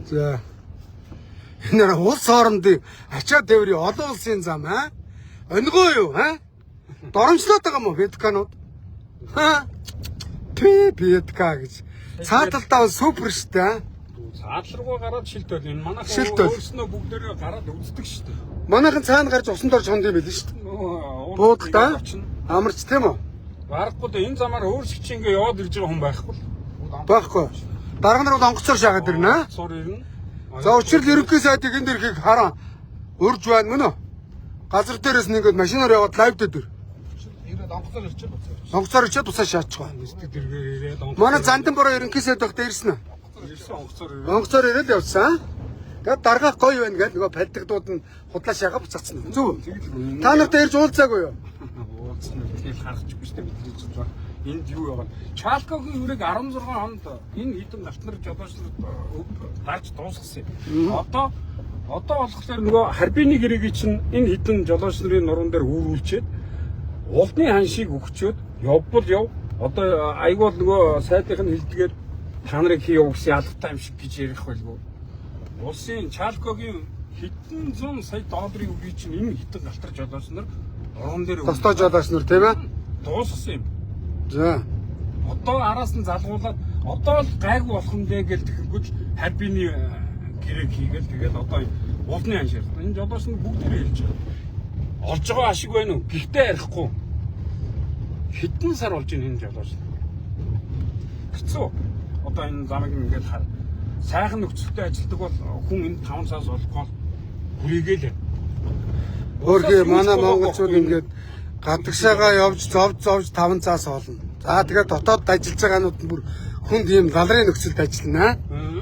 За. Энэ улс хоорондын ачаа тээврийн олон улсын зам аа? Онигоо юу аа? Доромжлоод байгаа юм уу ветканууд? Петка гэж. Цааталтаа супер штэ аа. Цаадларгуу гараад шилт байл. Энэ манайх Шилт байл. өөрснөө бүгдээрээ гараад үздэг шүү дээ. Манайхан цаана гарч усан дорж хонд юм байл шүү дээ. Буудалтай амарч тийм үү? Барахгүй да энэ замаар өөрсгч ингээ яваад ирж байгаа хүн байхгүй л. Байхгүй. Дарга нар бол онгоцоор шаагаад ирнэ аа. Цор ирнэ. За учир л ерөнхий сайдыг энэ дэрхийг хараа. Урж байна мөн үү? Газар дээрээс нь ингээд машинаар яваад лайв дээр. Ирээд онгоцоор ирчих бацаа. Онгоцоор ичээд тусаа шаачгаа. Нэстэг дэргээр ирээд Манай зандан бороо ерөнхий сайд байхдаа ирсэн үү? ирсэн онгоцоор ирээд. Онгоцоор ирээд явсан. Тэгээд даргаах гоё байна гэдэг нөгөө паддагдууд нь худлаа шагаа буцаацсан. Зүг. Та нартай ирж уулзаагүй юу? Уулзсан нь тэгэл харахгүй шүү дээ бидний ч байна. Энд юу яваа? Чалкогийн үрэг 16 хонд энэ хитэн галтнар жолоочлууд гарч дуусгасан юм. Одоо болохоор нөгөө харбины гэрэгийг чинь энэ хитэн жолооч нарын нуруунд дээр үүрүүлчихэд улдны ханшийг өгчөөд явбал яв. Одоо айгуул нөгөө сайдынх нь хэлдгээр та нарыг хийв гэсэн ялгатай юм шиг гэж ярих байлгүй. Улсын Чалкогийн хэдэн зуун сая долларын үгүй чинь энэ хитэн галтар жолооч нар нуруунд дээр Тостоо жолооч нар тийм ээ? дуусгасан юм. За. Одоо араас нь залгуулаад одоо л гайгүй болох юм дээ гэж тэгэнгүүт харбины гэрээг хийгээл тэгээд одоо улны аншаар. Энэ жолооч нь бүгд хэлж байгаа. Олж байгаа ашиг байна уу? Гэхдээ ярихгүй. Хэдэн сар болж ийн энэ жолооч. Хэцүү. Одоо энэ замыг ингээд хар. Сайхан нөхцөлтэй ажилдаг бол хүн энэ 5 цаас олохгүй хүрээгээл. Өөрхий манай монголчууд ингээд гадагшаага явж зовж 5 цаас олно. За тэгээд дотоод ажиллаж байгаанууд нь бүр хүнд ийм лалрын нөхцөлд ажиллана.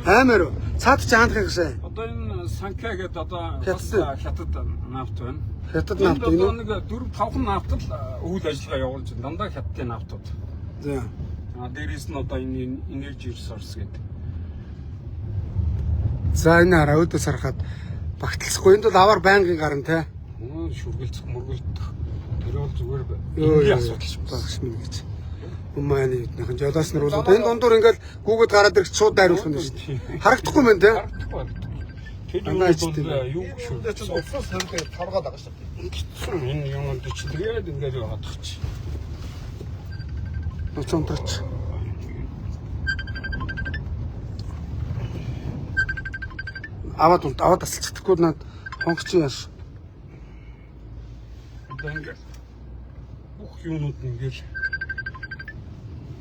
Аймаар цаад чи хаандах юм шээ. Одоо энэ Санка гэдэг одоо хятад нафт байна. Хятад нафт одоо энэ. нэг 4-5 нафтал үйл ажиллагаа явуулж байна. Дандаа хятадын нафтууд. За. Дээрээс нь одоо энэ energy resource гэдэг. За энэ хараа өөдөөс харахад багталсахгүй. Энд бол аваар байнгын гарна те. Шүргэлцэх мөргөлдөх. Тэр бол зүгээр Йоо асуудал шүү. багш минь гэж. Умааны эднийхэн жолооч нар бол энэ дундуур ингээд гүгэд гараад ирэх шууд дайруулах нь шүү дээ. Харагдахгүй мэн те. Тэр юу бол юу шүү. Тэд чинь уцаас хөргөө торгоод байгаа шүү дээ. Энэ юм чинь тэгээд ингээд яваад чи. Нуцонтрач. Аваад тасалчихдаггүй над хонгоч яаш. Одоо ингээд бүх юмнууд нь ингээд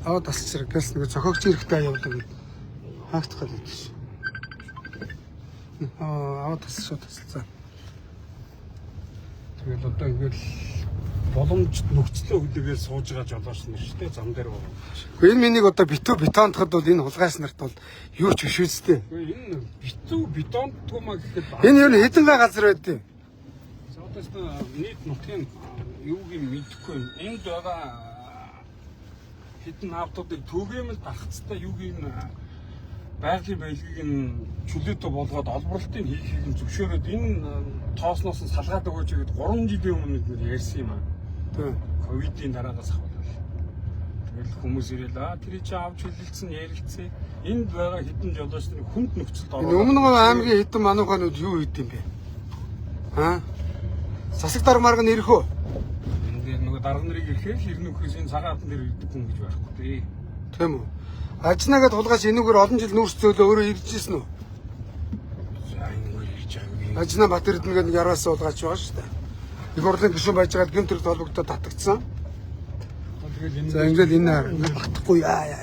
Аваад тасалчих гэлс нэг зохиогч хэрэгтэй явуулдаг гэд хаагдах гал гэдэг ш. Аваад тасалцаа. тэгэл одоо ингээд боломж нөхцөлөө хүлээгээл сууж байгаа жолооч нар шүү дээ зам дээр байгаа. Гэхдээ энэ минийг одоо бетондоход бол энэ хулгайч нарт бол юу ч биш үстэй. Энэ бетондгүй маа гэхэд Энэ юу хэдэн газар байдیں۔ цаатаас нийт нутгийн юуг юм мэдэхгүй юм. Энд байгаа хэдэн автодыг түгээмэл багцтай юуг юм байгалийн баялагийг нь чөлөөтэй болгоод олборлолтыг хийхийг нь зөвшөөрөөд энэ тоосноос нь салгаад өгөөч гэд 3 жилийн өмнө бид нэр ярьсан юм аа. Тийм. Ковидын дараагаас ахвал. Тэгэл хүмүүс ирэл тэр чинь авч хэлэлцэн ярилцээ. Энд байгаа хэдэн жолоочны хүнд нөхцөлд ороод. Энэ өмнө аймгийн хэдэн манууханууд юу хийд юм бэ? Аа? Засаг дарга марга нэрхөө. Энд нөгөө дарга нарыг ирэхээр хэрнүүхээс энэ цагаатан дээр ирдэг хүн гэж байхгүй. Тийм үү? Ажнаагаа тулгаач энүүгээр олон жил нүүрс зөөлөө өөрөө иржсэн үү? За энэ ирж байгаа. Ажнаа Батэрдэн гэдэг яраас суулгаач байгаа шүү дээ. Их хурлын гишүүн байж байгаад гэмтэр толбогдоод татагдсан. За ингээд энэ батхгүй яа.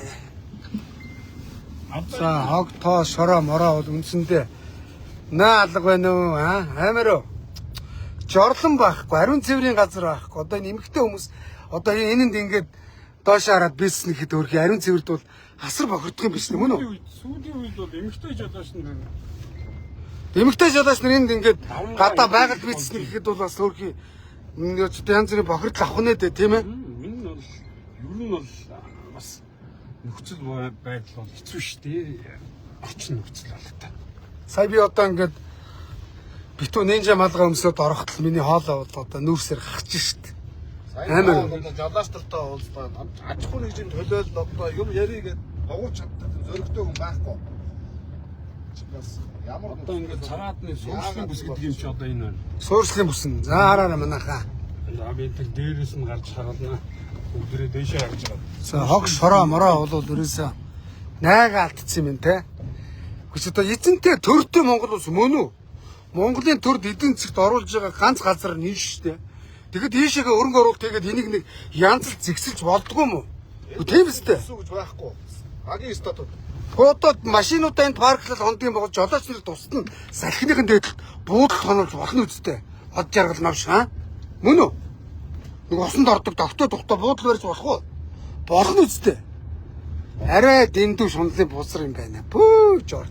За хог тоо шороо мороо бол үндсэндээ наа алга байна уу? Амар уу? Жорлон байхгүй, ариун цэврийн газар байхгүй. Одоо энэ эмэгтэй хүмүүс одоо энэнд ингээд доош хараад бизнес нэхэд өөрхий ариун цэвэрд бол асар бохирдох юм биш үү мөн үү? Сүүлийн үед бол эмэгтэй жолооч нар Эмэгтэй жолооч нар энд ингээд гадаа байгаль бизнес нэхэд бол бас өөрхий янз бүрийн бохирдол авах нэ тийм ээ? Энэ бол ер нь бол бас нөхцөл байдал бол хэцүү шүү дээ. Орчин нөхцөл бол та. Сая би одоо ингээд битүү нинжа малгай өмсөд орохдол миний хоолоо бол одоо нүүрсээр хахж шít. Амар. Жолооч нартай уулзаад аж ахуй нэгжийн төлөөлөл одоо юм яригээд богууч чаддаг зөрөгтэй хүн байхгүй. Бас ямар Одоо ингээд цагаатны суурьшлийн бүс гэдэг юм чи одоо энэ байна. Суурьшлийн бүсэн. За хараарай манайхаа. За би тэр дээрээс нь гарч хагална. Бүгдээ дээшээ харж байгаа. За хог шороо мороо бол ерөөсөө найгаа алдсан юм те. Хүч одоо эзэнтэй төртэй Монгол улс мөн үү? Монголын төрд эдийн засагт оруулж байгаа ганц газар нь шүү дээ. Тэгэхэд ийшээгээ өрөнгө оруулалт хийгээд энийг нэг янзлж зэгсэлж болдгоо юм уу? Тийм үстэй. гэж байхгүй. Агийн статут. Фотод машинуудаа энд парклал хондгийн богож жолооч нар тусад нь салхиныхын дээдлэлд буудал тоноолж болно үстэй. Од жаргал навш мөн үү? Нэг усанд ордог тогтоо буудал барьж болох уу? Болно үстэй. Арай дэндүү шунлын бузар юм байна. Пүү жор.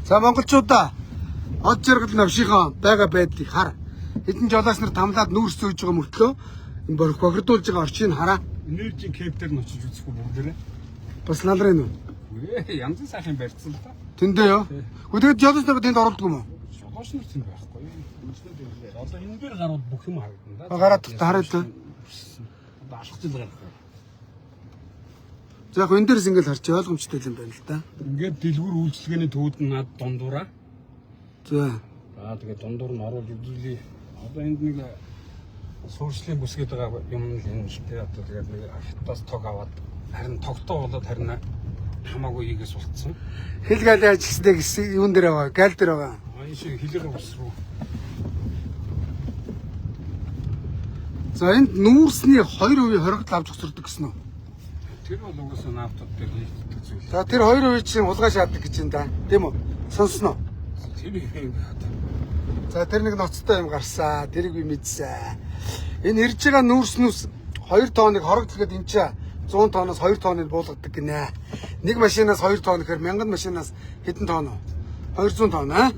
За монголчуудаа од жаргал навшийнхаа байгаа байдлыг хар. Хэдэн жолооч нар тамлаад нүүрс зөөж байгаа мөртлөө энэ бохирдуулж байгаа орчийг хараа. Энержийн кемптер нь очиж үзэхгүй бүгдээрээ. Бас налрын уу? Янз сайхан барьсан л та. Тэндээ ёо. Гэхдээ жолооч нар тэнд оролдог юм уу? Жолооч нар тийм байхгүй. Одоо энэ дээр гарууд бүх юм харагдана да. Гараад хараад. Одоо алхаж л гарах. За яг энэ дээрс ингээл харч ойлгомжтой юм байна л да. Ингээд дэлгүүр үйлчлэгээний төвд нь над дундуураа. За. Тэгээд дундуур нь оруулж үзүүлээ. Одоо энд нэг суурьшлийн бүс гэдэг байгаа юм л энэ шүү дээ. Одоо тэгээд нэг хятадаас тог аваад харин тогтоо болоод харин хамаагүй ийгээс болцсон. Хил галийн ажилсдаг юун дээр байгаа? Гал дээр байгаа. Энэ шиг хилээр ус руу. За энд нүүрсний 2% хоригдол авч өгсөрдөг гэсэн үү? Тэр бол угаасаа наавтууд дээр хийгддэг зүйл. За тэр 2% чинь хулгай шаадаг гэж юм да. Тийм үү? Сонсноо. Тэр юм байна. За тэр нэг ноцтой юм гарсан. Тэрийг би мэдсэн. Энэ ирж байгаа нүүрснүүс 2 тонныг хоригдлгээд энэ чаа 100 тонноос 2 тонныг буулгадаг гинэ. Нэг машинаас 2 тонн гэхээр 1000 машинаас хэдэн тонн вэ? 200 тонн аа?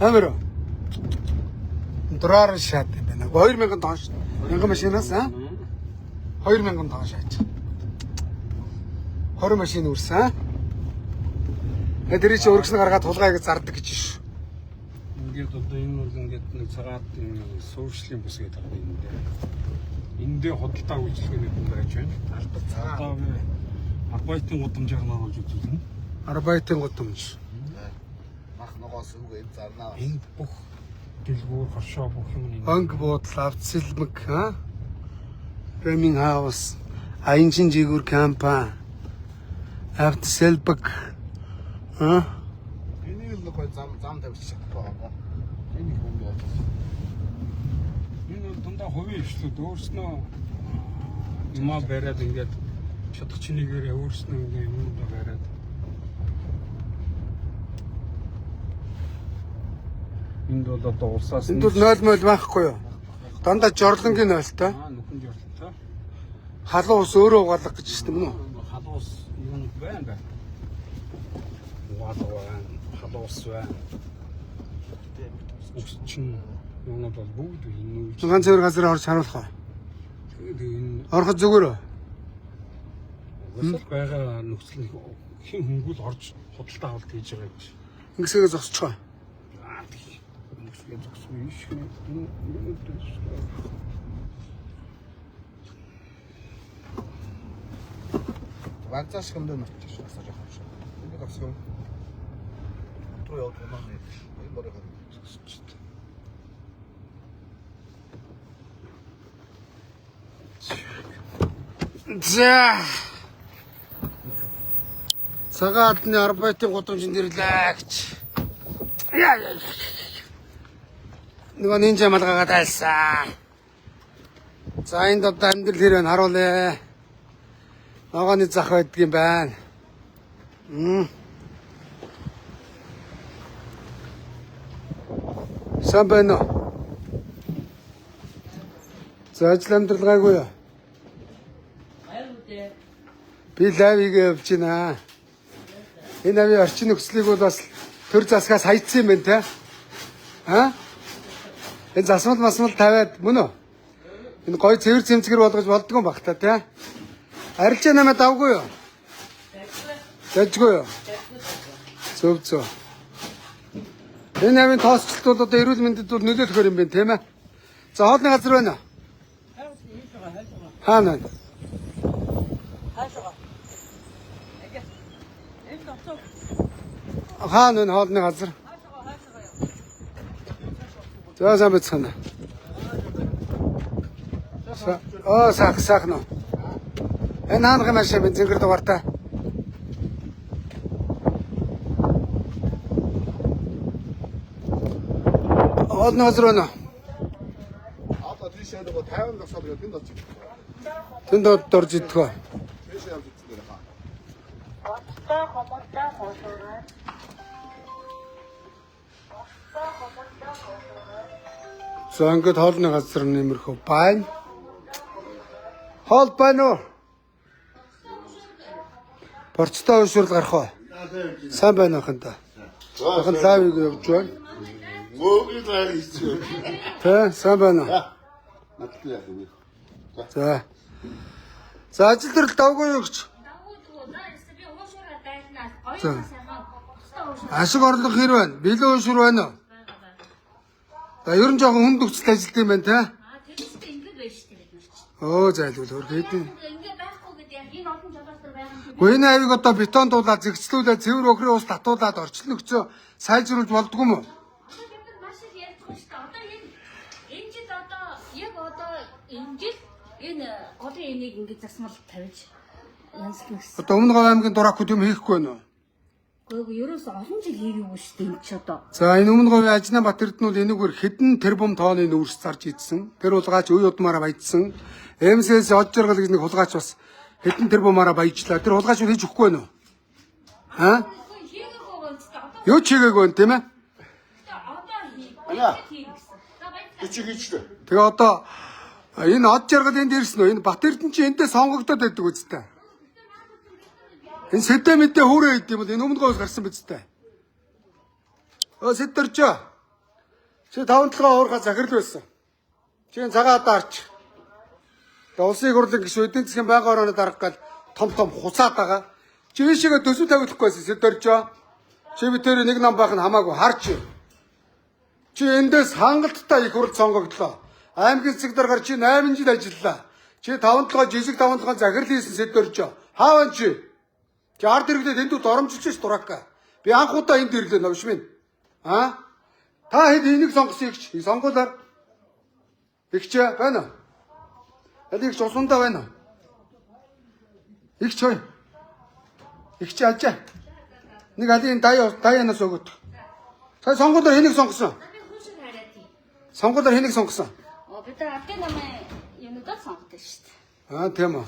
Амар уу? Дураар шат юм байна. 2000 тонн шүү. 1000 машинаас аа? 2000 тонн шаач. 20 машин үрсэн аа? Тэр чинь өргөснө гаргаад тулгайг зардаг гэж шүү. Ингээд одоо энэ бол ингээд нэг цагаат суурьшлийн бүс гэдэг юм дээр. Эндээ худалдаа үйлчлэгээнүүд нь байж байна. Одоо би арбайтын гудамжаар нь оруулж үзүүлнэ. Арбайтын гудамж. Мах ногоос үгүй энэ зарнаа. Энд бүх дэлгүүр хоршоо бүх юм энэ. Банк буудлын авцэлмэг аа? Премиум хаус, аянчин жигүүр кампани, автоселбэг аа? Энийг л гой зам тавьчих байгаа. Энийг хүн бол Энэ дундаа хувийн хвшлүүд өөрснөө юмаа бариад ингээд чадах чинийгээр өөрснөө ингээд юмудаа бариад энд бол одоо улсаас Энд бол 0 мөл байхгүй юу? Дандаа жорлонгийн 0-той. нүхэн жорлоо. Халуун ус өөрөө угаалгах гэж байна мөн үү? Халуун ус юм байна. Халуун ус байна. Чин юмнууд бол бүгд энэ Ганц зөөр газар орж харуулах уу? тэгээд энэ Ороход зүгээр үү? уусал байгаа нөхцөл хин хөнгөл орж худалдаа авалт хийж байгаа юм чи. Ингэсгээ зогсчихоо. Аа тийм. Ингэсгээ зогсоо юм шиг энэ Ванцааш хэмдэн очиж асууж байгаа юм шиг. Энийг авсан. Өдрөө явуулах юм аа. Энэ бороо зогсчих. За. Цагаатны арбайтын гудамжинд ирлээ гэж. Яа. Нөгөө нинжа малгаагаа тайлсан. За энэ одоо амьдрал хэрэг харуулъя. Ногооны зах байдаг юм байна. Сайн байна уу? За ажил амьдрал гайгүй юу? Би лавиг явж байна. Энэ ави орчин нөхцөлийг бол бас төр засгаас хайцсан юм байна те. Энэ засмал масмал тавиад мөн үү? Энэ гой цэвэр цэмцгэр болгож болдгоо баг та те. Арилжаа намайг давгүй юу? Дэжгүй юу? Зөв. Энэ авийн тоосчлт бол одоо эрүүл мэндэд бол нөлөөлөх юм байна тийм ээ. За хоолны газар байна уу? Хаана? Хаана хоолны газар? За сайн бацхан. Сахна. Энэ хаанх юм ашиг бензингэр дугаартай. Хоолны газар байна уу? Одоо тийшээ нөгөө 50 насаар яг тэнд очиж. Тэнд орж идэх. Тийшээ явж үзсэн дээр хаа. За ингээд хоолны газар нэмэрхүү байна. Хоол байна уу? Порцтой уушрал гарах уу? Сайн байна уу хэнтэй? Ахын лавиг явж байна. Мөгийг хайрцгүй. Тэ сайн байна уу? Натлаа юм. За. За ажил дээр давгүй юу гэж? За. Ашиг орлого хэр байна? Билүү уушр байна уу? За ер нь жоохон хүнд хүчтэй ажилт юм байна те? Тэгэжтэй ингэж байж штэ бид нар ч. Оо зайлгүй хөр хэдэн. Ингээ байхгүй гэдэг яг энэ олон жолоосор байгаа юм. Гэхдээ энэ авиг одоо бетон дуулаад зэгцлүүлээд цэвэр өхрийн ус татуулаад орчлон өгчөө сайжруулж болдгоо юм уу? Одоо бид нар маш их ярьж байгаа штэ. Одоо энэ жил одоо яг одоо энэ жил энэ голын энийг ингээ засмал тавьж янзлсан гэсэн. Одоо өмнө говь аймгийн дуракууд юм хийхгүй байна уу? Гэхдээ ерөөс олон жил хийгээгүй штэ энэ ч одоо. За энэ өмнө говь Ажнабат Эрдэнэт энэгээр хэдэн тэрбум тонны нүүрс зарж идсэн. Тэр улгаач үе удмаараа баяжсан. МСС од жаргал гэж нэг хулгаач бас хэдэн тэрбумаараа баяжлаа. Тэр хулгаач хийж өгөхгүй байна уу? Хийгээгүй байгаа юм штэ. Одоо Юу ч хийгээгүй байна тийм ээ? одоо хий гэсэн. За баярлалаа. Чи хийчтэй. Тэгээ одоо энэ од жаргал энд ирсэн үү? Энэ Бат Эрдэнэ чи энтэй сонгогдоод байдаг үстэй. Энэ сэдэ мэдээ хөөрөө идэв юм бол энэ өмнө говьс гарсан биз дээ. Сэдэрчөө. Чи 5-7 уурхаа захирал байсан. Чи цагаа даарч. Тэгээ улсын хурлын гишүүн эдийн засгийн байнгын орооны дарга гал том хуцаад байгаа. Чи ийшээгээ төсөв тавиулахгүйсэн сэдэрчөө. Чи би тэр нэг нам байх нь хамаагүй харч. Чи эндээс хангалттай их хурл сонгогдлоо. Аймгийн засаг даргаар чи 8 жил ажиллаа. Чи 5-7 жижиг 5-7 захирал хийсэн сэдэрчөө. Хааван чи? Чи ард иргэдэд энд доромжилж ш дураака. Би анхудаа энд ирлээ навш минь. Та хэд энийг сонгосон ихч сонгуулаар. Ихч байна уу? Энийг усундаа байна уу? Ихч хой. Ихч ажаа. Нэг алийн даяанаас өгöd. Сая сонгуулаар энийг сонгосон. Би хүүшиг хараад тий. Сонгуулаар энийг сонгосон. Бид нар ардын намын юмудаа сонгодог штэ. Тийм үү.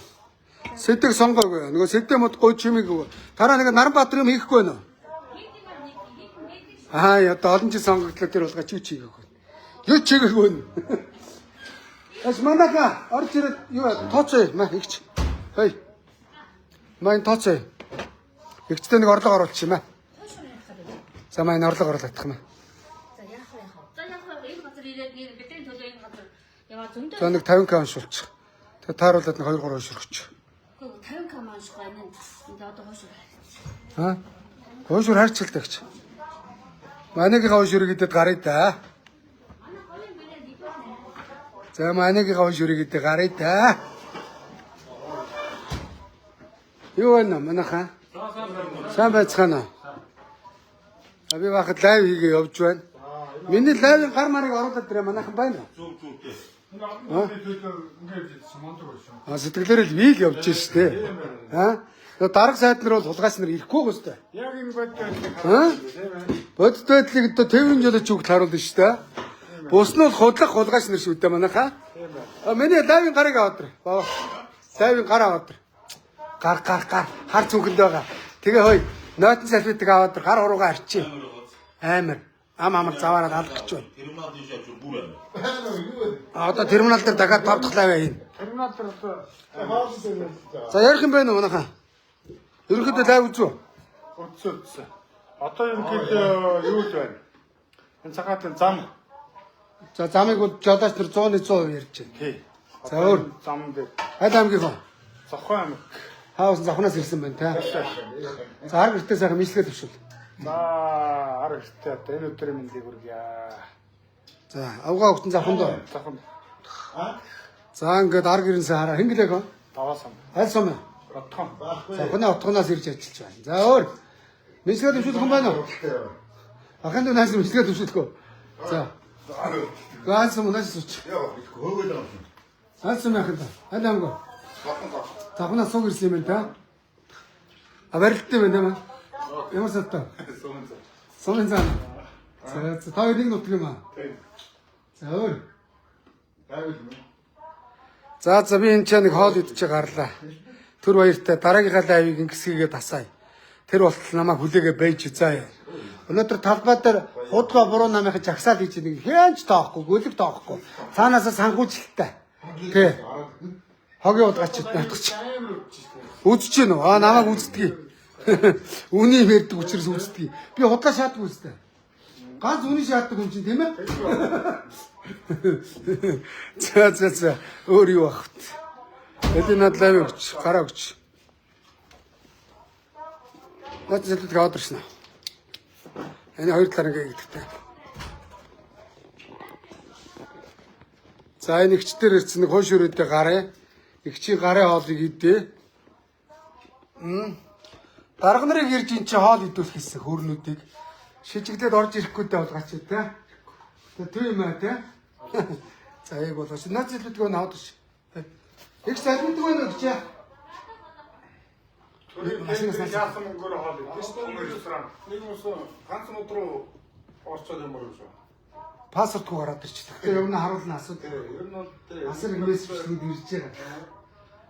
Сэдэг сонгоогүй. Нөгөө сэдэ мод гой чимиг. Тараа нэг Наранбаатар юм хийхгүй байна уу? Одоо олон жил сонгогдлоо тэр болгоч юу чийгээгүй. Юу чийгээгүй нэ. Эс мандака орж ирээд юу тооцоо маа ихч. Хей. Майн тооцоо. Ихчтэй нэг орлого оруулчих юм аа. За майн орлого оруулах юм аа. За яах вэ? За яах вэ? Энэ газар ирээд бидний төлөө энэ газар яваа зөндөө. За нэг 50к оншуулчих. Тэгээ тааруулаад нэг 2-3 ширхчих. Гэхдээ 50к онших байна. Энд одоо хойш. Аа. Хойшуур харчилдаг ч. Манайгийн хойшуурыг идэд гарыг да. За манайгийн хойшуурыг идэд гарыг да. Юу вэ манайхаа? Сайн байцгаана. Би бахад лайв хийгээ явж байна. Миний лайвын гар марыг оруулаад ирээ манайхан байна. Сэтгэлээр л виг явж штэ. Дарга сайд нар бол хулгайч нар ирэхгүй гоостой. Яг энэ бодтой. Бодит байдлыг одоо 50 жолооч үгт харуулна штэ. Бус нь бол худлах хулгайч нар шүү дээ манайхаа. Миний лайвын гарыг аваад ир. Лайвын гар аваад ир. Гар хар цүнхэнд байгаа. Тэгээ хой нойтон салфитыг аваад ир гар хуруугаа арчи. Амар амар заваараад алах гэж байна. Терминал дэше авчих бүр амар. Одоо терминал дээр дахиад 5 дахь лайв хийн. Терминал дээр одоо За ярих юм байна уу манайхаа? Ерөнхийдөө лайв үзүү. Өцөө. Одоо ерөнхийдөө юу л байна? Энэ цагаатын зам. За замыг бол жолооч нар 100% ярьж байна. Тий. За өөр зам дээр аль аймгийн хөө? Зохион аймаг. Хаус завхнаас ирсэн байна те. За арга гэртээ сайхан мэдлэгээ төвшүүл. За арга гэртээ одоо энэ өдрийн мэндийг хүргье. За авгаа хөвтөн завханд. Завхан. За ингээд арга гэрнээс хараа хингэлээг хөө? Таваасан. Аль сум? Отхон. Завхны отгоноос ирж ажиллаж байна. За өөр мэдлэгээ төвшүүлэх юм байна уу? Ахын дэ нааш мэдлэгээ төвшүүлэх үү? За. Гаан сум нааш сууч. Хөөгөл авсан. Аль сум яхад? Аль аймаг? Завхнаас сууг ирсэн юм байна та. Барилттай байна маа. Ямар сатаа? Сумын зам. За та нэг нутг юм аа. За өөр. За би энэ ч нэг хоол идэж гарлаа. Түр баяртай дараагийнхаа лайвыг ингэсгийгээ тасаая. Тэр болтол намайг хүлээгээ байж заа. Өнөөдөр талбай дээр худга буруу намынхаа жагсаал хийж нэг хянч тоохгүй, гөлөг тоохгүй. Цаанаасаа санхүүжилттэй. Тэ. Хогийн удаач натгач. Үзэж гин үү? Намайг үздэгий. Үнийг ярьдаг учраас үздэгий. Би худлаа шааддаг үстэй. Ганц үнийг шааддаг юм чинь тийм ээ? За. Өөр юу ах вэ? Эдийн над лайв өгч, гараа өгч. Наад зэлдэг авааршна. Энэ хоёр талаар ингээ гэдэгтэй. За энэ игчдэр ирсэн нэг хойш өрөөдөө гараа. Игчийн гарын хоолыг идээ. Дарга нарыг ирж ин чи хоол идүүлэх гэсэн хөрнүүдийг шижиглээд орж ирэхгүй дээ болгаач тий. Тэгээ тийм ээ тий. За яг болгооч. Наад зэлдэг нь аваад ш. Их салбидаг байна гэж. Машинаас яасан мөнгөөр хоол идэх. Тэстэн ресторан. Нэг хүмүүс ганц өдөр рүү орцоод юм уу шүү. Паспортгүй гараад ирчихлээ. Тэгээ өмнө харуулна асуу. Ер нь бол асар мессежүүд ирж байгаа.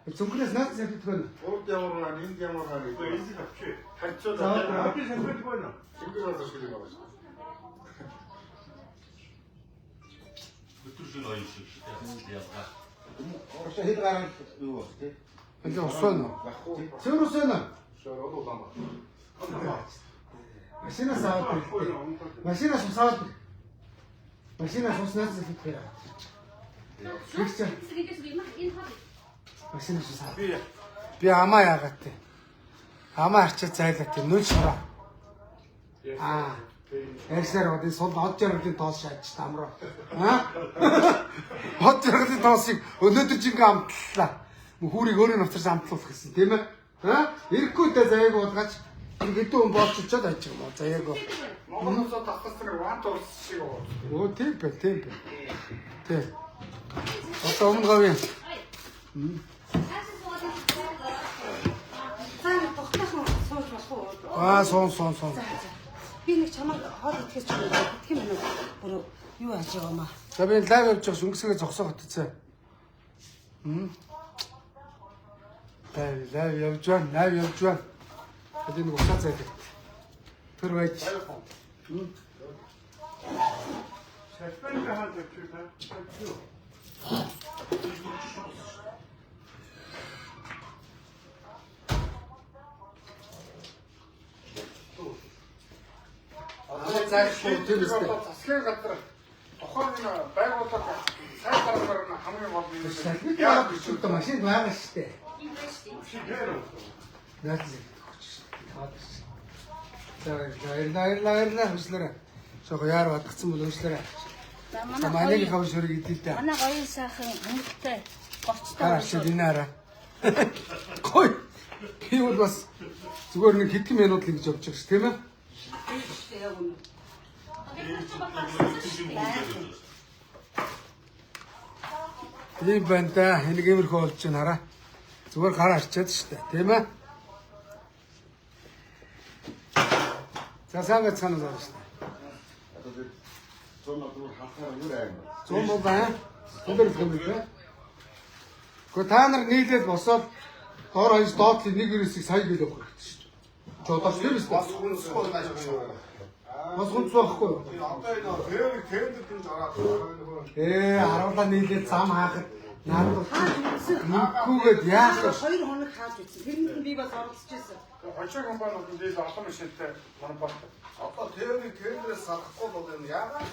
Зүнхнээс наад салбидаг байна. урд ямар байна, энд ямар байна. Энийг авчи. Харьцаад би салбидаг байна. Зингэр бас шиг байгаа шүү. Өдөр шиг аяа шиг яага. Орос хэд гараад юу баг тий? Энэ усвэн. Цэвэр усвэн. Шороо улаан ба. Машинаас аваад. Машинаас усаад. Машинаас уснаас хэлдэг. Машинаас усаад. Би амаа яагаад те. Амаа арчаад зайлаа те. Нүн шороо. Эксэр одын сул од жаргалын тоос шааж тамраа. Од жаргалын тоосыг өнөөдөр жингээ амтлаа. Хүүрийг өөрөө навчрсан амтлуулах гэсэн тийм ээ. Ирэхгүй дээ заяаг уулгаач. Хэдэн хүн болчиход ажиг юм уу заяаг. Монголоо татсан вант урс шиг уу. Оо тийм бэ. Тий. Одоо өмнө гавь. Сон. Би нэг чамайг хоол идэхээс ч идэх юм байна. Бүр юу яаж байгаа юм аа. За би лайв явж байгаа шүнгсгээ зогсоох утцаа. Лайв явж байна. Эдгээр нэг усаа зайлаа. Тэр байж. Шалбар хаалт өгч та. Зайлшгүй тийм үстэй. Засгийн газар тухайн байгууллага сайн дараагаар нь хамгийн гол юм. Яг бичсэн машин байгаа шүү дээ. Энэ байж тээ. Наац. Баярлалаа хөшлөрөө. Жоо яар бадгцсан бол хөшлөрөө. За Манай хавь шөрөг идэл дээ. манай гоё сайхан өнгөтэй горцтой Хараач энэ хараа. Гой. Би бол бас зүгээр нэг хэдэн минут л ингэж явж байгаа ш, тийм ээ? Тийм байна да. Энийг иймэрхүү болж байна хараа. Зүгээр гар арчаад штэ, тийм ээ? За сайн байцгаана уу штэ. Зүүн мөн баа. Өндөр хэмжээ. Гэхдээ та нар нийлээд босоод доор хаяж доотлын нэг ерөөсийг сая гээл өгөх хэрэгтэй шүү дээ. Жодооч тийм үү? Бас хүнсгүй байж байгаа. Бас хүнсгүй байхгүй юу? Одоо энэ тээвэр гэж гараад байгаа. Харуулаа нийлээд зам хаахад наадах. Нүггүйгээд яах вэ? 2 хоног хааж үзсэн. Тэрэнд би бас оролцож байсан. Хончоо компаниуд энэ олон машинтай монопол. Одоо тээврээс салахгүй бол энэ яагаад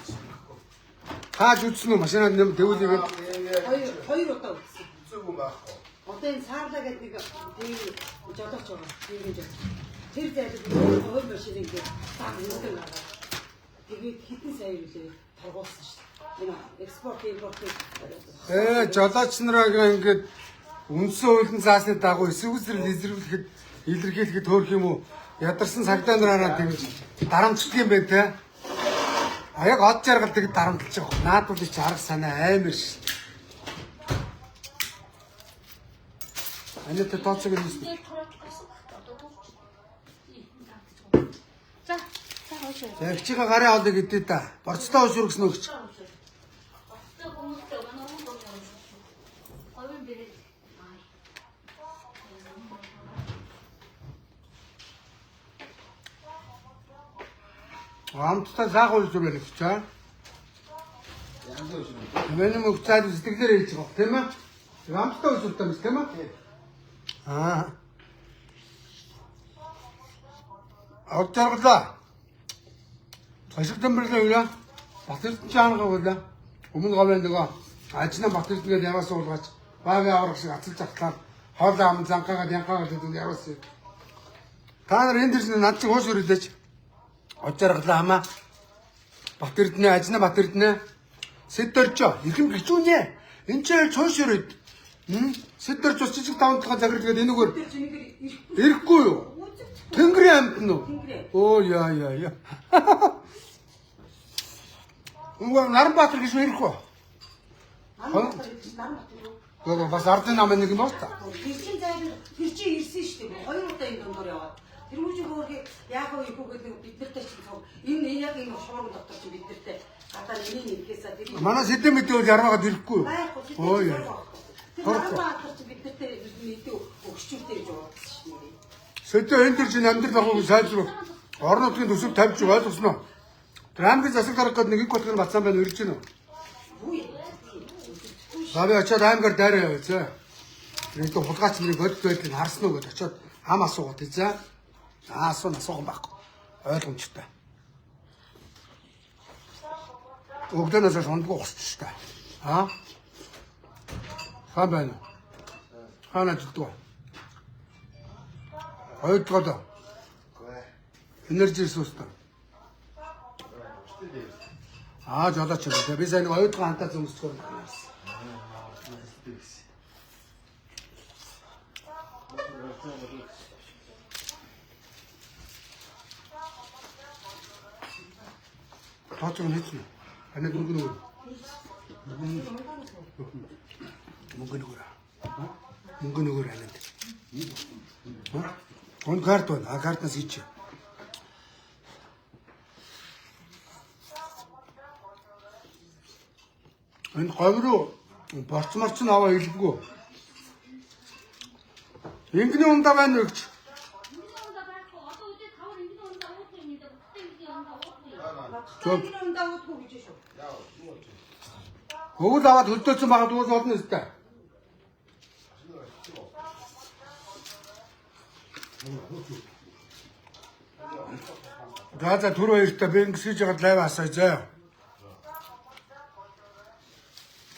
Хааж үзсэн үү машинаа нэм тэгүүлээд 2 удаа үзсэн. зүггүй байхгүй. Одоо энэ саарлаа гэдэг нэг тийм жодооч байгаа. Тийм жоо. Тэр зайлд өөр машин ингээд таг нүгэн гараад. Тэгээд хитэн сая үлээ торгуулсан шүү дээ. Энэ экспорт импортыг жолооч нараа ингээд үндсэн хуулийн заасны дагуу эсвүүсрэл илэрхийлэхэд хөөх юм уу? Ядарсан цагдаа нараа тэгж дарамтдаг юм байна те. А яг од жаргал тэгж дарамтлаж байгаа. Наад бол чи арга санаа амар ш. Анята тооцог юм. За хойшоо. За ихчийнхаа гарын хоолыг идээ та. Борцтой хойш үргэсэн өгч. Амттай заагуул зүрх өгч аа. Мэнэ мөгцөөд сэтгэлээр хийж байгаа тийм ээ. Амттай үзүүлдэг юм тийм ээ. Авчаргалаа. Ашигтан бирлээ юу? Батэрч чаангаа болоо. Өмнө говь нөгөө ажны батэрч гээд яваас уулгаач. Баагийн аврах шиг ацалж ахлаа. Хоолой ам занхаагаад янхаагаад гэдэг яваас. Та нар энэ дэрс над чинь хоош өрөлөөч. Авчаргалаа хамаа. Батэрднэ ажны батэрднэ. Сэдэрчо ихэм гिचүүнэ. Энд чинь хоош өрөөд. Сэдэрч ус жижиг тавталгаа загралгээд энэгээр ирэхгүй юу? Тэнгэрийн амт нь уу? Оо яа. Наранбаатар гэж ирэхгүй. Наранбаатар. Бас ардын намын нэг юм байна та. Тэрчин зайд тэр чинь ирсэн шүү дээ. 2 удаа энэ дондор яваад. Тэр мужиг өөрхий яах вэ гэдэг бид нартай чинь энэ яг энэ шуурга доктор чинь бид нартай гадаа нэг нэгэсээ тэр. Манай сэдэ мэдээ ярмаагаад ирэхгүй юу? Оо яа. Наранбаатар чинь бид нартай мэдээ өгчүүтэй гэж бодсон шүү дээ. Сэдэ энэ төр чинь амьдрал ахыг сайжруулах. Орон нутгийн төсөв тавьж ойлгосноо. Тэр аймгийн засаг дарга гэдэг нэг их болгоны бацаан байна өрж гинөө. Савь очоод аймгаар дайраа яваа зэ. Тэр их хулгайч нарыг бодит байдлыг харсан уу гэдээ очоод хам асуугаад зэ. Асуусан байхгүй. Ойлгомжтой. Өгдөнөөс сондгоо ухсч та. Хаа байна. Хаана зүтгөө. Хоёрдугаар. Энержи ресурстай. Жолооч юм. Би сайн хоёрдугаар хантаа зөмсгөр байна. Тооцоо хийчихнэ. Ана дөргөн өөр. Мөнгө нөгөө анаад. Он карт байна. Картнаас хийчих. Энэ говьроо борцморч нь аваа илбгүү. Ингэний ундаа байна уу гэж. Хөвөл аваад хөлдөөцөн байгаа дуус олно өстэй. Газа түр хоёртой бэнгсгийж ягаад лайв асаа зөө.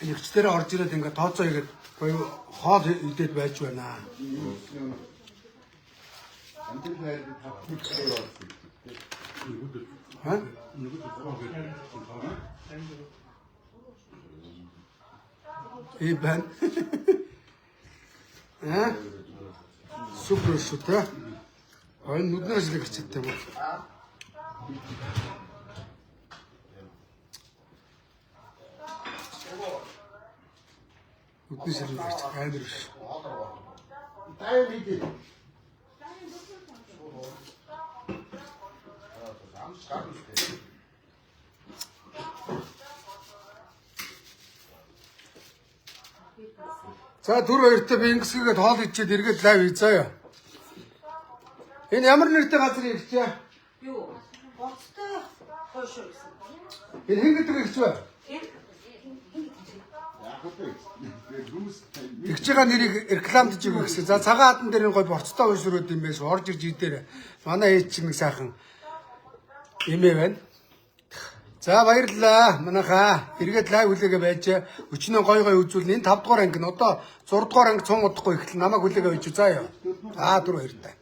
Нэгчдэрээ орж ирээд ингээд тооцоо хийгээд гоё хоол идээд байж байна. Ха? Ибан. Супер шүү те. Энэ нүднээс л гэрчтэй юм. Нүднээс л гэрч амар шүү. За түр хоёртой би ингэсгээд хоол идчихэд эргээд лайв хийж заяа. Энэ ямар нэртэй газар ирч вэ? Юу? Боцтой хойшоо гэсэн. Энэ хэн гэдэг ирч вэ? Ирж байгаа нэрийг рекламдж өгөх гэсэн. За цагаан хатан дээр энэ гой борцтой хойшрууд юм байсан. Орж ирж идээр манай ээж чинь нэг сайхан эмээ байна. За баярлалаа. Манайхаа эргээд лайв хүлээгээ байж өчнөө гой үзүүлнэ. Энэ 5 дугаар анги нь одоо 6 дугаар анги цон удахгүй ихэл намайг хүлээгээ байж заа ёо. Түр хоёртай.